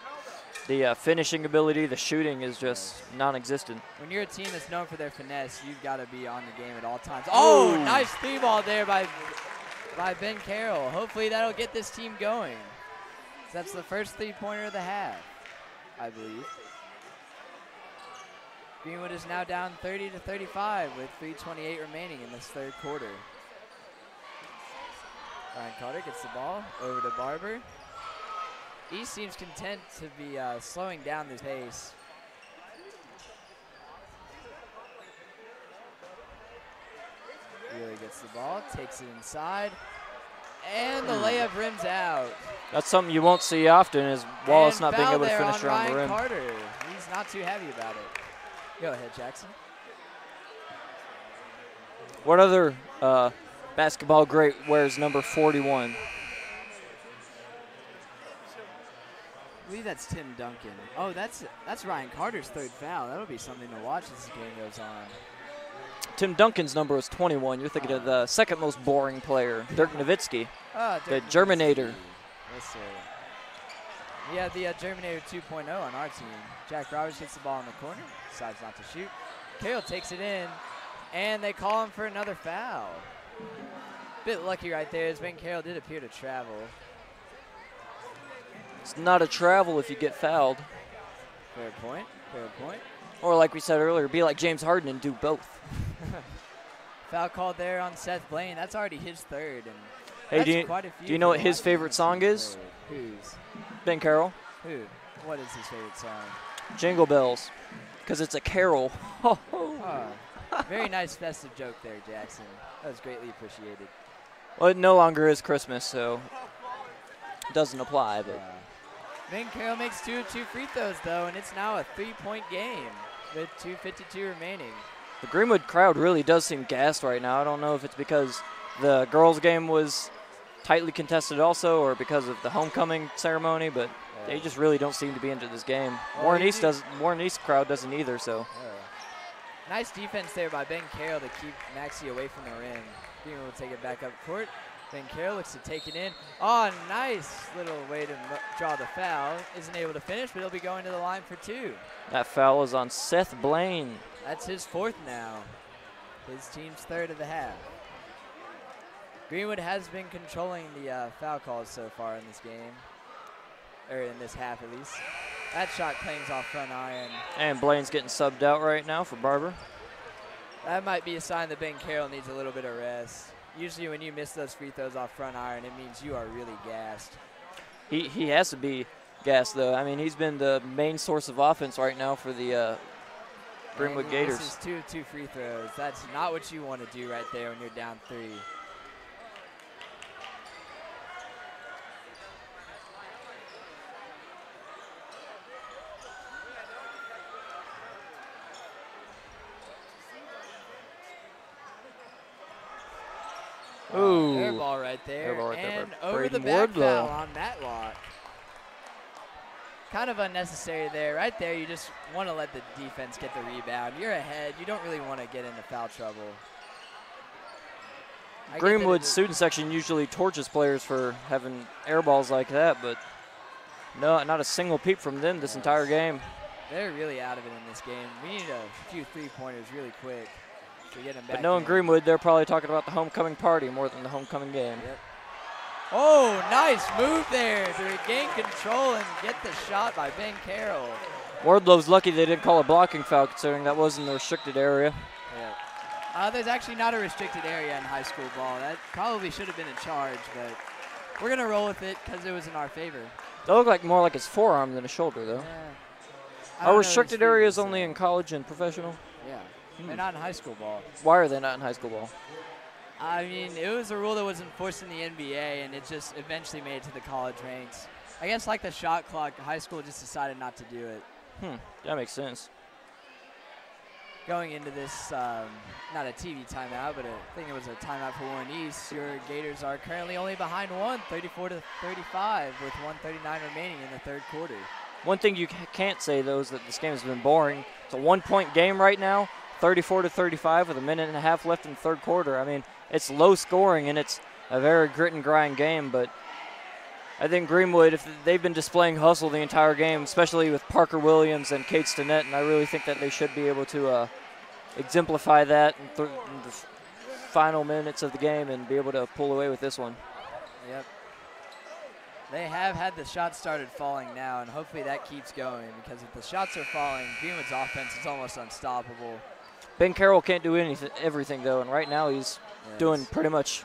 finishing ability, the shooting is just non-existent. When you're a team that's known for their finesse, you've got to be on the game at all times. Oh, Ooh. nice three ball there by Ben Carroll. Hopefully that'll get this team going. That's the first three-pointer of the half, I believe. Greenwood is now down 30-35 with 3:28 remaining in this third quarter. Ryan Carter gets the ball over to Barber. East seems content to be slowing down this pace. Wheeler gets the ball, takes it inside, and the layup rims out. That's something you won't see often is Wallace And not being foul able to there finish on around the Ryan rim. Carter. He's not too happy about it. Go ahead, Jackson. What other basketball great wears number 41? I believe that's Tim Duncan. Oh, that's Ryan Carter's third foul. That'll be something to watch as the game goes on. Tim Duncan's number was 21. You're thinking of the second most boring player, Dirk Nowitzki. The Dirk Germinator. Nowitzki. Yes, sir. We have the Germinator 2.0 on our team. Jack Roberts gets the ball in the corner, decides not to shoot. Carroll takes it in, and they call him for another foul. Bit lucky right there, as Ben Carroll did appear to travel. It's not a travel if you get fouled. Fair point, fair point. Or like we said earlier, be like James Harden and do both. Foul called there on Seth Blaine. That's already his third. And Hey, that's do quite a few you know for what the his Hawks favorite team. song is? Whose? Ben Carroll, Who? What is his favorite song? Jingle Bells, because it's a carol. Oh, very nice festive joke there, Jackson. That was greatly appreciated. Well, it no longer is Christmas, so it doesn't apply. But Ben Carroll makes 2 of 2 free throws, though, and it's now a 3-point game with 2:52 remaining. the Greenwood crowd really does seem gassed right now. I don't know if it's because the girls' game was tightly contested also or because of the homecoming ceremony, but they just really don't seem to be into this game. Well, Warren you East crowd doesn't either, so. Nice defense there by Ben Carroll to keep Maxey away from the rim. Greenwood will take it back up court. Ben Carroll looks to take it in. Oh, nice little way to draw the foul. Isn't able to finish, but he'll be going to the line for 2. That foul is on Seth Blaine. That's his 4th now. His team's 3rd of the half. Greenwood has been controlling the foul calls so far in this game, or in this half at least. That shot claims off front iron. And Blaine's getting subbed out right now for Barber. That might be a sign that Ben Carroll needs a little bit of rest. Usually when you miss those free throws off front iron, it means you are really gassed. He has to be gassed, though. I mean, he's been the main source of offense right now for the Greenwood Gators. This is 2 of 2 free throws. That's not what you want to do right there when you're down 3. Ooh. Air ball right there. Airball right there And by over the Braden back Wardlow. foul on Matlock. Kind of unnecessary there. Right there, you just want to let the defense get the rebound. You're ahead. You don't really want to get into foul trouble. Greenwood's student section usually torches players for having air balls like that, but no, not a single peep from them this entire game. They're really out of it in this game. We need a few three-pointers really quick to get them back. But knowing in. Greenwood, they're probably talking about the homecoming party more than the homecoming game. Yep. Oh, nice move there to regain control and get the shot by Ben Carroll. Wardlow's lucky they didn't call a blocking foul, considering that was in the restricted area. Yeah. There's actually not a restricted area in high school ball. That probably should have been a charge, but we're going to roll with it because it was in our favor. That looked like more like his forearm than a shoulder, though. Yeah. Are restricted areas only in college and professional? Yeah. They're not in high school ball. Why are they not in high school ball? I mean, it was a rule that was enforced in the NBA, and it just eventually made it to the college ranks. I guess like the shot clock, high school just decided not to do it. That makes sense. Going into this, not a TV timeout, but I think it was a timeout for Warren East. Your Gators are currently only behind 34 to 35, with 1:39 remaining in the third quarter. One thing you can't say, though, is that this game has been boring. It's a one-point game right now, 34 to 35, with a minute and a half left in the third quarter. I mean, it's low scoring, and it's a very grit and grind game, but I think Greenwood, if they've been displaying hustle the entire game, especially with Parker Williams and Kate Stinnett, and I really think that they should be able to exemplify that in the final minutes of the game and be able to pull away with this one. Yep. They have had the shots started falling now, and hopefully that keeps going, because if the shots are falling, Greenwood's offense is almost unstoppable. Ben Carroll can't do everything, though, and right now he's doing pretty much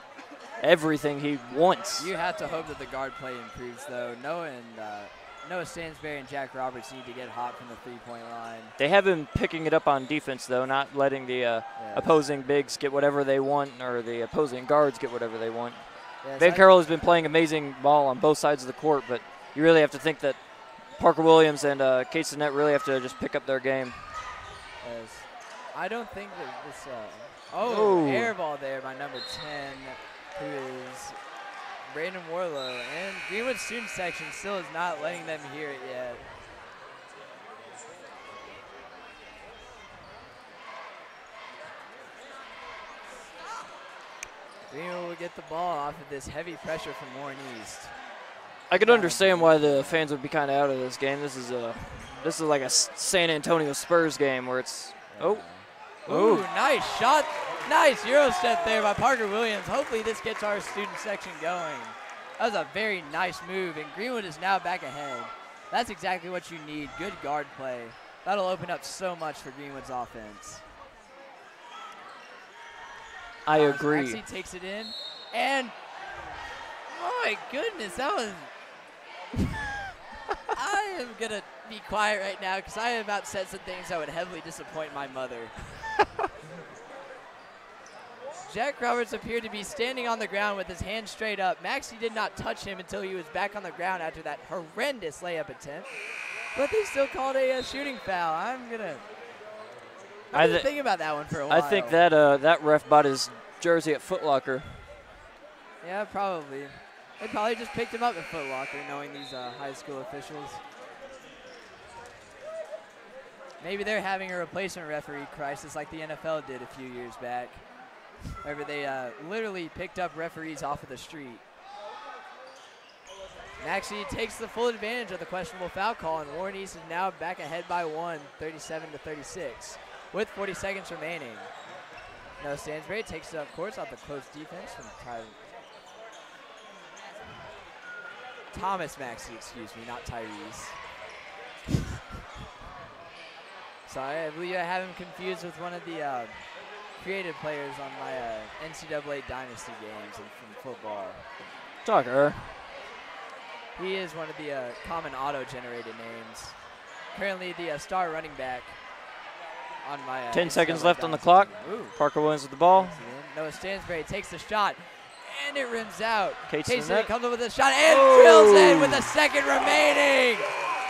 everything he wants. You have to hope that the guard play improves, though. Noah Stansberry and Jack Roberts need to get hot from the three-point line. They have been picking it up on defense, though, not letting the opposing bigs get whatever they want or the opposing guards get whatever they want. Yes, Ben Carroll has been playing amazing ball on both sides of the court, but you really have to think that Parker Williams and Kate Stinnett really have to just pick up their game. Yes. I don't think that this air ball there by number 10, who is Braden Warlow. And Greenwood student section still is not letting them hear it yet. Greenwood will get the ball off of this heavy pressure from Warren East. I can understand why the fans would be kind of out of this game. This is like a San Antonio Spurs game where it's Ooh, nice shot. Nice Euro step there by Parker Williams. Hopefully this gets our student section going. That was a very nice move, and Greenwood is now back ahead. That's exactly what you need, good guard play. That'll open up so much for Greenwood's offense. I agree. Maxey takes it in, and my goodness, that was... I am going to be quiet right now because I have about said some things that would heavily disappoint my mother. Jack Roberts appeared to be standing on the ground with his hand straight up. Maxey did not touch him until he was back on the ground after that horrendous layup attempt. But they still called a shooting foul. I'm going to think about that one for a while. I think that that ref bought his jersey at Foot Locker. Yeah, probably. They probably just picked him up at Foot Locker, knowing these high school officials. Maybe they're having a replacement referee crisis like the NFL did a few years back. Whenever they literally picked up referees off of the street. Maxey takes the full advantage of the questionable foul call, and Warren East is now back ahead by 1, 37 to 36, with 40 seconds remaining. Noah Stansberry takes it up course off the close defense from Thomas Maxey, excuse me, not Tyrese. Sorry, I believe I have him confused with one of the creative players on my NCAA Dynasty games and from football. Tucker. He is one of the common auto-generated names. Currently the star running back on my 10 seconds NCAA left on the Dynasty clock. team. Ooh. Parker Williams with the ball. Noah Stansberry takes the shot, and it rims out. Case to the Casey net. comes up with a shot and drills it with a second remaining.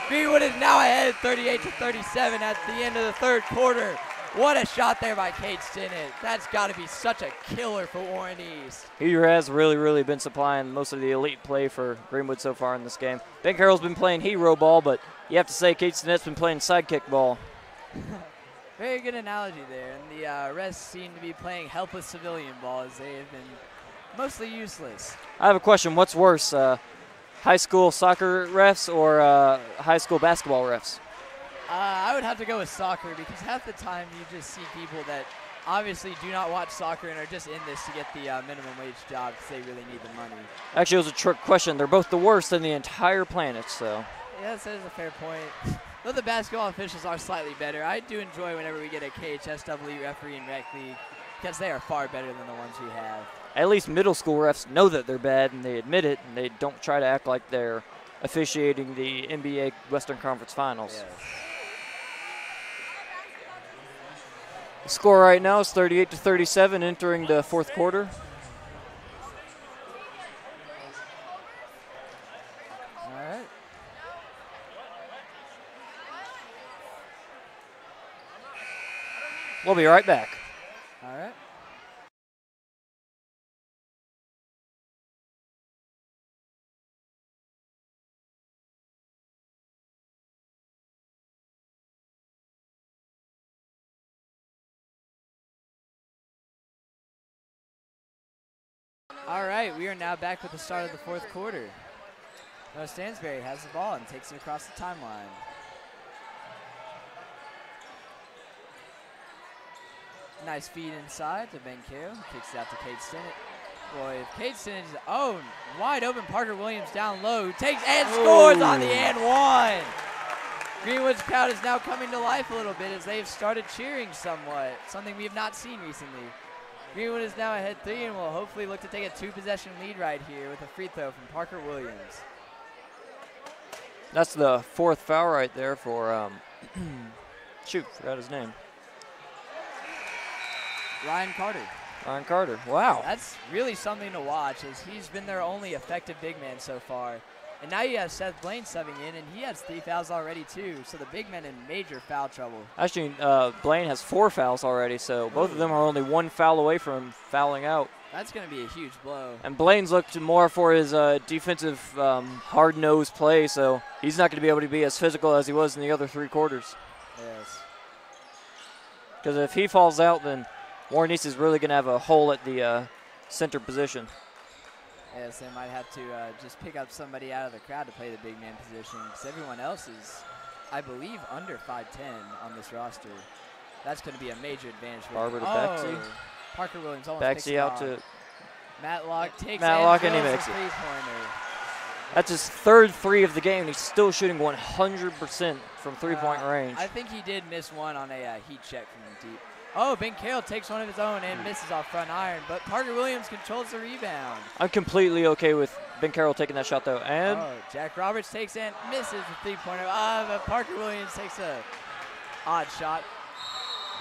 Greenwood is now ahead 38-37 at the end of the third quarter. What a shot there by Cade Stinnett. That's got to be such a killer for Warren East. He has really been supplying most of the elite play for Greenwood so far in this game. Ben Carroll's been playing hero ball, but you have to say Cade Stinnett's been playing sidekick ball. Very good analogy there. And the rest seem to be playing helpless civilian ball as they have been mostly useless. I have a question. What's worse, high school soccer refs or high school basketball refs? I would have to go with soccer because half the time you just see people that obviously do not watch soccer and are just in this to get the minimum wage job because they really need the money. Actually, it was a trick question. They're both the worst in the entire planet, so. Yes, that is a fair point. Though the basketball officials are slightly better, I do enjoy whenever we get a KHSW referee in rec league because they are far better than the ones we have. At least middle school refs know that they're bad and they admit it, and they don't try to act like they're officiating the NBA Western Conference Finals. Yes. The score right now is 38-37 entering the fourth quarter. All right. We'll be right back. All right. All right, we are now back with the start of the fourth quarter. Noah Stansberry has the ball and takes it across the timeline. Nice feed inside to Ben Carroll. Kicks it out to Cade Stinnett. Boy, if Cade Stinnett is wide open, Parker Williams down low, who takes and scores on the and one. Greenwood's crowd is now coming to life a little bit as they've started cheering somewhat, something we have not seen recently. Greenwood is now ahead 3 and will hopefully look to take a 2-possession lead right here with a free throw from Parker Williams. That's the fourth foul right there for, shoot, forgot his name. Ryan Carter. Ryan Carter, wow. That's really something to watch as he's been their only effective big man so far. And now you have Seth Blaine subbing in, and he has 3 fouls already too, so the big men in major foul trouble. Actually, Blaine has 4 fouls already, so both of them are only 1 foul away from fouling out. That's going to be a huge blow. And Blaine's looked more for his defensive hard-nosed play, so he's not going to be able to be as physical as he was in the other 3 quarters. Yes. Because if he falls out, then Warren East is really going to have a hole at the center position. Yes, they might have to just pick up somebody out of the crowd to play the big man position because everyone else is, I believe, under 5'10" on this roster. That's going to be a major advantage for Barber to them. Baxi. Parker Williams almost picks Baxi it out off. to Matlock takes Matlock and he drills makes a it. three-pointer. That's his 3rd 3 of the game, and he's still shooting 100% from three-point range. I think he did miss one on a heat check from deep. Oh, Ben Carroll takes one of his own and misses off front iron, but Parker Williams controls the rebound. I'm completely okay with Ben Carroll taking that shot, though. And Jack Roberts takes and misses the three-pointer. But Parker Williams takes a odd shot.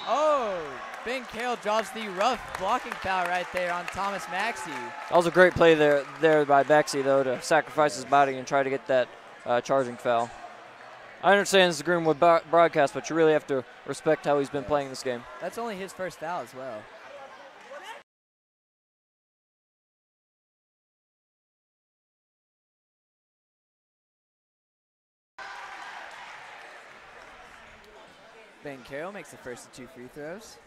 Oh, Ben Carroll draws the rough blocking foul right there on Thomas Maxey. that was a great play there by Baxi, though, to sacrifice his body and try to get that charging foul. I understand it's the Greenwood broadcast, but you really have to respect how he's been playing this game. That's only his first foul as well. Ben Carroll makes the first of 2 free throws.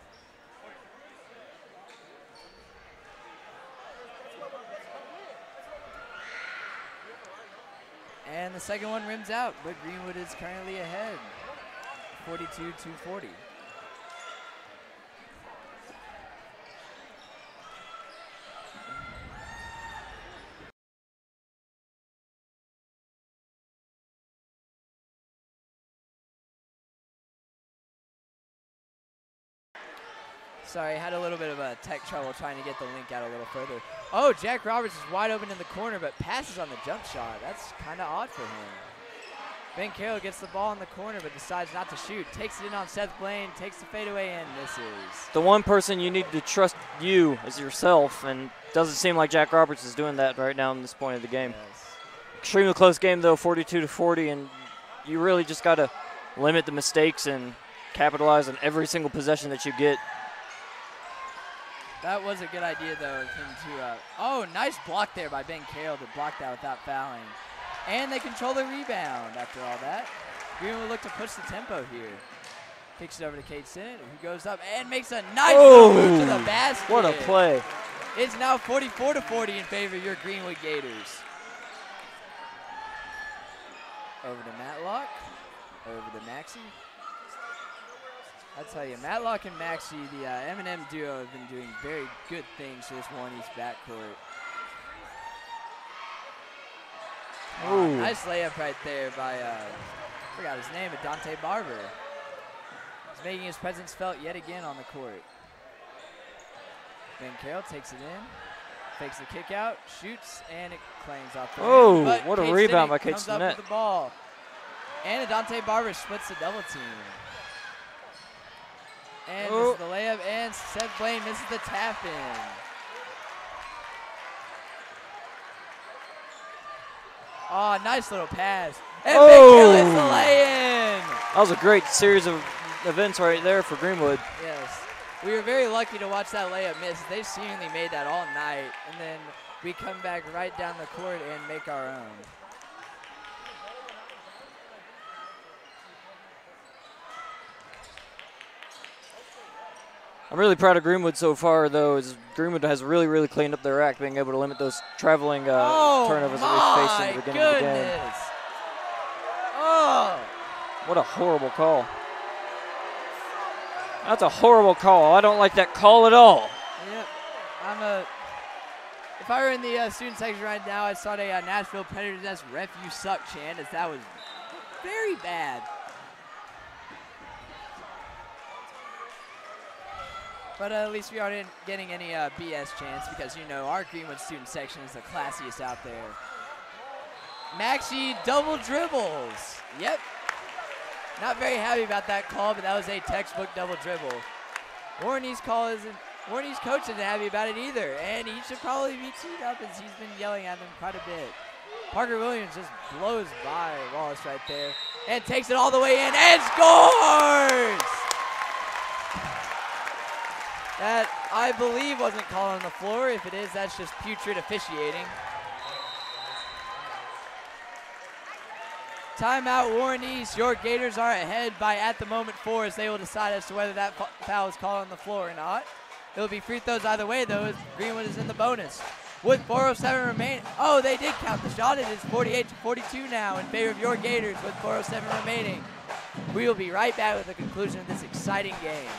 And the second one rims out, but Greenwood is currently ahead, 42-40. Sorry, had a little bit of a tech trouble trying to get the link out a little further. Oh, Jack Roberts is wide open in the corner, but passes on the jump shot. That's kind of odd for him. Ben Carroll gets the ball in the corner, but decides not to shoot. Takes it in on Seth Blaine, takes the fadeaway and misses. The one person you need to trust you is yourself, and doesn't seem like Jack Roberts is doing that right now in this point of the game. Yes. Extremely close game, though, 42-40, and you really just got to limit the mistakes and capitalize on every single possession that you get. That was a good idea, though, of him to, oh, nice block there by Ben Carroll to block that without fouling. And they control the rebound after all that. Greenwood will look to push the tempo here. Kicks it over to Cade Sinnott, who goes up and makes a nice move to the basket. What a play. It's now 44-40 in favor of your Greenwood Gators. Over to Matlock, over to Maxey. I tell you, Matlock and Maxey, the M&M duo, have been doing very good things for this Warren East backcourt. Oh, nice layup right there by, forgot his name, but Dante Barber. He's making his presence felt yet again on the court. Ben Carroll takes it in, fakes the kick out, shoots, and it claims off the rim. But what a Cade rebound Sinnott by Cade comes up Sinnott. with the ball. And Dante Barber splits the double team. And this is the layup, and Seth Blaine misses the tap in. Oh, nice little pass. And Ben Carroll hits the lay-in. That was a great series of events right there for Greenwood. Yes. We were very lucky to watch that layup miss. They seemingly made that all night, and then we come back right down the court and make our own. I'm really proud of Greenwood so far, though, as Greenwood has really, really cleaned up their act, being able to limit those traveling turnovers that we faced in the beginning of the game. Oh! What a horrible call. That's a horrible call. I don't like that call at all. Yep. If I were in the student section right now, I'd start a Nashville Predators ref you suck chant, as that was very bad. But at least we aren't getting any BS chants, because, you know, our Greenwood student section is the classiest out there. Maxey double dribbles. Yep. Not very happy about that call, but that was a textbook double dribble. Warren East coach isn't happy about it either, and he should probably be teed up, as he's been yelling at them quite a bit. Parker Williams just blows by Wallace right there and takes it all the way in and scores! That, I believe, wasn't called on the floor. If it is, that's just putrid officiating. Timeout, Warren East. Your Gators are ahead by, at the moment, 4, as they will decide as to whether that foul is called on the floor or not. It'll be free throws either way, though, as Greenwood is in the bonus. With 4:07 remaining. Oh, they did count the shot. It is 48-42 now in favor of your Gators with 4:07 remaining. We will be right back with the conclusion of this exciting game.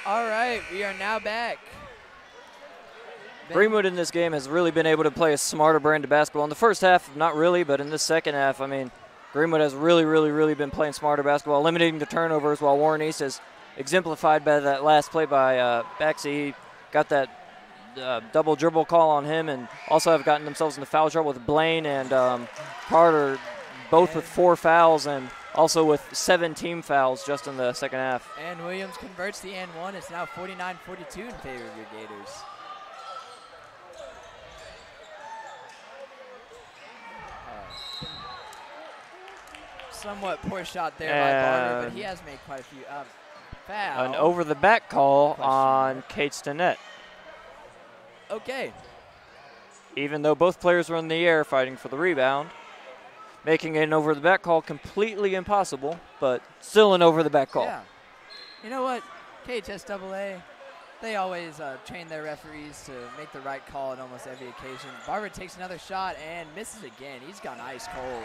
All right, we are now back. Greenwood in this game has really been able to play a smarter brand of basketball. In the first half, not really, but in the second half, I mean, Greenwood has really been playing smarter basketball, limiting the turnovers, while Warren East has exemplified by that last play by Baxey. He got that double dribble call on him, and also have gotten themselves into foul trouble with Blaine and Carter, both with 4 fouls and also with 7 team fouls just in the second half. And Williams converts the and one. It's now 49-42 in favor of your Gators. somewhat poor shot there by Barber, but he has made quite a few. Foul. An over-the-back call Question on mark. Kate Stinnett. Okay. Even though both players were in the air fighting for the rebound, making an over-the-back call completely impossible, but still an over-the-back call. Yeah. You know what? KHSAA, they always train their referees to make the right call on almost every occasion. Barber takes another shot and misses again. He's gone ice cold.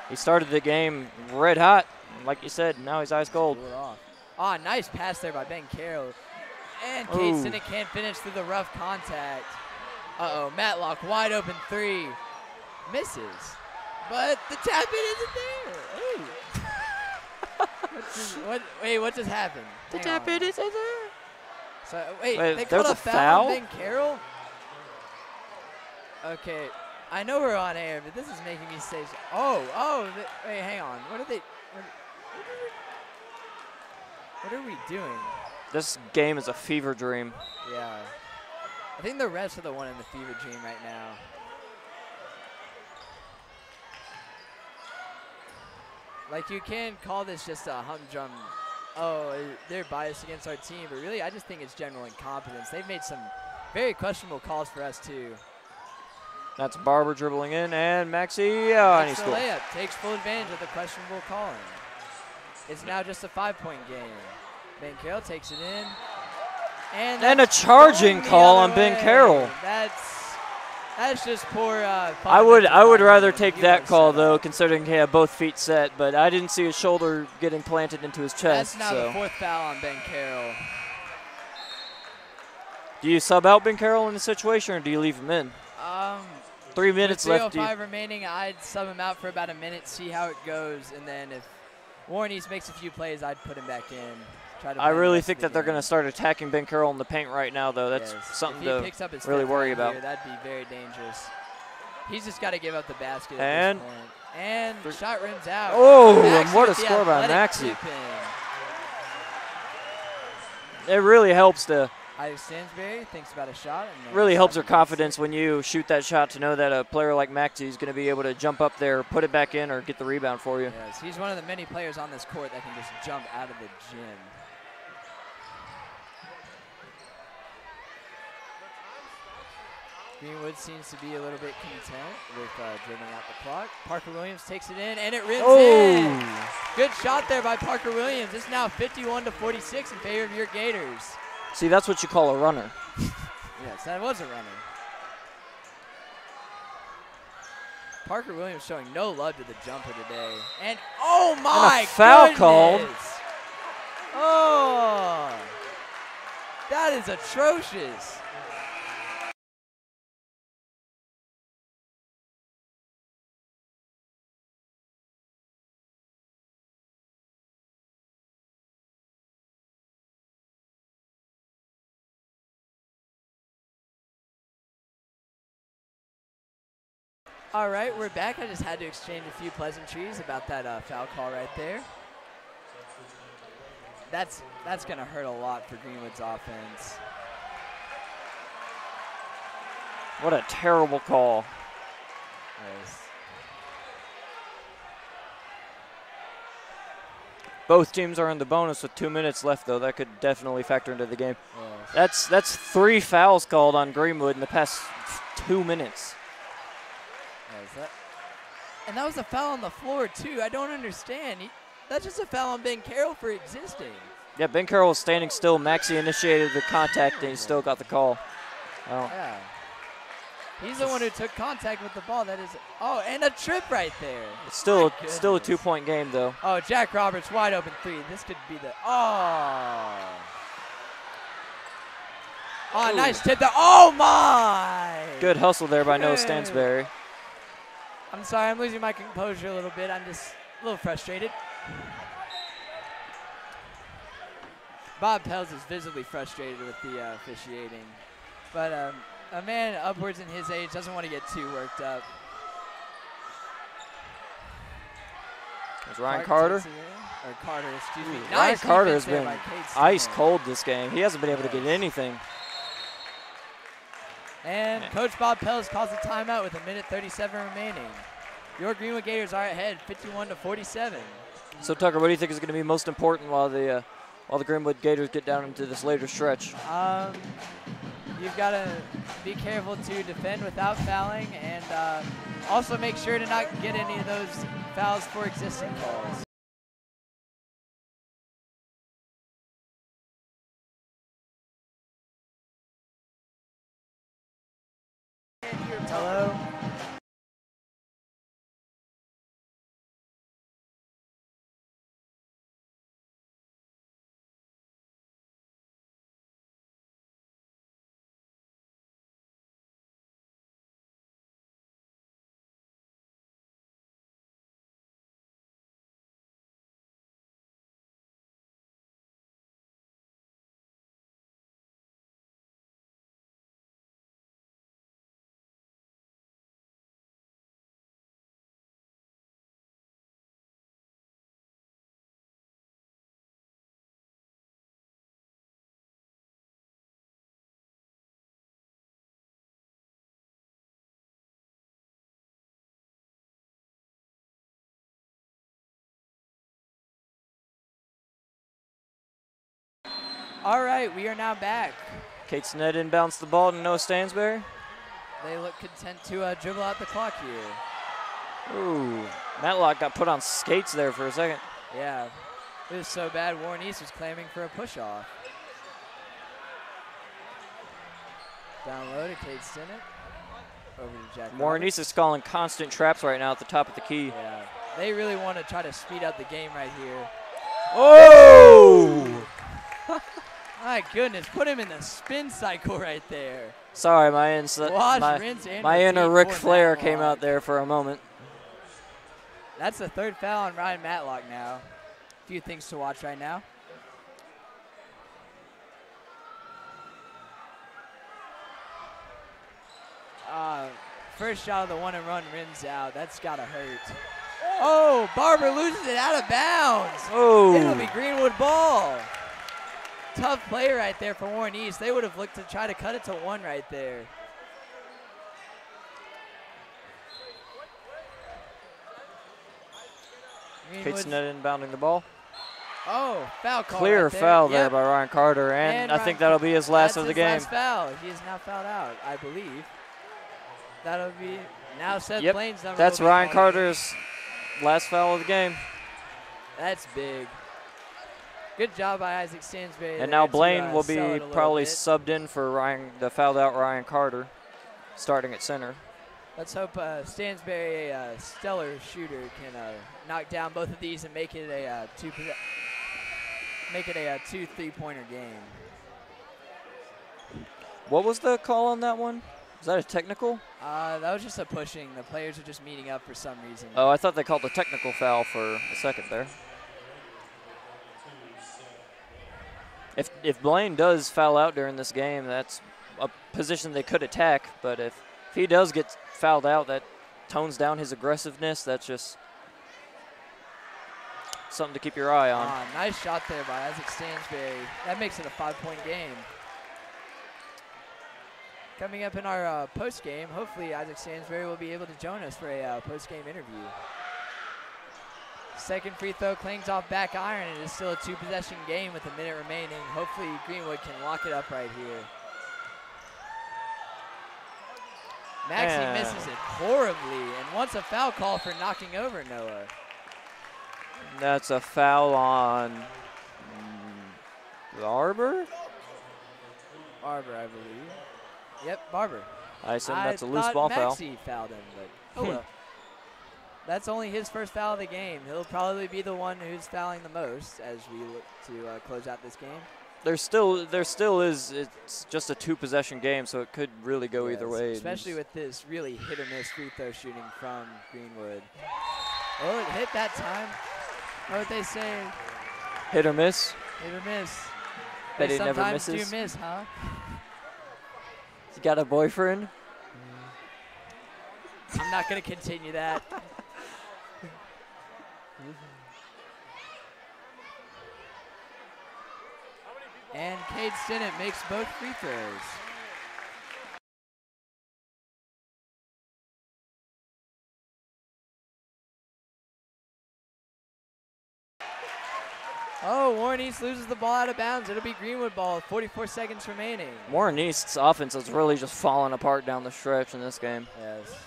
He started the game red hot, like you said. Now he's ice cold. Cool it off. Ah, nice pass there by Ben Carroll. And Kate Ooh. Stinnett can't finish through the rough contact. Uh-oh, Matlock, wide open three. Misses. But the tap in isn't there. Ooh. Wait, what just happened? The Hang tap on. in isn't there. So, wait, Wait, they there's called a a foul foul? on Ben Carroll? Okay, I know we're on air, but this is making me say, wait, hang on. What are we doing? This game is a fever dream. Yeah. I think the refs are the one in the fever dream right now. Like, you can call this just a humdrum, they're biased against our team, but really I just think it's general incompetence. They've made some very questionable calls for us too. That's Barber dribbling in, and Maxey, and he Makes the scores. layup, takes full advantage of the questionable calling. It's now just a 5-point game. Ben Carroll takes it in. And a that's charging going the call other on Ben way. Carroll. That's just poor. I would rather fundamental take defense. that He call was set though, up. considering he had both feet set, but I didn't see his shoulder getting planted into his chest. That's now so. the 4th foul on Ben Carroll. Do you sub out Ben Carroll in the situation, or do you leave him in? 3 minutes With left. 3:05 remaining, I'd sub him out for about a minute, see how it goes, and then if Warren East makes a few plays, I'd put him back in. Try to I play the really rest think of the that they're going to game. start attacking Ben Carroll in the paint right now, though. That's Yes. something if he to picks up his really fifth worry right about. here, that'd be very dangerous. He's just got to give up the basket And- at this point. And the shot rims out. Oh, and Maxey what a with the score by athletic Maxey. tip in. It really helps to Alex Stansberry thinks about a shot. And then really helps her something gets confidence when you shoot that shot to know that a player like Maxey is going to be able to jump up there, put it back in, or get the rebound for you. Yes, he's one of the many players on this court that can just jump out of the gym. Greenwood seems to be a little bit content with dribbling out the clock. Parker Williams takes it in, and it rims in. Good shot there by Parker Williams. It's now 51-46 in favor of your Gators. See, that's what you call a runner. Yes, that was a runner. Parker Williams showing no love to the jumper today. And oh my foul goodness. called. Oh, that is atrocious. All right, we're back. I just had to exchange a few pleasantries about that foul call right there. That's going to hurt a lot for Greenwood's offense. What a terrible call. Yes. Both teams are in the bonus with 2 minutes left, though. That could definitely factor into the game. Yes. That's 3 fouls called on Greenwood in the past 2 minutes. And that was a foul on the floor, too. I don't understand. That's just a foul on Ben Carroll for existing. Yeah, Ben Carroll was standing still. Maxey initiated the contact, and he still got the call. Oh. Yeah. He's the one who took contact with the ball. That is, and a trip right there. It's still My a goodness. 2-point game, though. Oh, Jack Roberts, wide open three. This could be the, Oh, Ooh. nice tip there. Oh, my. Good hustle there by Noah Good. Stansberry. I'm sorry, I'm losing my composure a little bit. I'm just a little frustrated. Bob Pels is visibly frustrated with the officiating. But a man upwards in his age doesn't want to get too worked up. There's Ryan Clark Carter. takes it in. Or Carter, excuse me. Ryan Nice Carter defense has there been by Cade ice Stillman. cold this game. He hasn't been able to get anything. And Coach Bob Pels calls a timeout with 1:37 remaining. your Greenwood Gators are ahead 51-47. So Tucker, what do you think is going to be most important while the Greenwood Gators get down into this later stretch? You've got to be careful to defend without fouling, and also make sure to not get any of those fouls for existing calls. Hello? All right, we are now back. Kate Sned inbounds the ball to Noah Stansberry. They look content to dribble out the clock here. Ooh, Matlock got put on skates there for a second. Yeah, it was so bad Warren East was claiming for a push-off. Down low to Kate Stinnett. Over to Jack Warren Roberts. East is calling constant traps right now at the top of the key. Yeah, they really want to try to speed up the game right here. Oh! My goodness, put him in the spin cycle right there. Sorry, my Rinse, and inner repeat Ric for Flair came Matlock. out there for a moment. That's the third foul on Ryan Matlock now. A few things to watch right now. First shot of the one and run rims out. That's got to hurt. Oh, Barber loses it out of bounds. Oh. It'll be Greenwood ball. Tough play right there for Warren East. They would have looked to try to cut it to one right there. Kate Sned inbounding the ball. Oh, foul call. Clear right there. foul there Yep. by Ryan Carter, and I think Ryan- that'll be his last That's of the his game. last foul. He is now fouled out, I believe. That'll be now Seth Yep, Blaine's number. that's will be Ryan called. Carter's last foul of the game. That's big. Good job by Isaac Stansberry. And now there to, Blaine will sell be it a little probably bit. subbed in for the fouled out Ryan Carter, starting at center. Let's hope Stansberry, a stellar shooter, can knock down both of these and make it a two 3-pointer game. What was the call on that one? Was that a technical? That was just a pushing. The players are just meeting up for some reason. Oh, I thought they called a technical foul for a second there. If Blaine does foul out during this game, that's a position they could attack. But if he does get fouled out, that tones down his aggressiveness. That's just something to keep your eye on. Nice shot there by Isaac Stansberry. That makes it a 5-point game. Coming up in our post game, hopefully Isaac Stansberry will be able to join us for a post-game interview. Second free throw clings off back iron. It is still a 2-possession game with a minute remaining. Hopefully Greenwood can lock it up right here. Maxey misses it horribly and wants a foul call for knocking over Noah. That's a foul on Barber? Barber, I believe. Yep, Barber. I assume that's a loose thought ball foul. Maxey fouled him, but oh well. That's only his first foul of the game. He'll probably be the one who's fouling the most as we look to close out this game. There still is. It's just a 2-possession game, so it could really go either way. Especially with this really hit or miss free throw shooting from Greenwood. Oh, it hit that time. Know what they say? Hit or miss. Hit or miss. Bet They he never sometimes misses. do miss, huh? You got a boyfriend? I'm not going to continue that. And Cade Stinnett makes both free throws. Oh, Warren East loses the ball out of bounds. It'll be Greenwood ball with 44 seconds remaining. Warren East's offense has really just fallen apart down the stretch in this game. Yes.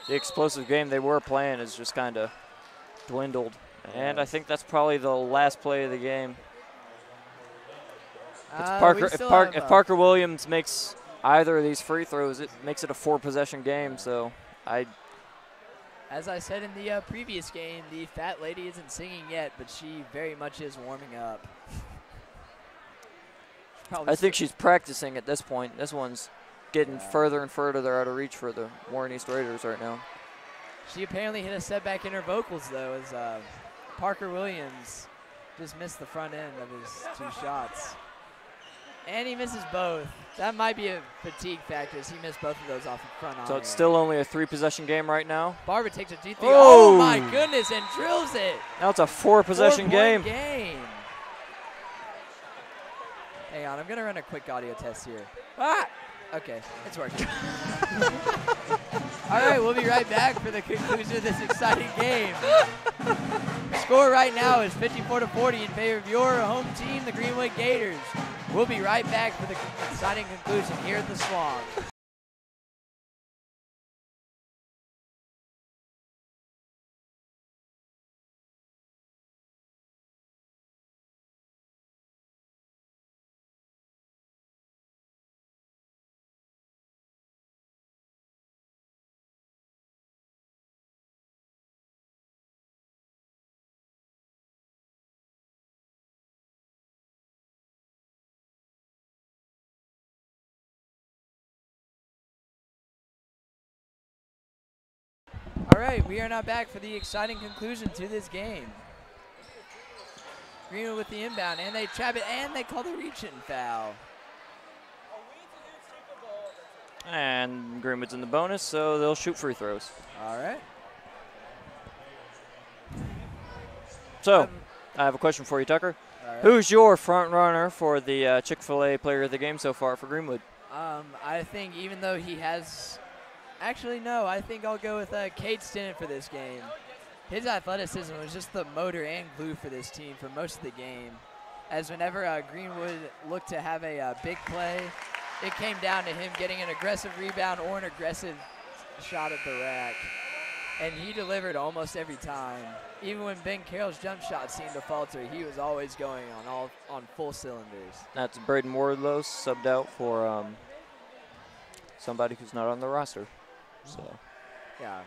The explosive game they were playing has just kind of dwindled. And I think that's probably the last play of the game. If Parker Williams makes either of these free throws, it makes it a 4-possession game. So as I said in the previous game, the fat lady isn't singing yet, but she very much is warming up. I think she's practicing at this point. This one's getting further and further out of reach for the Warren East Raiders right now. She apparently hit a setback in her vocals, though, as Parker Williams just missed the front end of his 2 shots. And he misses both. That might be a fatigue factor as he missed both of those off the front iron. So it's still only a 3-possession game right now. Barber takes a deep 3. Oh! Oh, my goodness, and drills it. Now it's a 4-possession game. Hang on, I'm going to run a quick audio test here. Ah! Okay, it's working. All right, we'll be right back for the conclusion of this exciting game. Score right now is 54-40 in favor of your home team, the Greenwood Gators. We'll be right back for the exciting conclusion here at the Swamp. All right, we are now back for the exciting conclusion to this game. Greenwood with the inbound, and they trap it, and they call the reach-in foul. And Greenwood's in the bonus, so they'll shoot free throws. All right. So, I have a question for you, Tucker. Right. Who's your front runner for the Chick-fil-A player of the game so far for Greenwood? I think even though he has... Actually, no, I think I'll go with Cade Stinnett for this game. His athleticism was just the motor and glue for this team for most of the game. As whenever Greenwood looked to have a big play, it came down to him getting an aggressive rebound or an aggressive shot at the rack. And he delivered almost every time. Even when Ben Carroll's jump shot seemed to falter, he was always going on full cylinders. That's Braden Wardlow subbed out for somebody who's not on the roster. So, yeah,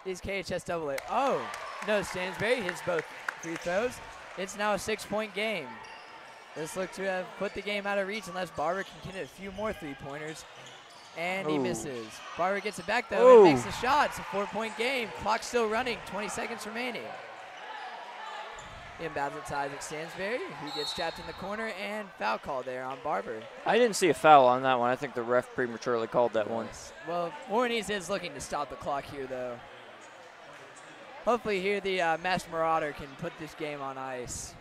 these KHS AA. Oh, no, Stansberry hits both free throws. It's now a 6-point game. Let's look to have put the game out of reach unless Barber can get a few more 3-pointers. And he misses. Barber gets it back, though, and makes the shot. It's a 4-point game. Clock still running, 20 seconds remaining. Inbounds it to Isaac Stansberry, who gets trapped in the corner, and foul call there on Barber. I didn't see a foul on that one. I think the ref prematurely called that one. Well, Warren East is looking to stop the clock here, though. Hopefully here the Masked Marauder can put this game on ice.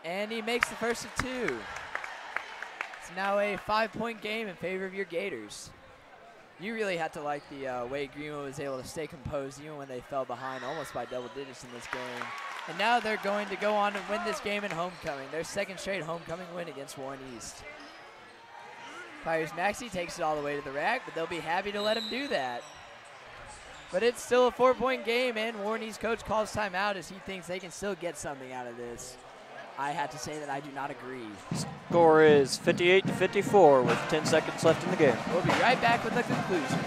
And he makes the first of 2. It's now a 5-point game in favor of your Gators. You really had to like the way Greenwood was able to stay composed even when they fell behind almost by double digits in this game. And now they're going to go on to win this game in homecoming. Their 2nd straight homecoming win against Warren East. Tyrese Maxey takes it all the way to the rack, but they'll be happy to let him do that. But it's still a 4-point game, and Warren East coach calls timeout as he thinks they can still get something out of this. I have to say that I do not agree. Score is 58-54 with 10 seconds left in the game. We'll be right back with the conclusion.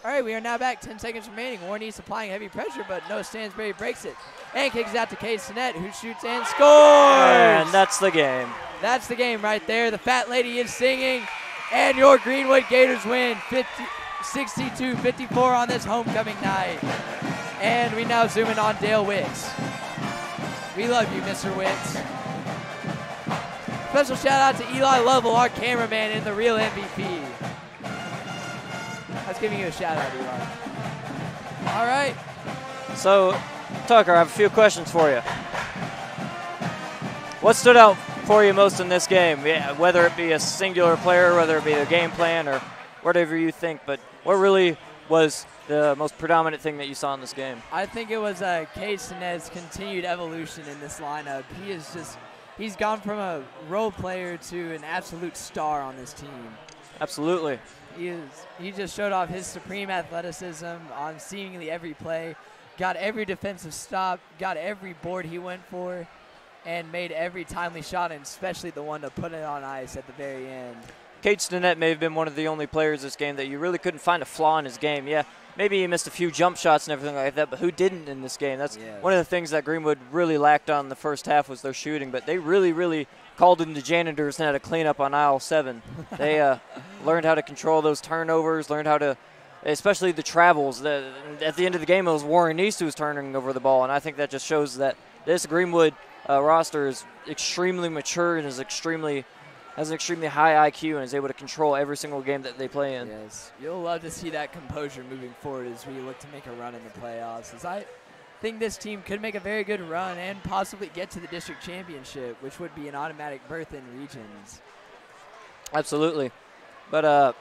All right, we are now back. 10 seconds remaining. Warren East applying heavy pressure, but Noah Stansberry breaks it and kicks it out to Kate Sinet, who shoots and scores. And that's the game. That's the game right there. The fat lady is singing, and your Greenwood Gators win 62-54 on this homecoming night. And we now zoom in on Dale Wicks. We love you, Mr. Wicks. Special shout out to Eli Lovell, our cameraman and the real MVP. I was giving you a shout out, Eli. All right. So, Tucker, I have a few questions for you. What stood out for you most in this game? Yeah, whether it be a singular player, whether it be the game plan, or whatever you think, but what really was the most predominant thing that you saw in this game? I think it was Cade Sinet's continued evolution in this lineup. He's gone from a role player to an absolute star on this team. Absolutely. He just showed off his supreme athleticism on seemingly every play, got every defensive stop, got every board he went for, and made every timely shot, and especially the one to put it on ice at the very end. Cade Stinnett may have been one of the only players this game that you really couldn't find a flaw in his game. Yeah, maybe he missed a few jump shots and everything like that, but who didn't in this game? That's one of the things that Greenwood really lacked on in the first half was their shooting, but they really called in the janitors and had to clean up on aisle 7. They learned how to control those turnovers, learned how to, especially the travels. At the end of the game, it was Warren East who was turning over the ball, and I think that just shows that this Greenwood roster is extremely mature and has an extremely high IQ and is able to control every single game that they play in. Yes, you'll love to see that composure moving forward as we look to make a run in the playoffs. As I think this team could make a very good run and possibly get to the district championship, which would be an automatic berth in regions. Absolutely. But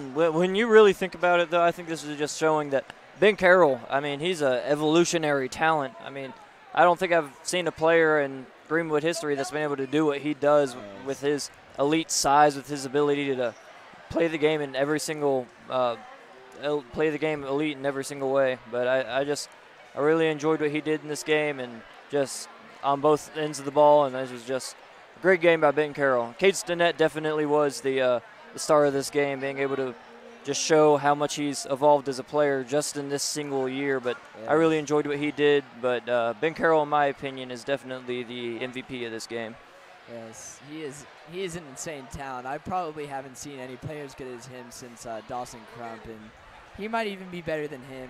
when you really think about it, though, I think this is just showing that Ben Carroll, I mean, he's an evolutionary talent. I mean, I don't think I've seen a player in Greenwood history that's been able to do what he does with his elite size, with his ability to play the game in every single play the game elite in every single way. But I really enjoyed what he did in this game, and just on both ends of the ball, and this was just a great game by Ben Carroll. Cade Stinnett definitely was the star of this game, being able to just show how much he's evolved as a player just in this single year. But I really enjoyed what he did. But Ben Carroll, in my opinion, is definitely the MVP of this game. Yes, he is an insane talent. I probably haven't seen any player as good as him since Dawson Crump, and he might even be better than him.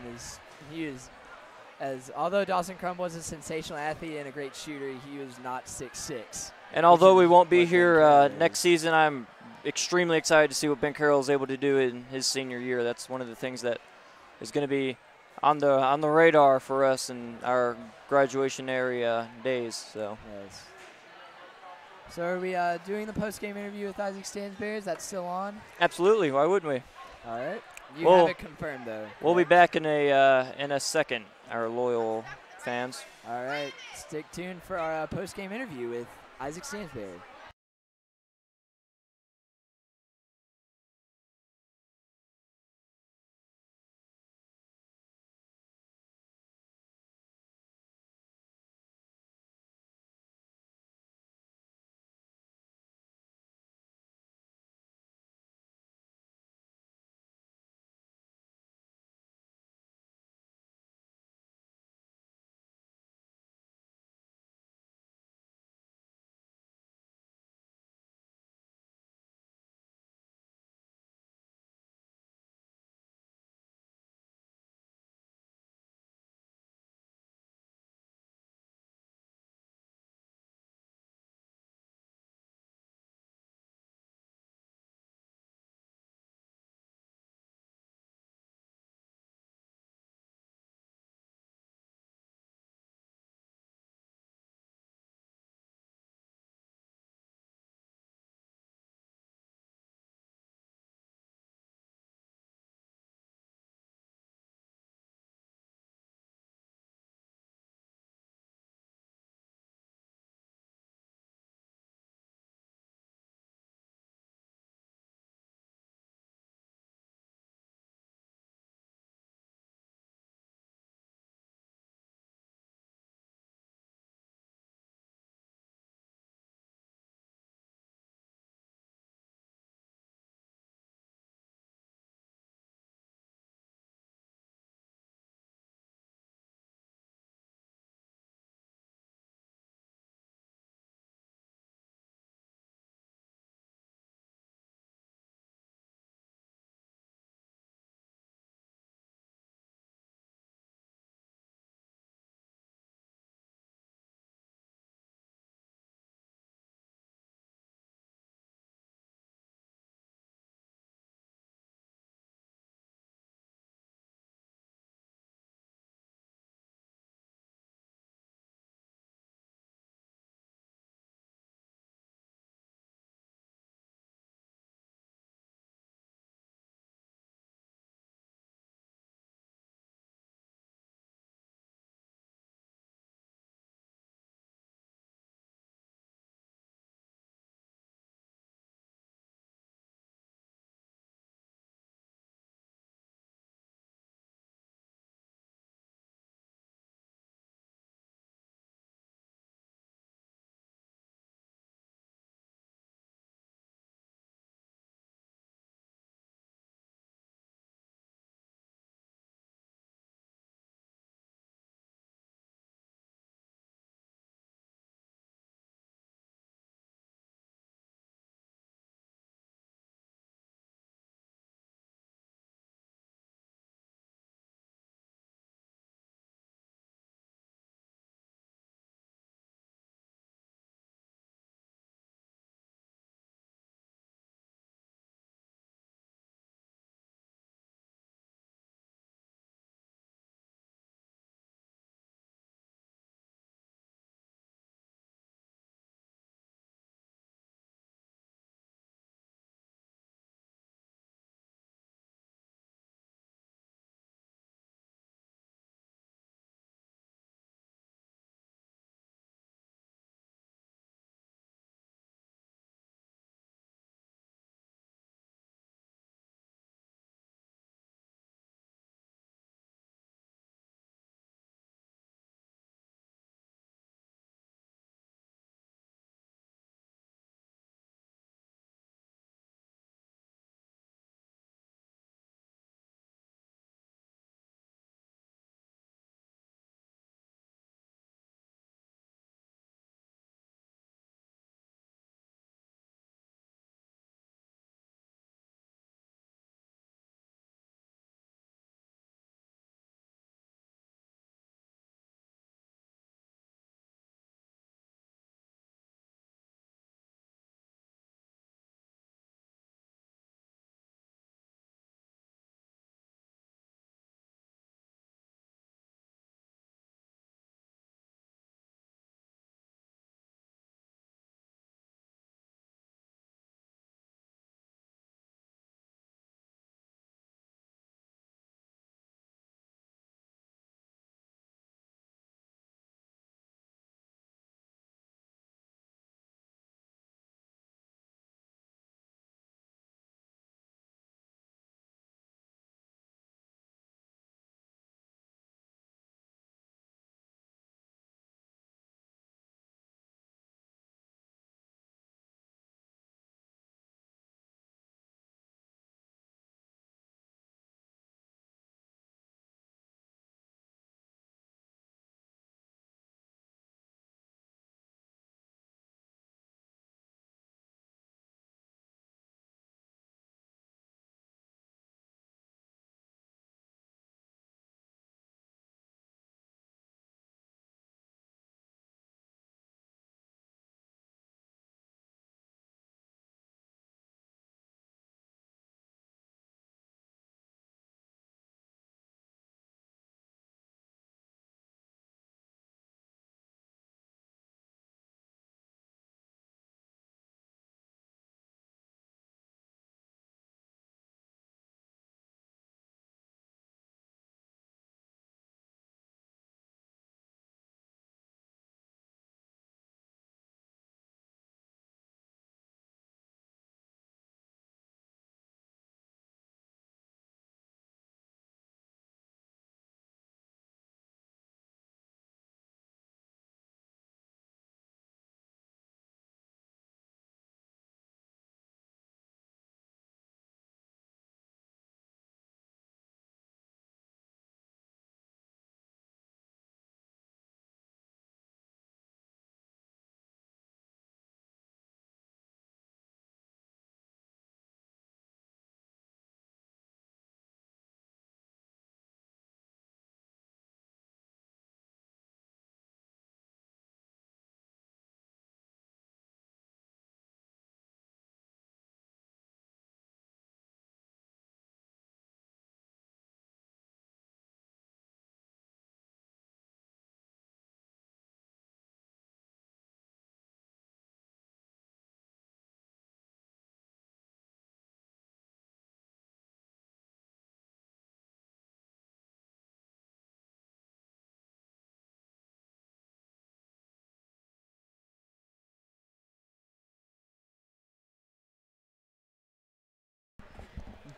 Although Dawson Crump was a sensational athlete and a great shooter, he was not 6'6". And although we won't be here next season, I'm extremely excited to see what Ben Carroll is able to do in his senior year. That's one of the things that is going to be on the radar for us in our graduation area days. So. Yes. So are we doing the post-game interview with Isaac Stansberry? Is that still on? Absolutely. Why wouldn't we? All right. You have it confirmed, though. We'll be back in a second, our loyal fans. All right. Stick tuned for our post-game interview with Isaac Stansberry.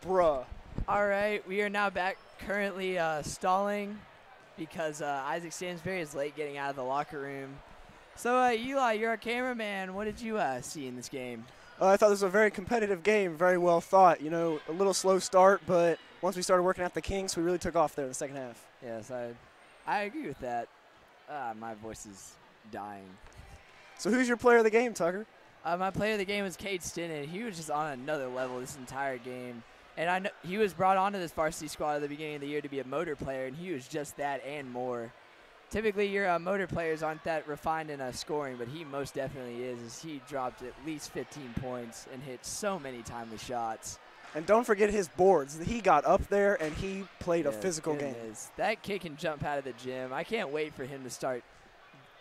bruh. All right, we are now back currently stalling because Isaac Stansberry is late getting out of the locker room. So, Eli, you're a cameraman. What did you see in this game? I thought this was a very competitive game, very well thought. You know, a little slow start, but once we started working out the kinks, we really took off there in the second half. Yes, I agree with that. My voice is dying. So who's your player of the game, Tucker? My player of the game was Cade Stinnett. He was just on another level this entire game. And I know he was brought onto this varsity squad at the beginning of the year to be a motor player, and he was just that and more. Typically, your motor players aren't that refined in scoring, but he most definitely is. As he dropped at least 15 points and hit so many timely shots. And don't forget his boards. He got up there, and he played a physical game. That kid can jump out of the gym. I can't wait for him to start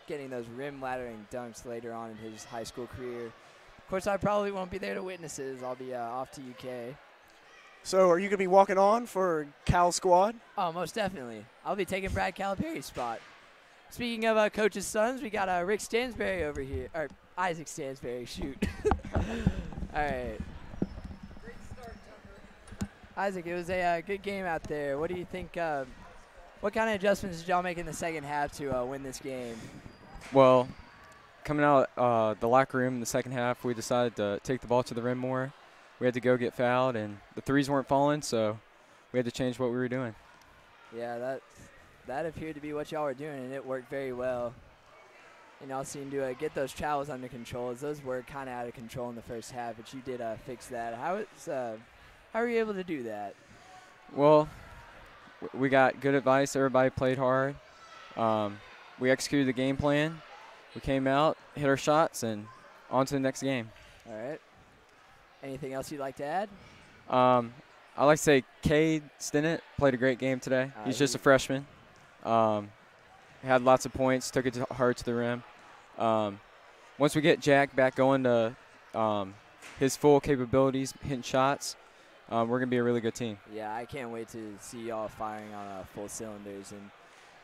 getting those rim laddering dunks later on in his high school career. Of course, I probably won't be there to witness it, as I'll be off to UK. So are you going to be walking on for Cal squad? Oh, most definitely. I'll be taking Brad Calipari's spot. Speaking of coach's sons, we got Rick Stansberry over here. Or Isaac Stansberry, shoot. All right. Great start, Tucker. Isaac, it was a good game out there. What do you think? What kind of adjustments did y'all make in the second half to win this game? Well, coming out the locker room in the second half, we decided to take the ball to the rim more. We had to go get fouled, and the threes weren't falling, so we had to change what we were doing. Yeah, that appeared to be what y'all were doing, and it worked very well. And y'all seemed to get those travels under control, as those were kind of out of control in the first half, but you did fix that. How were you able to do that? Well, we got good advice. Everybody played hard. We executed the game plan. We came out, hit our shots, and on to the next game. All right. Anything else you'd like to add? I'd like to say Cade Stinnett played a great game today. He's just a freshman. Had lots of points, took it hard to the rim. Once we get Jack back going to his full capabilities, hitting shots, we're going to be a really good team. Yeah, I can't wait to see y'all firing on full cylinders. And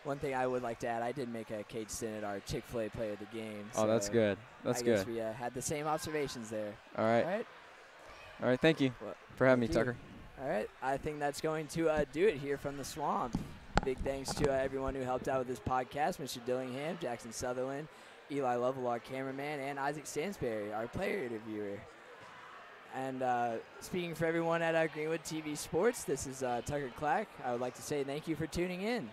one thing I would like to add, I did make Cade Stinnett our Chick-fil-A player of the game. Oh, so that's good. That's good. I guess we had the same observations there. All right. All right. All right, thank you for having me, Tucker. All right, I think that's going to do it here from the Swamp. Big thanks to everyone who helped out with this podcast, Mr. Dillingham, Jackson Sutherland, Eli Lovell, our cameraman, and Isaac Stansberry, our player interviewer. And speaking for everyone at Greenwood TV Sports, this is Tucker Clack. I would like to say thank you for tuning in.